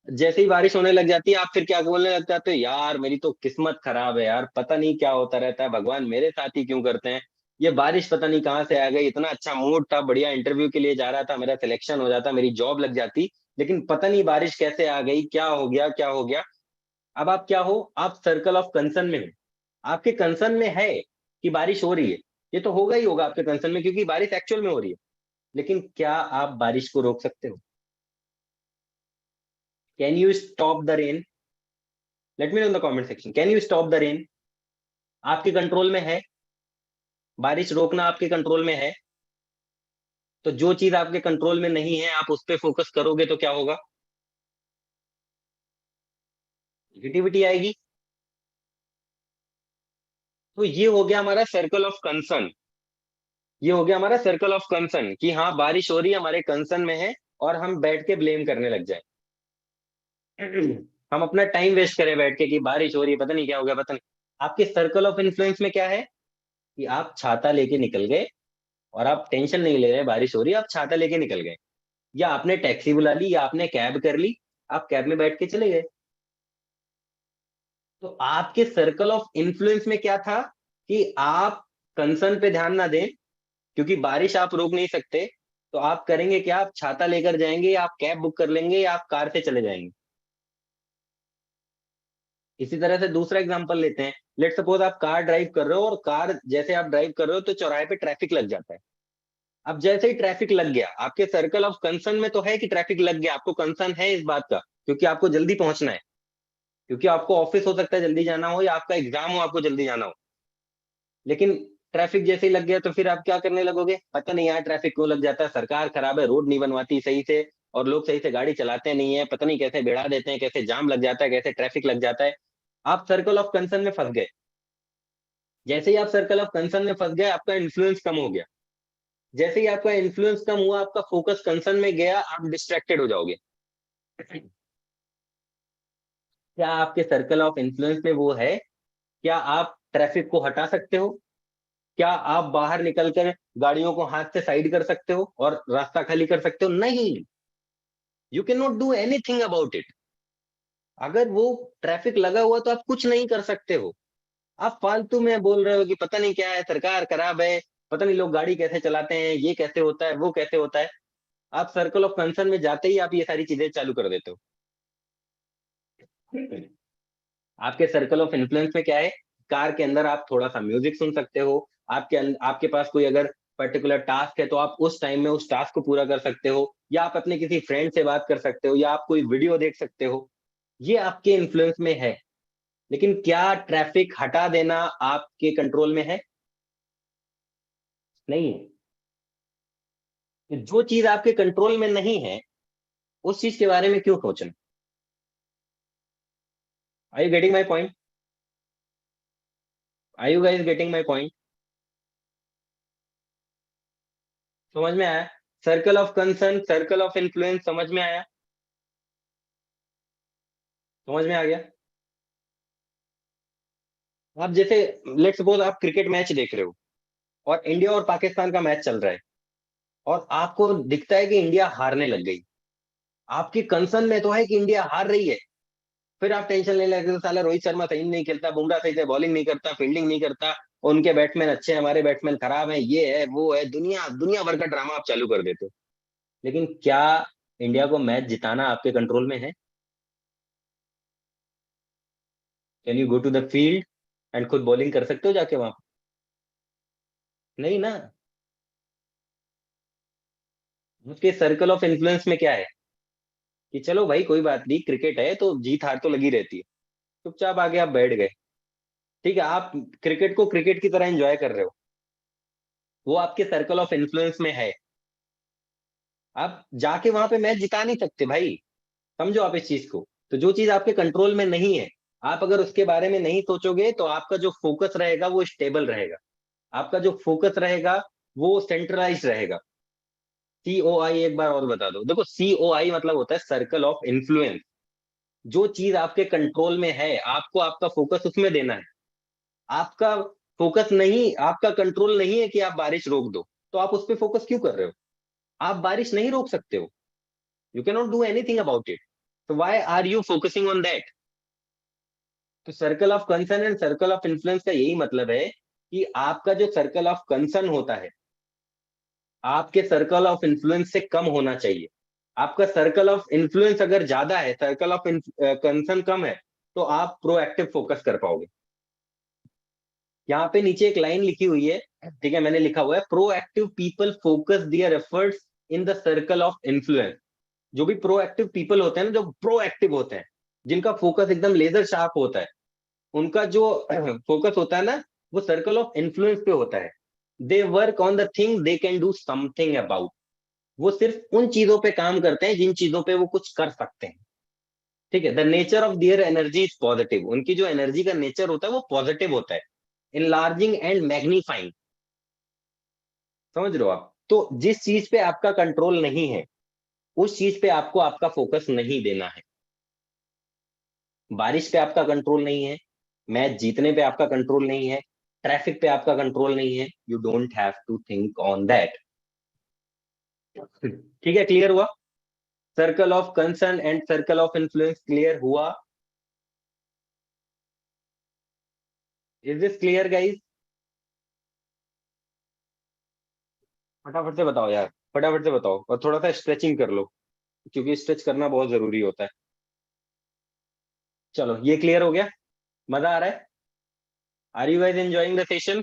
जैसे ही बारिश होने लग जाती है आप फिर क्या बोलने लग जाते हो, यार मेरी तो किस्मत खराब है यार, पता नहीं क्या होता रहता है, भगवान मेरे साथ ही क्यों करते हैं। ये बारिश पता नहीं कहाँ से आ गई, इतना अच्छा मूड था, बढ़िया इंटरव्यू के लिए जा रहा था, मेरा सिलेक्शन हो जाता, मेरी जॉब लग जाती, लेकिन पता नहीं बारिश कैसे आ गई, क्या हो गया क्या हो गया। अब आप क्या हो, आप सर्कल ऑफ कंसर्न में हो। आपके कंसर्न में है कि बारिश हो रही है, ये तो होगा ही होगा आपके कंसर्न में, क्योंकि बारिश एक्चुअल में हो रही है। लेकिन क्या आप बारिश को रोक सकते हो? Can you stop the rain? Late me know in the comment section, can you stop the rain? आपके कंट्रोल में है? बारिश रोकना आपके कंट्रोल में है? तो जो चीज आपके कंट्रोल में नहीं है आप उस पर फोकस करोगे तो क्या होगा? नेगेटिविटी आएगी। तो ये हो गया हमारा सर्कल ऑफ कंसर्न। ये हो गया हमारा सर्कल ऑफ कंसर्न कि हाँ बारिश हो रही है, हमारे कंसर्न में है, और हम बैठ के ब्लेम करने लग जाए। हम अपना टाइम वेस्ट करें बैठ के कि बारिश हो रही है, पता नहीं क्या हो गया, पता नहीं। आपके सर्कल ऑफ इन्फ्लुएंस में क्या है कि आप छाता लेके निकल गए, और आप टेंशन नहीं ले रहे बारिश हो रही है, आप छाता लेके निकल गए, या आपने टैक्सी बुला ली, या आपने कैब कर ली, आप कैब में बैठ के चले गए। तो आपके सर्कल ऑफ इन्फ्लुएंस में क्या था कि आप कंसर्न पे ध्यान ना दें, क्योंकि बारिश आप रोक नहीं सकते। तो आप करेंगे क्या, आप छाता लेकर जाएंगे, या आप कैब बुक कर लेंगे, या आप कार से चले जाएंगे। इसी तरह से दूसरा एग्जांपल लेते हैं। लेट सपोज आप कार ड्राइव कर रहे हो, और कार जैसे आप ड्राइव कर रहे हो तो चौराहे पे ट्रैफिक लग जाता है। अब जैसे ही ट्रैफिक लग गया, आपके सर्कल ऑफ कंसर्न में तो है कि ट्रैफिक लग गया, आपको कंसर्न है इस बात का, क्योंकि आपको जल्दी पहुंचना है, क्योंकि आपको ऑफिस हो सकता है जल्दी जाना हो, या आपका एग्जाम हो आपको जल्दी जाना हो। लेकिन ट्रैफिक जैसे ही लग गया तो फिर आप क्या करने लगोगे, पता नहीं यार ट्रैफिक क्यों लग जाता है, सरकार खराब है, रोड नहीं बनवाती सही से, और लोग सही से गाड़ी चलाते नहीं है, पता नहीं कैसे भिड़ा देते हैं, कैसे जाम लग जाता है, कैसे ट्रैफिक लग जाता है। आप सर्कल ऑफ कंसर्न में फंस गए। जैसे ही आप सर्कल ऑफ कंसर्न में फंस गए, आपका इन्फ्लुएंस कम हो गया। जैसे ही आपका इन्फ्लुएंस कम हुआ, आपका फोकस कंसर्न में गया, आप डिस्ट्रैक्टेड हो जाओगे। क्या आपके सर्कल ऑफ इन्फ्लुएंस में वो है? क्या आप ट्रैफिक को हटा सकते हो? क्या आप बाहर निकलकर गाड़ियों को हाथ से साइड कर सकते हो और रास्ता खाली कर सकते हो? नहीं। You can not do anything about it. अगर वो ट्रैफिक लगा हुआ तो आप कुछ नहीं कर सकते हो। आप फालतू में बोल रहे हो कि पता नहीं क्या है, सरकार खराब है, पता नहीं लोग गाड़ी कैसे चलाते हैं, ये कैसे होता है, वो कैसे होता है। आप सर्कल ऑफ कंसर्न में जाते ही आप ये सारी चीजें चालू कर देते हो। आपके सर्कल ऑफ इन्फ्लुएंस में क्या है? कार के अंदर आप थोड़ा सा म्यूजिक सुन सकते हो। आपके पास कोई अगर पर्टिकुलर टास्क है तो आप उस टाइम में उस टास्क को पूरा कर सकते हो, या आप अपने किसी फ्रेंड से बात कर सकते हो, या आप कोई वीडियो देख सकते हो। ये आपके इन्फ्लुएंस में है। लेकिन क्या ट्रैफिक हटा देना आपके कंट्रोल में है? नहीं है। तो जो चीज आपके कंट्रोल में नहीं है, उस चीज के बारे में क्यों सोचना? Are you getting my point? Are you guys getting my point? समझ में आया? Circle of concern, circle of influence, समझ में आया? समझ में आ गया? आप जैसे, लेट सपोज आप क्रिकेट मैच देख रहे हो, और इंडिया और पाकिस्तान का मैच चल रहा है, और आपको दिखता है कि इंडिया हारने लग गई। आपके कंसर्न में तो है कि इंडिया हार रही है। फिर आप टेंशन लेने लगते हो, साला रोहित शर्मा सही नहीं खेलता, बुमराह सही से बॉलिंग नहीं करता, फील्डिंग नहीं करता, उनके बैट्समैन अच्छे हैं, हमारे बैट्समैन खराब हैं, ये है वो है, दुनिया दुनिया भर का ड्रामा आप चालू कर देते हो। लेकिन क्या इंडिया को मैच जिताना आपके कंट्रोल में है? Can you go to the field and खुद बॉलिंग कर सकते हो जाके वहां? नहीं ना। उसके सर्कल ऑफ इन्फ्लुएंस में क्या है कि चलो भाई कोई बात नहीं, क्रिकेट है तो जीत हार तो लगी रहती है। चुपचाप आगे आप बैठ गए। ठीक है, आप क्रिकेट को क्रिकेट की तरह एंजॉय कर रहे हो, वो आपके सर्कल ऑफ इन्फ्लुएंस में है। आप जाके वहां पे मैच जिता नहीं सकते भाई। समझो आप इस चीज को। तो जो चीज आपके कंट्रोल में नहीं है, आप अगर उसके बारे में नहीं सोचोगे तो आपका जो फोकस रहेगा वो स्टेबल रहेगा। आपका जो फोकस रहेगा वो सेंट्रलाइज रहेगा। COI एक बार और बता दो। देखो, COI मतलब होता है सर्कल ऑफ इन्फ्लुएंस। जो चीज आपके कंट्रोल में है, आपको आपका फोकस उसमें देना है। आपका फोकस नहीं, आपका कंट्रोल नहीं है कि आप बारिश रोक दो। तो आप उस पर फोकस क्यों कर रहे हो? आप बारिश नहीं रोक सकते हो, you can not do anything about it, तो why are you focusing on that? तो circle of concern and circle of influence का यही मतलब है कि आपका जो सर्कल ऑफ कंसर्न होता है आपके सर्कल ऑफ इन्फ्लुएंस से कम होना चाहिए। आपका सर्कल ऑफ इन्फ्लुएंस अगर ज्यादा है, सर्कल ऑफ कंसर्न कम है, तो आप प्रोएक्टिव फोकस कर पाओगे। यहाँ पे नीचे एक लाइन लिखी हुई है, ठीक है, मैंने लिखा हुआ है proactive people focus their efforts in the circle of influence. जो भी प्रोएक्टिव पीपल होते हैं ना, जो प्रोएक्टिव होते हैं, जिनका फोकस एकदम लेजर शार्प होता है, उनका जो फोकस होता है ना, वो सर्कल ऑफ इन्फ्लुएंस पे होता है। They work on the thing they can do something about. वो सिर्फ उन चीजों पे काम करते हैं जिन चीजों पे वो कुछ कर सकते हैं। ठीक है, the nature of their energy is positive. उनकी जो एनर्जी का नेचर होता है वो पॉजिटिव होता है। इनलार्जिंग एंड मैग्नीफाइंग, समझ रहे हो आप? तो जिस चीज पे आपका कंट्रोल नहीं है, उस चीज पे आपको आपका फोकस नहीं देना है। बारिश पे आपका कंट्रोल नहीं है, मैच जीतने पे आपका कंट्रोल नहीं है, ट्रैफिक पे आपका कंट्रोल नहीं है, you don't have to think on that. ठीक है, क्लियर हुआ? Circle of concern and circle of influence clear हुआ? Is this clear guys? फटाफट से बताओ यार, फटाफट से बताओ, और थोड़ा सा स्ट्रेचिंग कर लो, क्योंकि स्ट्रेच करना बहुत जरूरी होता है। चलो, ये क्लियर हो गया? मजा आ रहा है? Are you guys enjoying the session?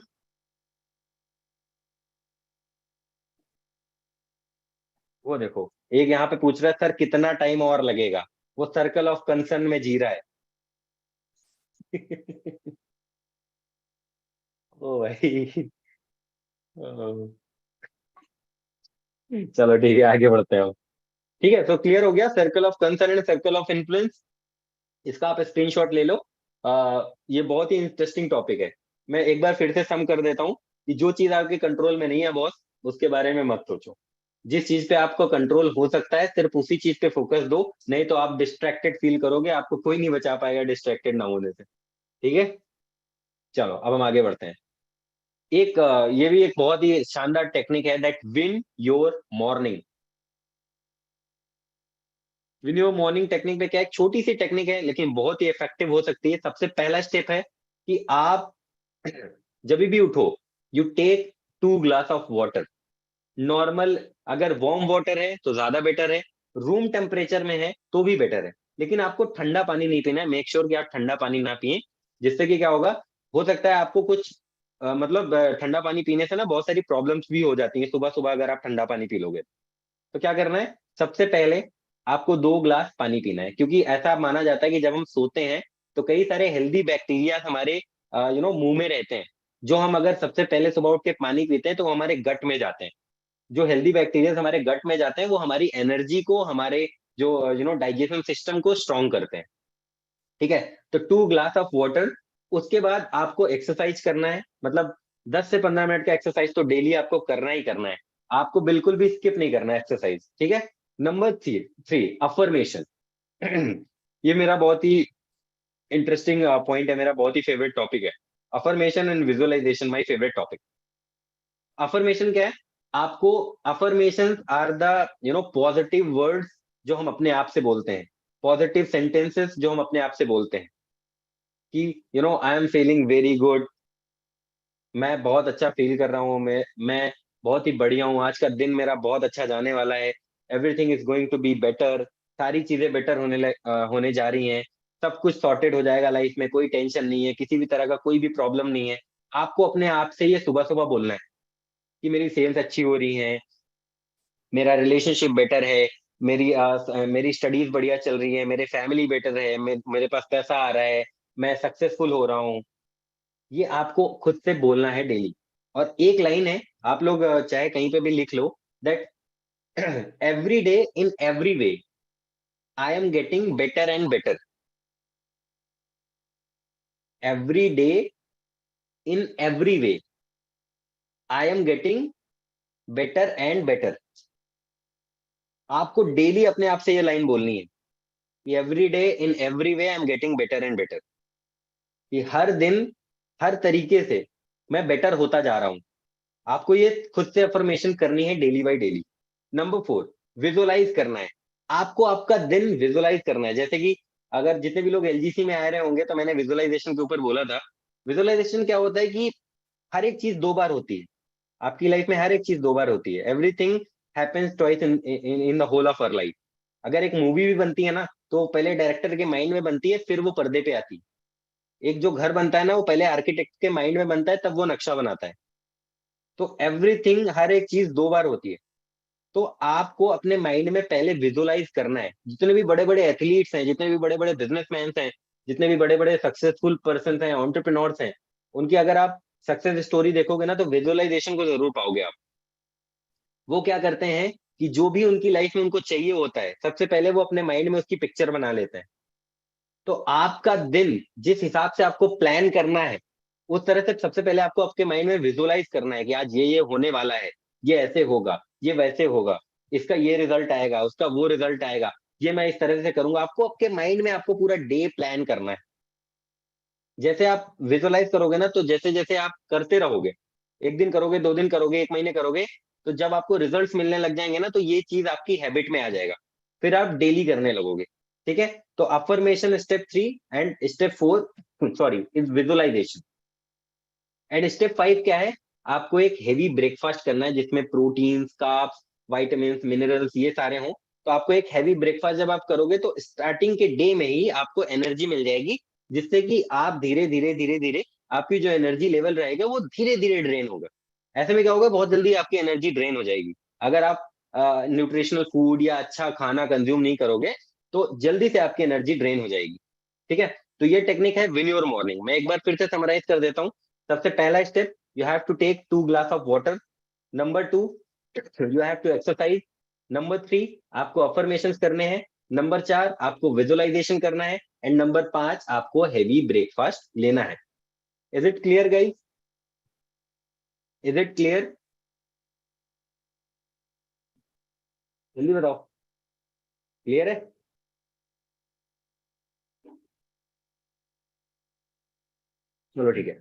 वो देखो, एक यहाँ पे पूछ रहा है सर कितना टाइम और लगेगा, वो सर्कल ऑफ कंसर्न में जी रहा है। ओ भाई। ओ, चलो ठीक है, आगे बढ़ते हैं। ठीक है, तो क्लियर हो गया circle of concern and circle of influence. इसका आप स्क्रीनशॉट ले लो। ये बहुत ही इंटरेस्टिंग टॉपिक है। मैं एक बार फिर से सम कर देता हूँ कि जो चीज आपके कंट्रोल में नहीं है बॉस, उसके बारे में मत सोचो। जिस चीज पे आपको कंट्रोल हो सकता है सिर्फ उसी चीज पे फोकस दो, नहीं तो आप डिस्ट्रैक्टेड फील करोगे, आपको कोई नहीं बचा पाएगा डिस्ट्रैक्टेड ना होने से। ठीक है, चलो अब हम आगे बढ़ते हैं। एक ये भी एक बहुत ही शानदार टेक्निक है, that win your morning. Win your morning technique पे क्या है, एक छोटी सी टेक्निक है लेकिन बहुत ही इफेक्टिव हो सकती है। सबसे पहला स्टेप है कि आप जब भी उठो, you take 2 glass of water. Normal, अगर वार्म वाटर है तो ज्यादा बेटर है, रूम टेम्परेचर में है तो भी बेटर है, लेकिन आपको ठंडा पानी नहीं पीना है। मेक श्योर कि आप ठंडा पानी ना पिए, जिससे कि क्या होगा, हो सकता है आपको कुछ मतलब ठंडा पानी पीने से ना बहुत सारी प्रॉब्लम्स भी हो जाती हैं सुबह सुबह अगर आप ठंडा पानी पी लोगे। तो क्या करना है, सबसे पहले आपको 2 ग्लास पानी पीना है, क्योंकि ऐसा माना जाता है कि जब हम सोते हैं तो कई सारे हेल्दी बैक्टीरिया हमारे मुंह में रहते हैं। जो हम अगर सबसे पहले सुबह उठ के पानी पीते हैं तो वो हमारे गट में जाते हैं। जो हेल्दी बैक्टीरिया हमारे गट में जाते हैं वो हमारी एनर्जी को, हमारे जो डाइजेशन सिस्टम को स्ट्रांग करते हैं। ठीक है, तो 2 ग्लास ऑफ वाटर। उसके बाद आपको एक्सरसाइज करना है, मतलब 10 से 15 मिनट का एक्सरसाइज तो डेली आपको करना ही करना है। आपको बिल्कुल भी स्किप नहीं करना है एक्सरसाइज। ठीक है, नंबर थ्री थ्री अफर्मेशन। ये मेरा बहुत ही इंटरेस्टिंग पॉइंट है, मेरा बहुत ही फेवरेट टॉपिक है। Affirmation and visualisation my favourite topic. Affirmation क्या है? आपको, affirmation are the positive words जो हम अपने आप से बोलते हैं, पॉजिटिव सेंटेंसेस जो हम अपने आप से बोलते हैं कि I am feeling very good, मैं बहुत अच्छा फील कर रहा हूँ, मैं बहुत ही बढ़िया हूँ, आज का दिन मेरा बहुत अच्छा जाने वाला है, everything is going to be better, सारी चीजें बेटर होने जा रही हैं, सब कुछ सॉर्टेड हो जाएगा लाइफ में, कोई टेंशन नहीं है, किसी भी तरह का कोई भी प्रॉब्लम नहीं है। आपको अपने आप से ये सुबह सुबह बोलना है कि मेरी सेल्स अच्छी हो रही है, मेरा रिलेशनशिप बेटर है, मेरी स्टडीज बढ़िया चल रही है, मेरे फैमिली बेटर है, मेरे पास पैसा आ रहा है, मैं सक्सेसफुल हो रहा हूँ। ये आपको खुद से बोलना है डेली। और एक लाइन है, आप लोग चाहे कहीं पे भी लिख लो, that every day in every way I am getting better and better. Every day in every way I am getting better and better. आपको डेली अपने आप से ये लाइन बोलनी है कि every day in every way I am getting better and better. कि हर दिन, हर तरीके से मैं बेटर होता जा रहा हूँ। आपको ये खुद से अफर्मेशन करनी है daily by daily. Number 4, visualise करना है। आपको आपका दिन विजुअलाइज करना है। जैसे कि अगर जितने भी लोग एलजीसी में आ रहे होंगे तो मैंने विजुअलाइजेशन के ऊपर बोला था। विजुअलाइजेशन क्या होता है कि हर एक चीज दो बार होती है। आपकी लाइफ में हर एक चीज दो बार होती है। Everything happens twice in in the whole of our life. अगर एक मूवी भी बनती है ना, तो पहले डायरेक्टर के माइंड में बनती है, फिर वो पर्दे पे आती है। एक जो घर बनता है ना, वो पहले आर्किटेक्ट के माइंड में बनता है, तब वो नक्शा बनाता है। तो एवरीथिंग, हर एक चीज दो बार होती है। तो आपको अपने माइंड में पहले विजुअलाइज करना है। जितने भी बड़े बड़े एथलीट्स हैं, जितने भी बड़े बड़े बिजनेसमैन हैं, जितने भी बड़े बड़े सक्सेसफुल पर्सन हैं, एंटरप्रेन्योर्स हैं, उनकी अगर आप सक्सेस स्टोरी देखोगे ना, तो विजुअलाइजेशन को जरूर पाओगे आप। वो क्या करते हैं कि जो भी उनकी लाइफ में उनको चाहिए होता है, सबसे पहले वो अपने माइंड में उसकी पिक्चर बना लेते हैं। तो आपका दिन जिस हिसाब से आपको प्लान करना है, उस तरह से सबसे पहले आपको आपके माइंड में विजुअलाइज करना है कि आज ये होने वाला है, ये ऐसे होगा, ये वैसे होगा, इसका ये रिजल्ट आएगा, उसका वो रिजल्ट आएगा, ये मैं इस तरह से करूंगा। आपको आपके माइंड में आपको पूरा डे प्लान करना है। जैसे आप विजुअलाइज करोगे ना, तो जैसे जैसे आप करते रहोगे, एक दिन करोगे, दो दिन करोगे, एक महीने करोगे, तो जब आपको रिजल्ट्स मिलने लग जाएंगे ना, तो ये चीज आपकी हैबिट में आ जाएगा। फिर आप डेली करने लगोगे। ठीक है। तो affirmation step 3 and step 4, sorry, is visualisation. And step 5 क्या है? आपको एक हेवी ब्रेकफास्ट करना है, जिसमें प्रोटीन, कार्ब्स, विटामिन, मिनरल्स ये सारे हों। तो आपको एक हैवी ब्रेकफास्ट जब आप करोगे, तो स्टार्टिंग के डे में ही आपको एनर्जी मिल जाएगी, जिससे कि आप धीरे धीरे धीरे धीरे आपकी जो एनर्जी लेवल रहेगा वो धीरे धीरे ड्रेन होगा। ऐसे में क्या होगा, बहुत जल्दी आपकी एनर्जी ड्रेन हो जाएगी। अगर आप न्यूट्रिशनल फूड या अच्छा खाना कंज्यूम नहीं करोगे, तो जल्दी से आपकी एनर्जी ड्रेन हो जाएगी। ठीक है। तो ये टेक्निक है विन योर मॉर्निंग। मैं एक बार फिर से समराइज कर देता हूँ। सबसे पहला step, you have to take 2 glass of water. Number 2, you have to exercise. Number 3, आपको अफर्मेशन करने हैं। नंबर 4, आपको विजुअलाइजेशन करना है। एंड नंबर 5, आपको हेवी ब्रेकफास्ट लेना है। Is it clear guys? Is it clear? जल्दी बताओ, क्लियर है? चलो ठीक है।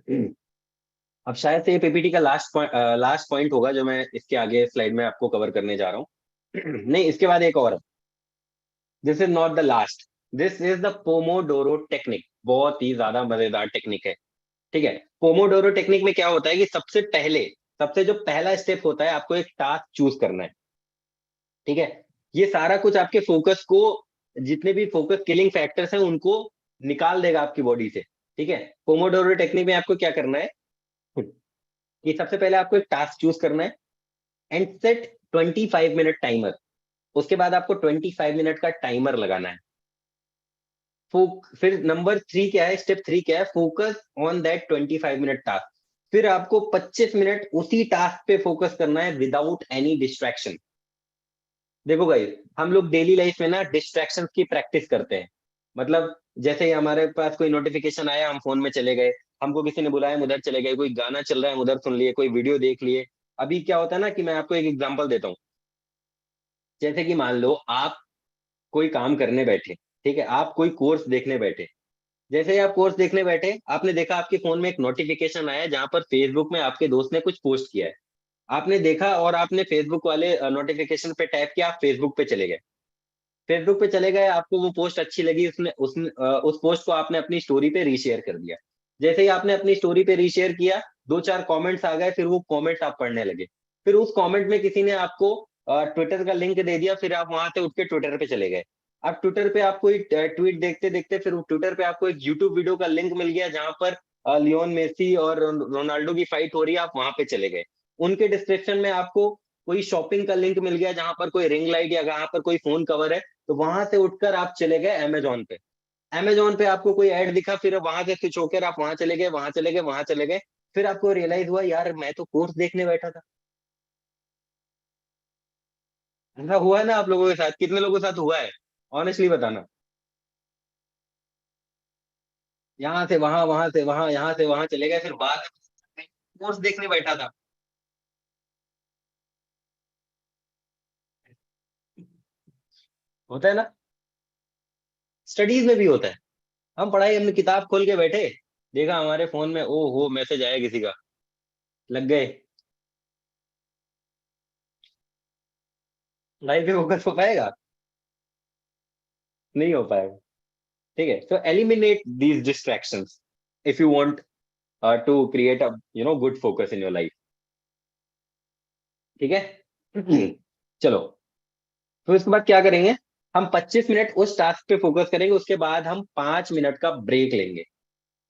अब शायद से ये पीपीटी का लास्ट पॉइंट होगा जो मैं इसके आगे स्लाइड में आपको कवर करने जा रहा हूँ। नहीं, इसके बाद एक और। This is not the last. This is the Pomodoro technique. बहुत ही ज्यादा मजेदार टेक्निक है। ठीक है। पोमोडोरो टेक्निक में क्या होता है कि सबसे पहले, सबसे जो पहला स्टेप होता है, आपको एक टास्क चूज करना है। ठीक है। ये सारा कुछ आपके फोकस को, जितने भी फोकस किलिंग फैक्टर्स हैं उनको निकाल देगा आपकी बॉडी से। ठीक है। पोमोडोरो टेक्निक में आपको क्या करना है कि सबसे पहले आपको एक टास्क चूज करना है एंड सेट 25 मिनट टाइमर। उसके बाद आपको 25 मिनट का टाइमर लगाना है। फिर नंबर 3 क्या है, स्टेप 3 क्या है, focus on that 25 minute task. फिर आपको 25 मिनट उसी टास्क पे फोकस करना है विदाउट एनी डिस्ट्रैक्शन। देखो भाई, हम लोग डेली लाइफ में ना डिस्ट्रैक्शन की प्रैक्टिस करते हैं। मतलब जैसे ही हमारे पास कोई नोटिफिकेशन आया, हम फोन में चले गए, हमको किसी ने बुलाया, हम उधर चले गए, कोई गाना चल रहा है, हम उधर सुन लिए, कोई वीडियो देख लिए। अभी क्या होता है ना, कि मैं आपको एक एग्जांपल देता हूँ। जैसे कि मान लो आप कोई काम करने बैठे, ठीक है, आप कोई कोर्स देखने बैठे। जैसे ही आप कोर्स देखने बैठे, आपने देखा आपके फोन में एक नोटिफिकेशन आया, जहां पर फेसबुक में आपके दोस्त ने कुछ पोस्ट किया है। आपने देखा और आपने फेसबुक वाले नोटिफिकेशन पे टैप किया, आप फेसबुक पे चले गए। फेसबुक पे चले गए, आपको वो पोस्ट अच्छी लगी, उस पोस्ट को आपने अपनी स्टोरी पे रीशेयर कर दिया। जैसे ही आपने अपनी स्टोरी पे रीशेयर किया, दो चार कमेंट्स आ गए, फिर वो कमेंट्स आप पढ़ने लगे। फिर उस कमेंट में किसी ने आपको ट्विटर का लिंक दे दिया, फिर आप वहां से उठ के ट्विटर पे चले गए। अब ट्विटर पे आपको एक ट्वीट देखते देखते, फिर ट्विटर पे आपको एक यूट्यूब वीडियो का लिंक मिल गया, जहां पर लियोन मेसी और रोनाल्डो की फाइट हो रही है, आप वहां पे चले गए। उनके डिस्क्रिप्शन में आपको कोई शॉपिंग का लिंक मिल गया, जहां पर कोई रिंग लाइट या जहां पर कोई फोन कवर है, तो वहां से उठकर आप चले गए अमेजोन पे। अमेजोन पे आपको कोई ऐड दिखा, फिर वहां से स्विच होकर आप वहां चले गए, वहां चले गए, वहां चले गए। फिर आपको रियलाइज हुआ, यार मैं तो कोर्स देखने बैठा था। ऐसा हुआ है ना आप लोगों के साथ? कितने लोगों के साथ हुआ है? ऑनेस्टली बताना। यहाँ से वहां, वहां से वहां, यहाँ से वहां चले गए, फिर बाद में कोर्स देखने बैठा था। होता है ना? स्टडीज में भी होता है। हम पढ़ाई, हमने किताब खोल के बैठे, देखा हमारे फोन में ओ हो मैसेज आया किसी का, लग गए। लाइफ पे फोकस हो पाएगा? नहीं हो पाएगा। ठीक है, तो eliminate these distractions if you want to create a good focus in your life. ठीक है। चलो, तो इसके बाद क्या करेंगे, हम 25 मिनट उस टास्क पे फोकस करेंगे, उसके बाद हम 5 मिनट का ब्रेक लेंगे।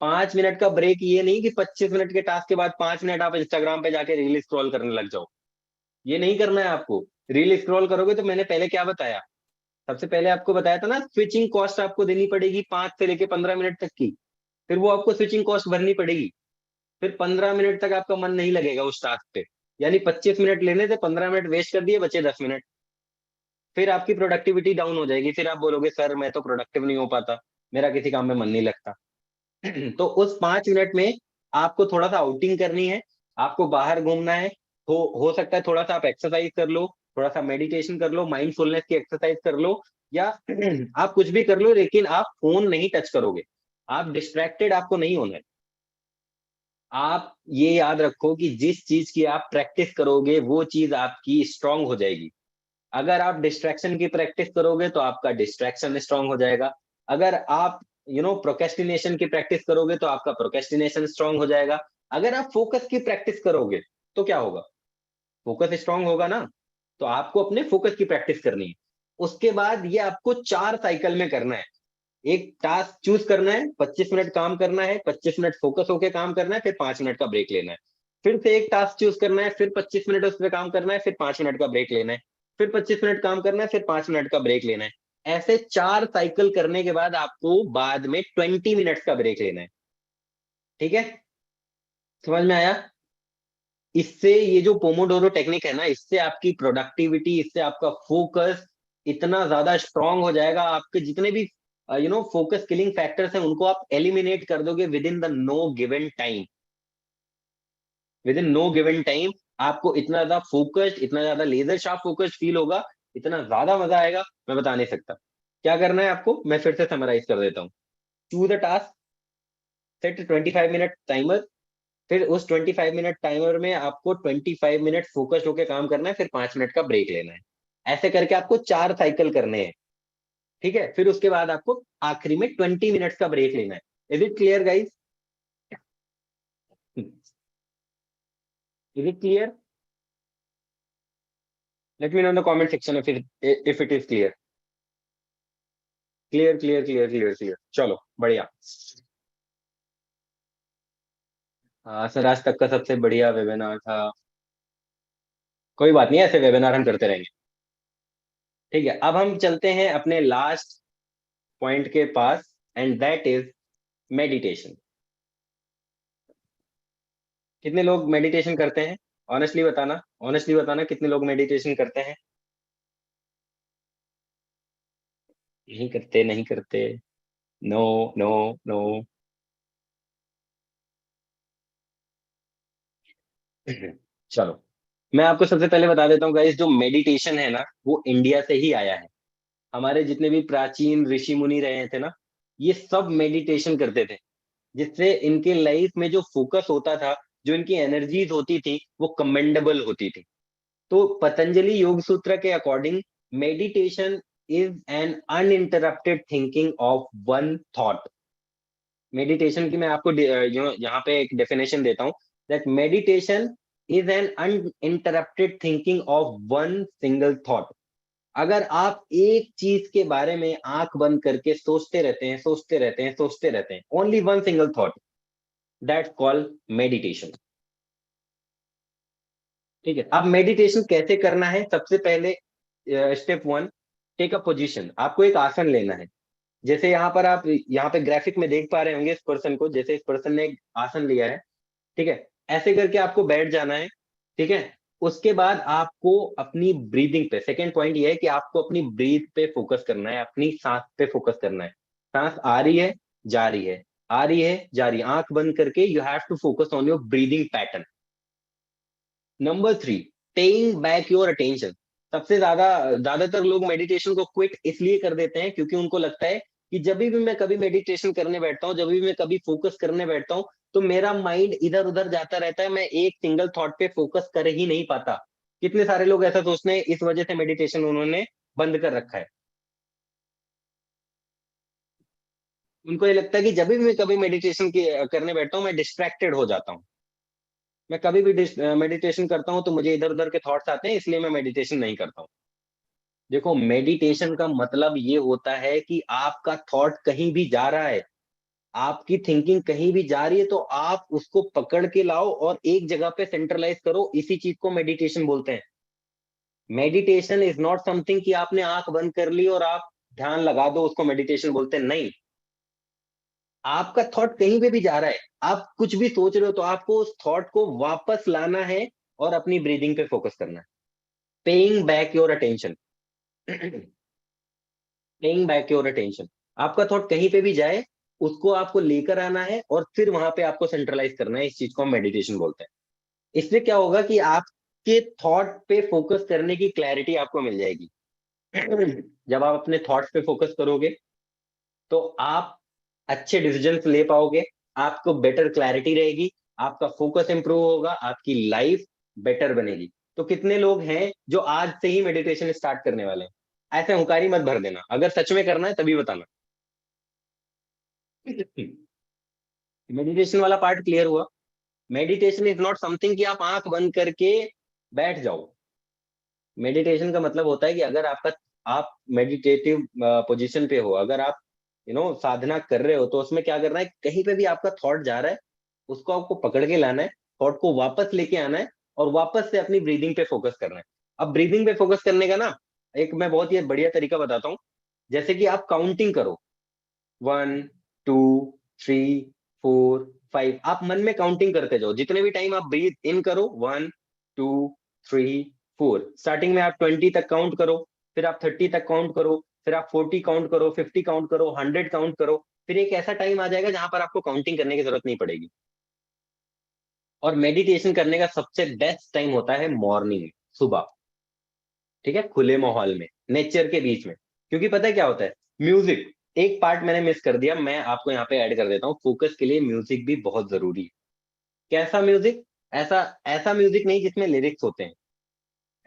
5 मिनट का ब्रेक ये नहीं कि 25 मिनट के टास्क के बाद 5 मिनट आप इंस्टाग्राम पे जाके रील स्क्रॉल करने लग जाओ। ये नहीं करना है आपको। रील स्क्रॉल करोगे तो मैंने पहले क्या बताया, सबसे पहले आपको बताया था ना, स्विचिंग कॉस्ट आपको देनी पड़ेगी 5 से लेके 15 मिनट तक की। फिर वो आपको स्विचिंग कॉस्ट भरनी पड़ेगी। फिर 15 मिनट तक आपका मन नहीं लगेगा उस टास्क पे। यानी 25 मिनट लेने थे, 15 मिनट वेस्ट कर दिए, बचे 10 मिनट। फिर आपकी प्रोडक्टिविटी डाउन हो जाएगी, फिर आप बोलोगे सर मैं तो प्रोडक्टिव नहीं हो पाता, मेरा किसी काम में मन नहीं लगता। तो उस 5 मिनट में आपको थोड़ा सा आउटिंग करनी है, आपको बाहर घूमना है। हो सकता है थोड़ा सा आप एक्सरसाइज कर लो, थोड़ा सा मेडिटेशन कर लो, माइंडफुलनेस की एक्सरसाइज कर लो, या आप कुछ भी कर लो, लेकिन आप फोन नहीं टच करोगे। आप डिस्ट्रैक्टेड आपको नहीं होना है। आप ये याद रखो कि जिस चीज की आप प्रैक्टिस करोगे वो चीज आपकी स्ट्रांग हो जाएगी। अगर आप डिस्ट्रैक्शन की प्रैक्टिस करोगे तो आपका डिस्ट्रैक्शन स्ट्रांग हो जाएगा। अगर आप प्रोकेस्टिनेशन की प्रैक्टिस करोगे तो आपका प्रोकेस्टिनेशन स्ट्रांग हो जाएगा। अगर आप फोकस की प्रैक्टिस करोगे तो क्या होगा, फोकस स्ट्रांग होगा ना। तो आपको अपने फोकस की प्रैक्टिस करनी है। उसके बाद ये आपको 4 साइकिल में करना है। एक टास्क चूज करना है, 25 मिनट काम करना है, 25 मिनट फोकस होकर काम करना है, फिर 5 मिनट का ब्रेक लेना है। फिर से एक टास्क चूज करना है, फिर 25 मिनट उस पर काम करना है, फिर 5 मिनट का ब्रेक लेना है। फिर 25 मिनट काम करना है, फिर 5 मिनट का ब्रेक लेना है। ऐसे 4 साइकिल करने के बाद आपको बाद में 20 मिनट्स का ब्रेक लेना है। ठीक है, समझ में आया? इससे ये जो पोमोडोरो टेक्निक है ना, इससे आपकी प्रोडक्टिविटी, इससे आपका फोकस इतना ज्यादा स्ट्रांग हो जाएगा, आपके जितने भी फोकस किलिंग फैक्टर्स हैं उनको आप एलिमिनेट कर दोगे with in the no given time. With in no given time आपको इतना ज्यादा फोकस्ड, इतना ज्यादा लेजर शार्प फोकस फील होगा, इतना ज्यादा मजा आएगा, मैं बता नहीं सकता। क्या करना है आपको, मैं फिर से समराइज कर देता हूँ। Choose the task, set 25 minute timer. फिर उस 25 मिनट टाइमर में आपको 25 मिनट फोकस्ड होकर काम करना है, फिर 5 मिनट का ब्रेक लेना है। ऐसे करके आपको 4 साइकिल करने हैं। ठीक है, फिर उसके बाद आपको आखिरी में 20 मिनट्स का ब्रेक लेना है। Is it clear guys? Is it clear? Late me know in the comment section if it is clear. Clear clear clear clear clear, चलो बढ़िया। सर आज तक का सबसे बढ़िया वेबिनार था। कोई बात नहीं, ऐसे वेबिनार हम करते रहेंगे। ठीक है, अब हम चलते हैं अपने लास्ट पॉइंट के पास, एंड दैट इज मेडिटेशन। कितने लोग मेडिटेशन करते हैं? ऑनेस्टली बताना, ऑनेस्टली बताना, कितने लोग मेडिटेशन करते हैं? नहीं करते, नहीं करते। No, no, no. चलो, मैं आपको सबसे पहले बता देता हूँ गाइस, जो मेडिटेशन है ना वो इंडिया से ही आया है। हमारे जितने भी प्राचीन ऋषि मुनि रहे थे ना, ये सब मेडिटेशन करते थे, जिससे इनके लाइफ में जो फोकस होता था, जो इनकी एनर्जीज होती थी, वो कमेंडेबल होती थी। तो पतंजलि योग सूत्र के according meditation is an uninterrupted thinking of one thought. Meditation की मैं आपको यहाँ पे एक डेफिनेशन देता हूँ, that meditation is an uninterrupted thinking of one single thought. अगर आप एक चीज के बारे में आंख बंद करके सोचते रहते हैं, सोचते रहते हैं, सोचते रहते हैं, only one single thought, that's called meditation. ठीक है, अब मेडिटेशन कैसे करना है, सबसे पहले step one, take a position. आपको एक आसन लेना है। जैसे यहाँ पर आप यहाँ पे ग्राफिक में देख पा रहे होंगे इस पर्सन को, जैसे इस पर्सन ने एक आसन लिया है। ठीक है, ऐसे करके आपको बैठ जाना है। ठीक है, उसके बाद आपको अपनी ब्रीदिंग पे, सेकेंड पॉइंट ये है कि आपको अपनी ब्रीथ पे फोकस करना है, अपनी सांस पे फोकस करना है। सांस आ रही है, जा रही है, आ रही है, जा रही है, आंख बंद करके you have to focus on your breathing pattern. Number three, paying back your attention. सबसे ज्यादातर लोग मेडिटेशन को क्विट इसलिए कर देते हैं क्योंकि उनको लगता है कि जब भी मैं कभी मेडिटेशन करने बैठता हूँ, जब भी मैं कभी फोकस करने बैठता हूँ, तो मेरा माइंड इधर उधर जाता रहता है, मैं एक सिंगल थॉट पे फोकस कर ही नहीं पाता। कितने सारे लोग ऐसा सोचते हैं, इस वजह से मेडिटेशन उन्होंने बंद कर रखा है। उनको ये लगता है कि जब भी मैं कभी मेडिटेशन करने बैठता हूँ मैं डिस्ट्रैक्टेड हो जाता हूँ। मैं कभी भी मेडिटेशन करता हूँ तो मुझे इधर उधर के थॉट्स आते हैं, इसलिए मैं मेडिटेशन नहीं करता हूँ। देखो, मेडिटेशन का मतलब ये होता है कि आपका थॉट कहीं भी जा रहा है, आपकी थिंकिंग कहीं भी जा रही है, तो आप उसको पकड़ के लाओ और एक जगह पे सेंट्रलाइज करो, इसी चीज को मेडिटेशन बोलते हैं। मेडिटेशन इज नॉट समथिंग कि आपने आंख बंद कर ली और आप ध्यान लगा दो, उसको मेडिटेशन बोलते हैं, नहीं। आपका थॉट कहीं पे भी जा रहा है, आप कुछ भी सोच रहे हो, तो आपको उस थॉट को वापस लाना है और अपनी ब्रीदिंग पे फोकस करना है। Paying back your attention. Paying back your attention. आपका थॉट कहीं पे भी जाए, उसको आपको लेकर आना है और फिर वहां पे आपको सेंट्रलाइज करना है, इस चीज को हम मेडिटेशन बोलते हैं। इससे क्या होगा कि आपके थॉट पे फोकस करने की क्लैरिटी आपको मिल जाएगी। जब आप अपने थॉट्स पे फोकस करोगे तो आप अच्छे डिसीजंस ले पाओगे, आपको बेटर क्लैरिटी रहेगी, आपका फोकस इंप्रूव होगा, आपकी लाइफ बेटर बनेगी। तो कितने लोग हैं जो आज से ही मेडिटेशन स्टार्ट करने वाले हैं? ऐसे हुंकारी मत भर देना, अगर सच में करना है तभी बताना। मेडिटेशन वाला पार्ट क्लियर हुआ? मेडिटेशन इज नॉट समथिंग कि आप आंख बंद करके बैठ जाओ। मेडिटेशन का मतलब होता है कि अगर आप मेडिटेटिव पोजीशन पे हो, अगर आप साधना कर रहे हो, तो उसमें क्या करना है, कहीं पे भी आपका थॉट जा रहा है, उसको आपको पकड़ के लाना है, थॉट को वापस लेके आना है और वापस से अपनी ब्रीदिंग पे फोकस करना है। अब ब्रीदिंग पे फोकस करने का ना, एक मैं बहुत ही बढ़िया तरीका बताता हूँ। जैसे कि आप काउंटिंग करो, 1 2 3 4 5, आप मन में काउंटिंग करते जाओ, जितने भी टाइम आप ब्रीथ इन करो, 1 2 3 4, स्टार्टिंग में आप 20 तक काउंट करो, फिर आप 30 तक काउंट करो, फिर आप 40 काउंट करो, 50 काउंट करो, 100 काउंट करो। फिर एक ऐसा टाइम आ जाएगा जहां पर आपको काउंटिंग करने की जरूरत नहीं पड़ेगी। और मेडिटेशन करने का सबसे बेस्ट टाइम होता है मॉर्निंग, सुबह। ठीक है, खुले माहौल में, नेचर के बीच में। क्योंकि पता है क्या होता है, म्यूजिक, एक पार्ट मैंने मिस कर दिया, मैं आपको यहाँ पे ऐड कर देता हूँ, फोकस के लिए म्यूजिक भी बहुत जरूरी है। कैसा म्यूजिक? ऐसा ऐसा म्यूजिक नहीं जिसमें लिरिक्स होते हैं,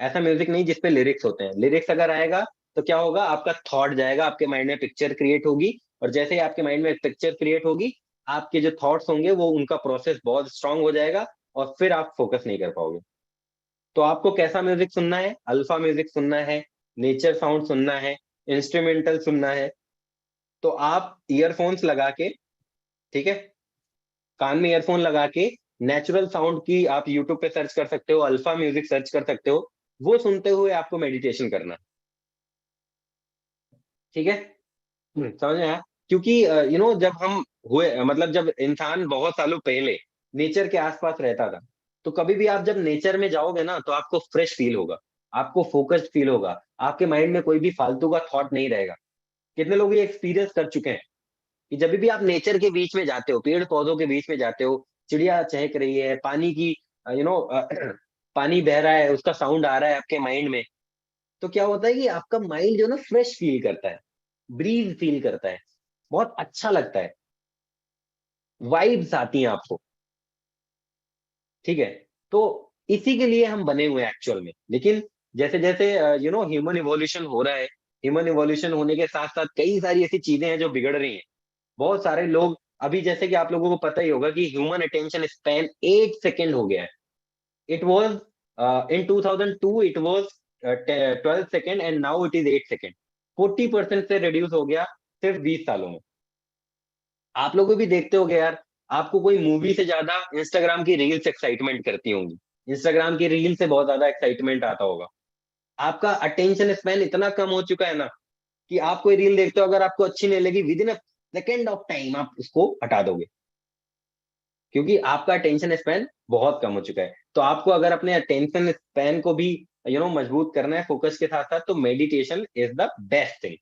ऐसा म्यूजिक नहीं जिसपे लिरिक्स होते हैं। लिरिक्स अगर आएगा तो क्या होगा, आपका थॉट जाएगा, आपके माइंड में पिक्चर क्रिएट होगी, और जैसे ही आपके माइंड में पिक्चर क्रिएट होगी, आपके जो थॉट्स होंगे वो उनका प्रोसेस बहुत स्ट्रांग हो जाएगा, और फिर आप फोकस नहीं कर पाओगे। तो आपको कैसा म्यूजिक सुनना है? अल्फा म्यूजिक सुनना है, नेचर साउंड सुनना है, इंस्ट्रूमेंटल सुनना है, तो आप ईयरफोन्स लगा के, ठीक है, कान में ईयरफोन लगा के नेचुरल साउंड की आप यूट्यूब पे सर्च कर सकते हो, अल्फा म्यूजिक सर्च कर सकते हो, वो सुनते हुए आपको मेडिटेशन करना है। ठीक है, समझ में आया? क्योंकि जब हम हुए, मतलब जब इंसान बहुत सालों पहले नेचर के आसपास रहता था, तो कभी भी आप जब नेचर में जाओगे ना, तो आपको फ्रेश फील होगा, आपको फोकस्ड फील होगा, आपके माइंड में कोई भी फालतू का थॉट नहीं रहेगा। कितने लोग ये एक्सपीरियंस कर चुके हैं कि जब भी आप नेचर के बीच में जाते हो, पेड़ पौधों के बीच में जाते हो, चिड़िया चहक रही है, पानी की यू नो पानी बह रहा है, उसका साउंड आ रहा है आपके माइंड में, तो क्या होता है कि आपका माइंड जो है ना फ्रेश फील करता है, ब्रीज फील करता है, बहुत अच्छा लगता है, वाइब्स आती हैं आपको। ठीक है, तो इसी के लिए हम बने हुए हैं एक्चुअल में। लेकिन जैसे जैसे ह्यूमन इवोल्यूशन हो रहा है, ह्यूमन इवोल्यूशन होने के साथ साथ कई सारी ऐसी चीजें हैं जो बिगड़ रही हैं। बहुत सारे लोग, अभी जैसे कि आप लोगों को पता ही होगा कि ह्यूमन अटेंशन स्पैन 8 सेकेंड हो गया है। It was in 2002 it was 12 second, and now it is 8 second. 40% से रिड्यूस हो गया सिर्फ 20 सालों में। आप लोग भी देखते होगे यार, आपको कोई मूवी से ज्यादा इंस्टाग्राम की रील्स एक्साइटमेंट करती होंगी, इंस्टाग्राम की रील से बहुत ज्यादा एक्साइटमेंट आता होगा। आपका अटेंशन स्पैन इतना कम हो चुका है ना, कि आप कोई रील देखते हो, अगर आपको अच्छी नहीं लगी, with in a second of time आप उसको हटा दोगे, क्योंकि आपका अटेंशन स्पैन बहुत कम हो चुका है। तो आपको अगर अपने अटेंशन स्पैन को भी मजबूत करना है फोकस के साथ साथ, तो meditation is the best thing.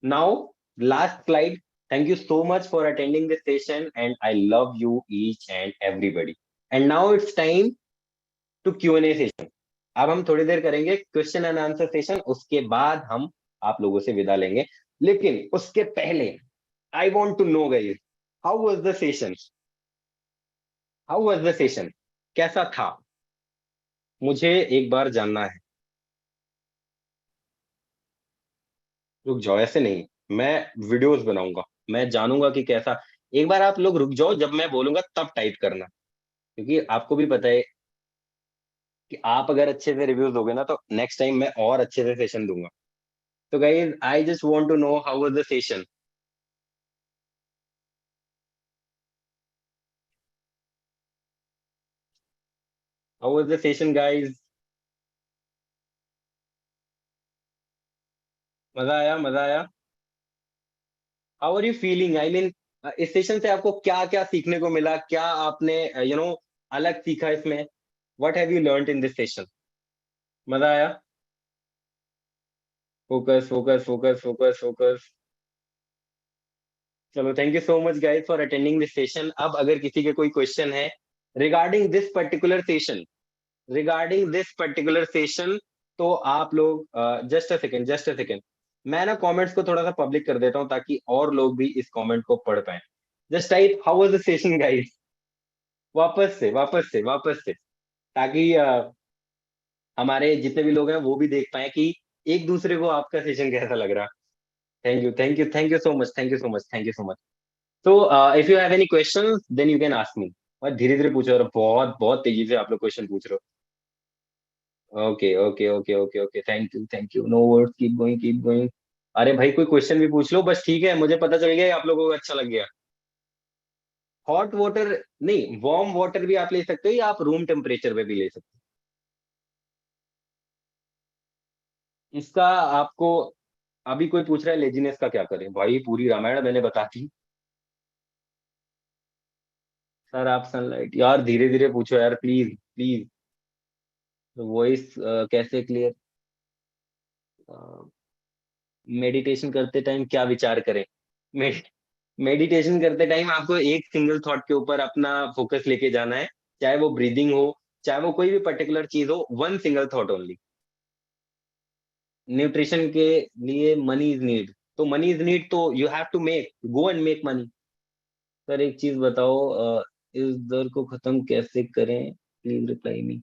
Now, last slide. Thank you so much for attending this session, and I love you each and everybody. And now it's time to Q&A session. अब हम थोड़ी देर करेंगे question and answer session, उसके बाद हम आप लोगों से विदा लेंगे। लेकिन उसके पहले I want to know guys, how was the session? How was the session? कैसा था? मुझे एक बार जानना है। रुक जाओ, ऐसे नहीं। मैं वीडियोस बनाऊंगा, मैं जानूंगा कि कैसा। एक बार आप लोग रुक जाओ, जब मैं बोलूंगा तब टाइप करना, क्योंकि आपको भी पता है कि आप अगर अच्छे से रिव्यूज दोगे ना, तो नेक्स्ट टाइम मैं और अच्छे से सेशन दूंगा। तो guys, I just want to know how was the session. How was the session guys? मजा आया, मजा आया। How are you feeling, I mean, इस सेशन से आपको क्या क्या सीखने को मिला, क्या आपने अलग सीखा इसमें? What have you learned in this session? मजा आया। Focus, focus, focus, focus, focus. चलो, thank you so much guys for attending this session. अब अगर किसी के कोई क्वेश्चन है regarding this particular session, regarding this particular session, तो आप लोग, just a second, just a second, मैं ना कमेंट्स को थोड़ा सा पब्लिक कर देता हूँ ताकि और लोग भी इस कमेंट को पढ़ पाए। Just type how was the session guys, वापस से, वापस से, वापस से, ताकि हमारे जितने भी लोग हैं वो भी देख पाए कि एक दूसरे को आपका सेशन कैसा लग रहा। Thank you, thank you, thank you so much, thank you so much, thank you so much. तो if you have any question then you can ask me. और धीरे धीरे पूछो, और बहुत बहुत तेजी से आप लोग क्वेश्चन पूछ रहे हो। Okay, okay, okay, okay, okay, thank you, thank you, no words, keep going, keep going. अरे भाई, कोई क्वेश्चन भी पूछ लो बस, ठीक है, मुझे पता चल गया आप लोगों को अच्छा लग गया। हॉट वाटर नहीं, वार्म वाटर भी आप ले सकते हो, या आप रूम टेम्परेचर पे भी ले सकते हो। इसका आपको, अभी कोई पूछ रहा है लेजीनेस का क्या करें, भाई पूरी रामायण मैंने बता दी। सर आप सनलाइट, यार धीरे धीरे पूछो यार, प्लीज प्लीज। वॉइस कैसे क्लियर? मेडिटेशन करते टाइम क्या विचार करें? मेडिटेशन करते टाइम आपको एक सिंगल थॉट के ऊपर अपना फोकस लेके जाना है, चाहे वो ब्रीदिंग हो, चाहे वो कोई भी पर्टिकुलर चीज हो, one single thought only. Nutrition के लिए मनी इज नीड, तो मनी इज नीड, तो you have to make, go and make money. Sir एक चीज बताओ, इस डर को खत्म कैसे करें, प्लीज रिप्लाई मी।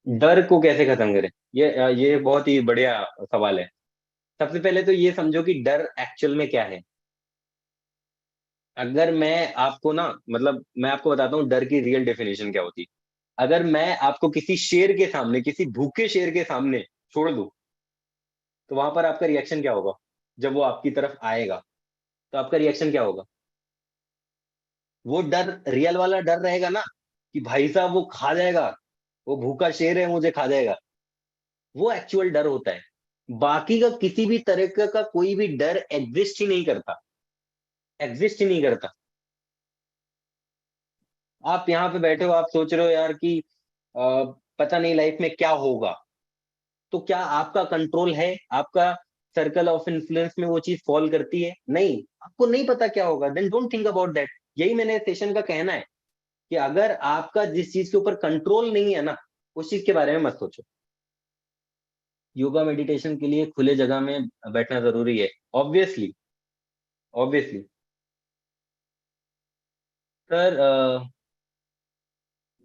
डर को कैसे खत्म करें? ये बहुत ही बढ़िया सवाल है। सबसे पहले तो ये समझो कि डर एक्चुअल में क्या है। अगर मैं आपको ना, मतलब मैं आपको बताता हूँ डर की रियल डेफिनेशन क्या होती है। अगर मैं आपको किसी शेर के सामने, किसी भूखे शेर के सामने छोड़ दूं, तो वहां पर आपका रिएक्शन क्या होगा? जब वो आपकी तरफ आएगा, तो आपका रिएक्शन क्या होगा? वो डर रियल वाला डर रहेगा ना, कि भाई साहब वो खा जाएगा, वो भूखा शेर है मुझे खा जाएगा। वो एक्चुअल डर होता है। बाकी का किसी भी तरह का कोई भी डर एग्जिस्ट ही नहीं करता, एग्जिस्ट ही नहीं करता। आप यहाँ पे बैठे हो, आप सोच रहे हो यार कि पता नहीं लाइफ में क्या होगा, तो क्या आपका कंट्रोल है? आपका सर्कल ऑफ इन्फ्लुएंस में वो चीज फॉल करती है? नहीं, आपको नहीं पता क्या होगा, then don't think about that. यही मैंने सेशन का कहना है, कि अगर आपका जिस चीज के ऊपर कंट्रोल नहीं है ना, उस चीज के बारे में मत सोचो। योगा मेडिटेशन के लिए खुले जगह में बैठना जरूरी है, ऑब्वियसली, ऑब्वियसली। सर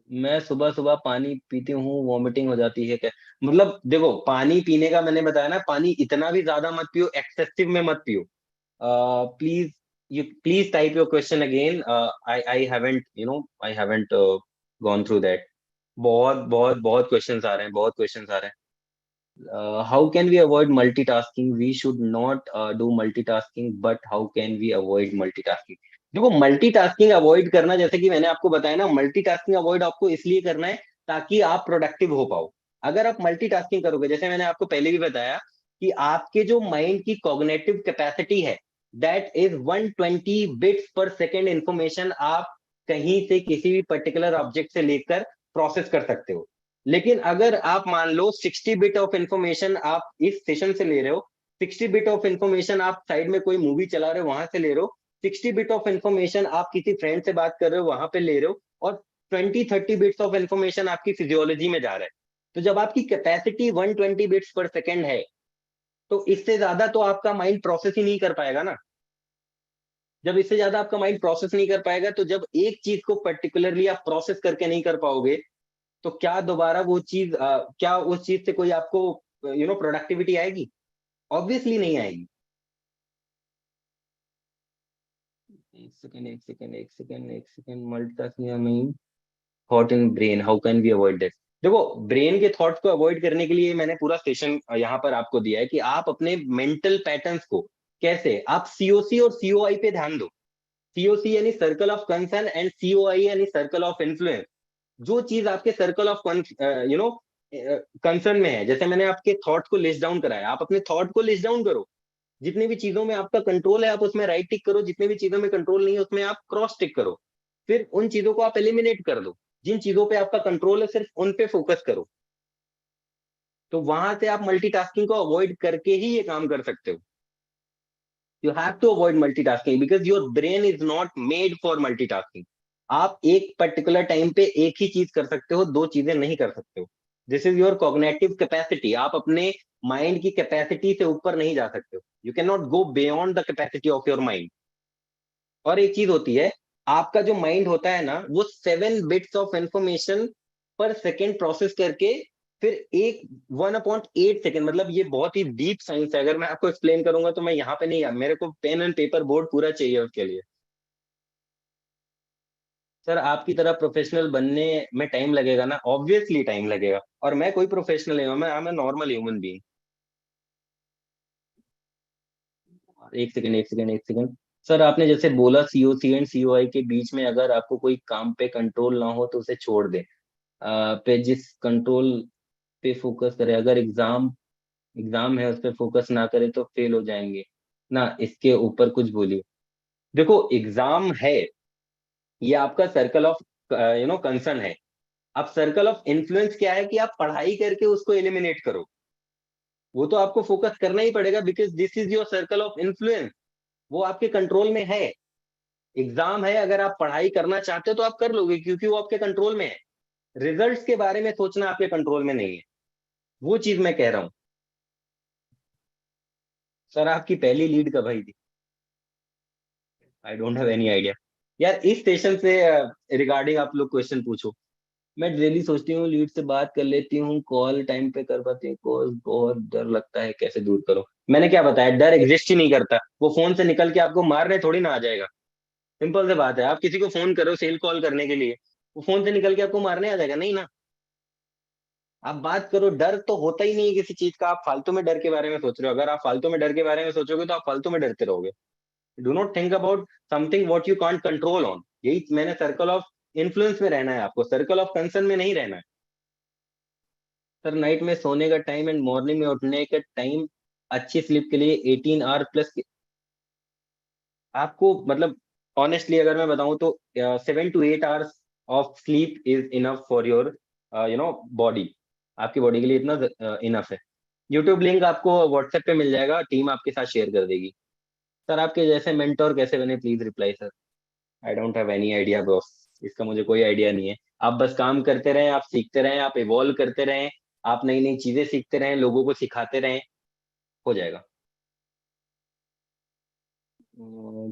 मैं सुबह सुबह पानी पीती हूँ, वॉमिटिंग हो जाती है क्या? मतलब देखो, पानी पीने का मैंने बताया ना, पानी इतना भी ज्यादा मत पियो, एक्सेसिव में मत पियो। Please, you please type your question again. I haven't, I haven't gone through that. बहुत बहुत बहुत क्वेश्चंस आ रहे हैं, बहुत क्वेश्चंस आ रहे हैं। How can we avoid multitasking? We should not do multitasking, but how can we avoid multitasking? देखो, मल्टीटास्किंग अवॉइड करना, जैसे कि मैंने आपको बताया ना, मल्टीटास्किंग अवॉइड आपको इसलिए करना है ताकि आप प्रोडक्टिव हो पाओ। अगर आप मल्टीटास्किंग करोगे, जैसे मैंने आपको पहले भी बताया, कि आपके जो माइंड की कॉग्निटिव कैपेसिटी है, दैट इज 120 बिट्स पर सेकेंड इंफॉर्मेशन आप कहीं से किसी भी पर्टिकुलर ऑब्जेक्ट से लेकर प्रोसेस कर सकते हो। लेकिन अगर आप मान लो 60 बिट ऑफ इंफॉर्मेशन आप इस सेशन से ले रहे हो, 60 बिट ऑफ इंफॉर्मेशन आप साइड में कोई मूवी चला रहे हो वहां से ले रहे हो, 60 बिट ऑफ इंफॉर्मेशन आप किसी फ्रेंड से बात कर रहे हो वहां पे ले रहे हो, और 20-30 बिट्स ऑफ इंफॉर्मेशन आपकी फिजियोलॉजी में जा रहा है, तो जब आपकी कैपेसिटी 120 बिट्स पर सेकेंड है, तो इससे ज्यादा तो आपका माइंड प्रोसेस ही नहीं कर पाएगा ना। जब इससे ज्यादा आपका माइंड प्रोसेस नहीं कर पाएगा, तो जब एक चीज को पर्टिकुलरली आप प्रोसेस करके नहीं कर पाओगे, तो क्या दोबारा वो चीज क्या उस चीज से कोई आपको प्रोडक्टिविटी आएगी? ऑब्वियसली नहीं आएगी। एक सेकंड, एक सेकंड, एक सेकंड, एक second, multitasking thought in brain, how can we avoid that? देखो, ब्रेन के थॉट्स को अवॉइड करने के लिए मैंने पूरा सेशन यहाँ पर आपको दिया है कि आप अपने मेंटल पैटर्न्स को कैसे, आप सीओसी और सीओआई पे ध्यान दो। सीओसी यानी circle of concern, and COI यानी सर्कल ऑफ इन्फ्लुएंस। जो चीज आपके सर्कल ऑफ कंसर्न में है, जैसे मैंने आपके थॉट को लिस्ट डाउन कराया, आप अपने थॉट को लिस्ट डाउन करो। जितनी भी चीजों में आपका कंट्रोल है आप उसमें राइट टिक करो, जितनी भी चीजों में कंट्रोल नहीं है उसमें आप क्रॉस टिक करो। फिर उन चीजों को आप एलिमिनेट कर दो। जिन चीजों पे आपका कंट्रोल है सिर्फ उन पे फोकस करो। तो वहां से आप मल्टीटास्किंग को अवॉइड करके ही ये काम कर सकते हो। You have to avoid multitasking because your brain is not made for multitasking. आप एक पर्टिकुलर टाइम पे एक ही चीज कर सकते हो, दो चीजें नहीं कर सकते हो। This is your cognitive capacity. आप अपने माइंड की कैपेसिटी से ऊपर नहीं जा सकते हो। You can not go beyond the capacity of your mind. और एक चीज होती है, आपका जो माइंड होता है ना, वो 7 बिट्स ऑफ इंफॉर्मेशन पर सेकेंड प्रोसेस करके फिर एक 1/8 सेकेंड, मतलब ये बहुत ही डीप साइंस है। अगर मैं आपको एक्सप्लेन करूंगा तो मैं यहाँ पे नहीं, मेरे को पेन एंड पेपर बोर्ड पूरा चाहिए उसके लिए। सर आपकी तरह प्रोफेशनल बनने में टाइम लगेगा ना, ऑब्वियसली टाइम लगेगा। और मैं कोई प्रोफेशनल नहीं हूँ, मैं नॉर्मल ह्यूमन बीइंग। एक सेकंड, एक सेकंड, एक सेकंड। सर आपने जैसे बोला सीओसी एंड सीओआई के बीच में अगर आपको कोई काम पे कंट्रोल ना हो तो उसे छोड़ दे। पे जिस कंट्रोल पे फोकस करे, अगर एग्जाम एग्जाम है उस पे फोकस ना करे तो फेल हो जाएंगे ना, इसके ऊपर कुछ बोलिए। देखो, एग्जाम है, ये आपका सर्कल ऑफ कंसर्न है। अब सर्कल ऑफ इन्फ्लुएंस क्या है कि आप पढ़ाई करके उसको एलिमिनेट करो। वो तो आपको फोकस करना ही पड़ेगा because this is your circle of influence. वो आपके कंट्रोल में है। एग्जाम है, अगर आप पढ़ाई करना चाहते हो तो आप कर लोगे क्योंकि वो आपके कंट्रोल में है। रिजल्ट्स के बारे में सोचना आपके कंट्रोल में नहीं है। वो चीज मैं कह रहा हूँ। सर आपकी पहली लीड कब आई थी? आई डोंट हैव एनी आइडिया। यार इस स्टेशन से रिगार्डिंग आप लोग क्वेश्चन पूछो। मैं डेली सोचती हूँ लीड से बात कर लेती हूँ, कॉल टाइम पे कर पाती हूँ, कॉल बहुत डर लगता है, कैसे दूर करो? मैंने क्या बताया, डर एग्जिस्ट ही नहीं करता। वो फोन से निकल के आपको मारने थोड़ी ना आ जाएगा। सिंपल सी बात है, आप किसी को फोन करो सेल कॉल करने के लिए, वो फोन से निकल के आपको मारने आ जाएगा? नहीं ना। आप बात करो, डर तो होता ही नहीं है किसी चीज का। आप फालतू में डर के बारे में सोच रहे हो। अगर आप फालतू में डर के बारे में सोचोगे तो आप फालतू में डरते रहोगे। Do not think about something what you can't control on. यही मैंने, सर्कल ऑफ इन्फ्लुएंस में रहना है आपको, सर्कल ऑफ कंसर्न में नहीं रहना है। सर नाइट में सोने का टाइम एंड मॉर्निंग में उठने का टाइम अच्छी स्लीप के लिए 18 आवर प्लस। आपको मतलब ऑनेस्टली अगर मैं बताऊं तो 7 to 8 hours of sleep is enough for your body. आपकी बॉडी के लिए इतना इनफ है। यूट्यूब लिंक आपको व्हाट्सएप पे मिल जाएगा, टीम आपके साथ शेयर कर देगी। सर आपके जैसे मेंटोर कैसे बने, please reply sir. I don't have any idea boss. इसका मुझे कोई आइडिया नहीं है। आप बस काम करते रहें, आप सीखते रहें, आप इवॉल्व करते रहें, आप नई नई चीजें सीखते रहें, लोगों को सिखाते रहें, हो जाएगा। अम,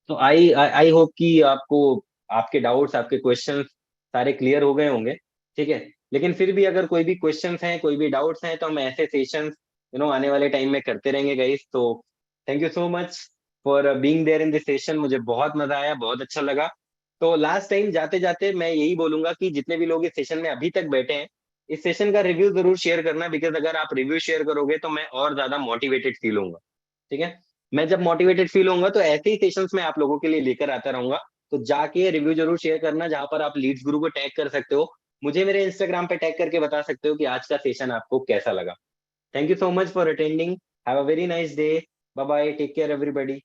तो आई आई होप कि आपको आपके डाउट्स, आपके क्वेश्चंस सारे क्लियर हो गए होंगे। ठीक है। लेकिन फिर भी अगर कोई भी क्वेश्चंस हैं, कोई भी डाउट्स हैं, तो हम ऐसे सेशंस आने वाले टाइम में करते रहेंगे गाइस। तो thank you so much for being there in this session. मुझे बहुत मजा आया, बहुत अच्छा लगा। तो लास्ट टाइम जाते जाते मैं यही बोलूंगा कि जितने भी लोग इस सेशन में अभी तक बैठे हैं, इस सेशन का रिव्यू जरूर शेयर करना, बिकॉज अगर आप रिव्यू शेयर करोगे तो मैं और ज्यादा मोटिवेटेड फील होऊंगा। ठीक है। मैं जब मोटिवेटेड फील होऊंगा तो ऐसे ही सेशंस में आप लोगों के लिए लेकर आता रहूंगा। तो जाके रिव्यू जरूर शेयर करना, जहां पर आप लीड्स गुरु को टैग कर सकते हो। मुझे मेरे इंस्टाग्राम पे टैग करके बता सकते हो कि आज का सेशन आपको कैसा लगा। Thank you so much for attending. Have a very nice day. Bye bye, take care everybody.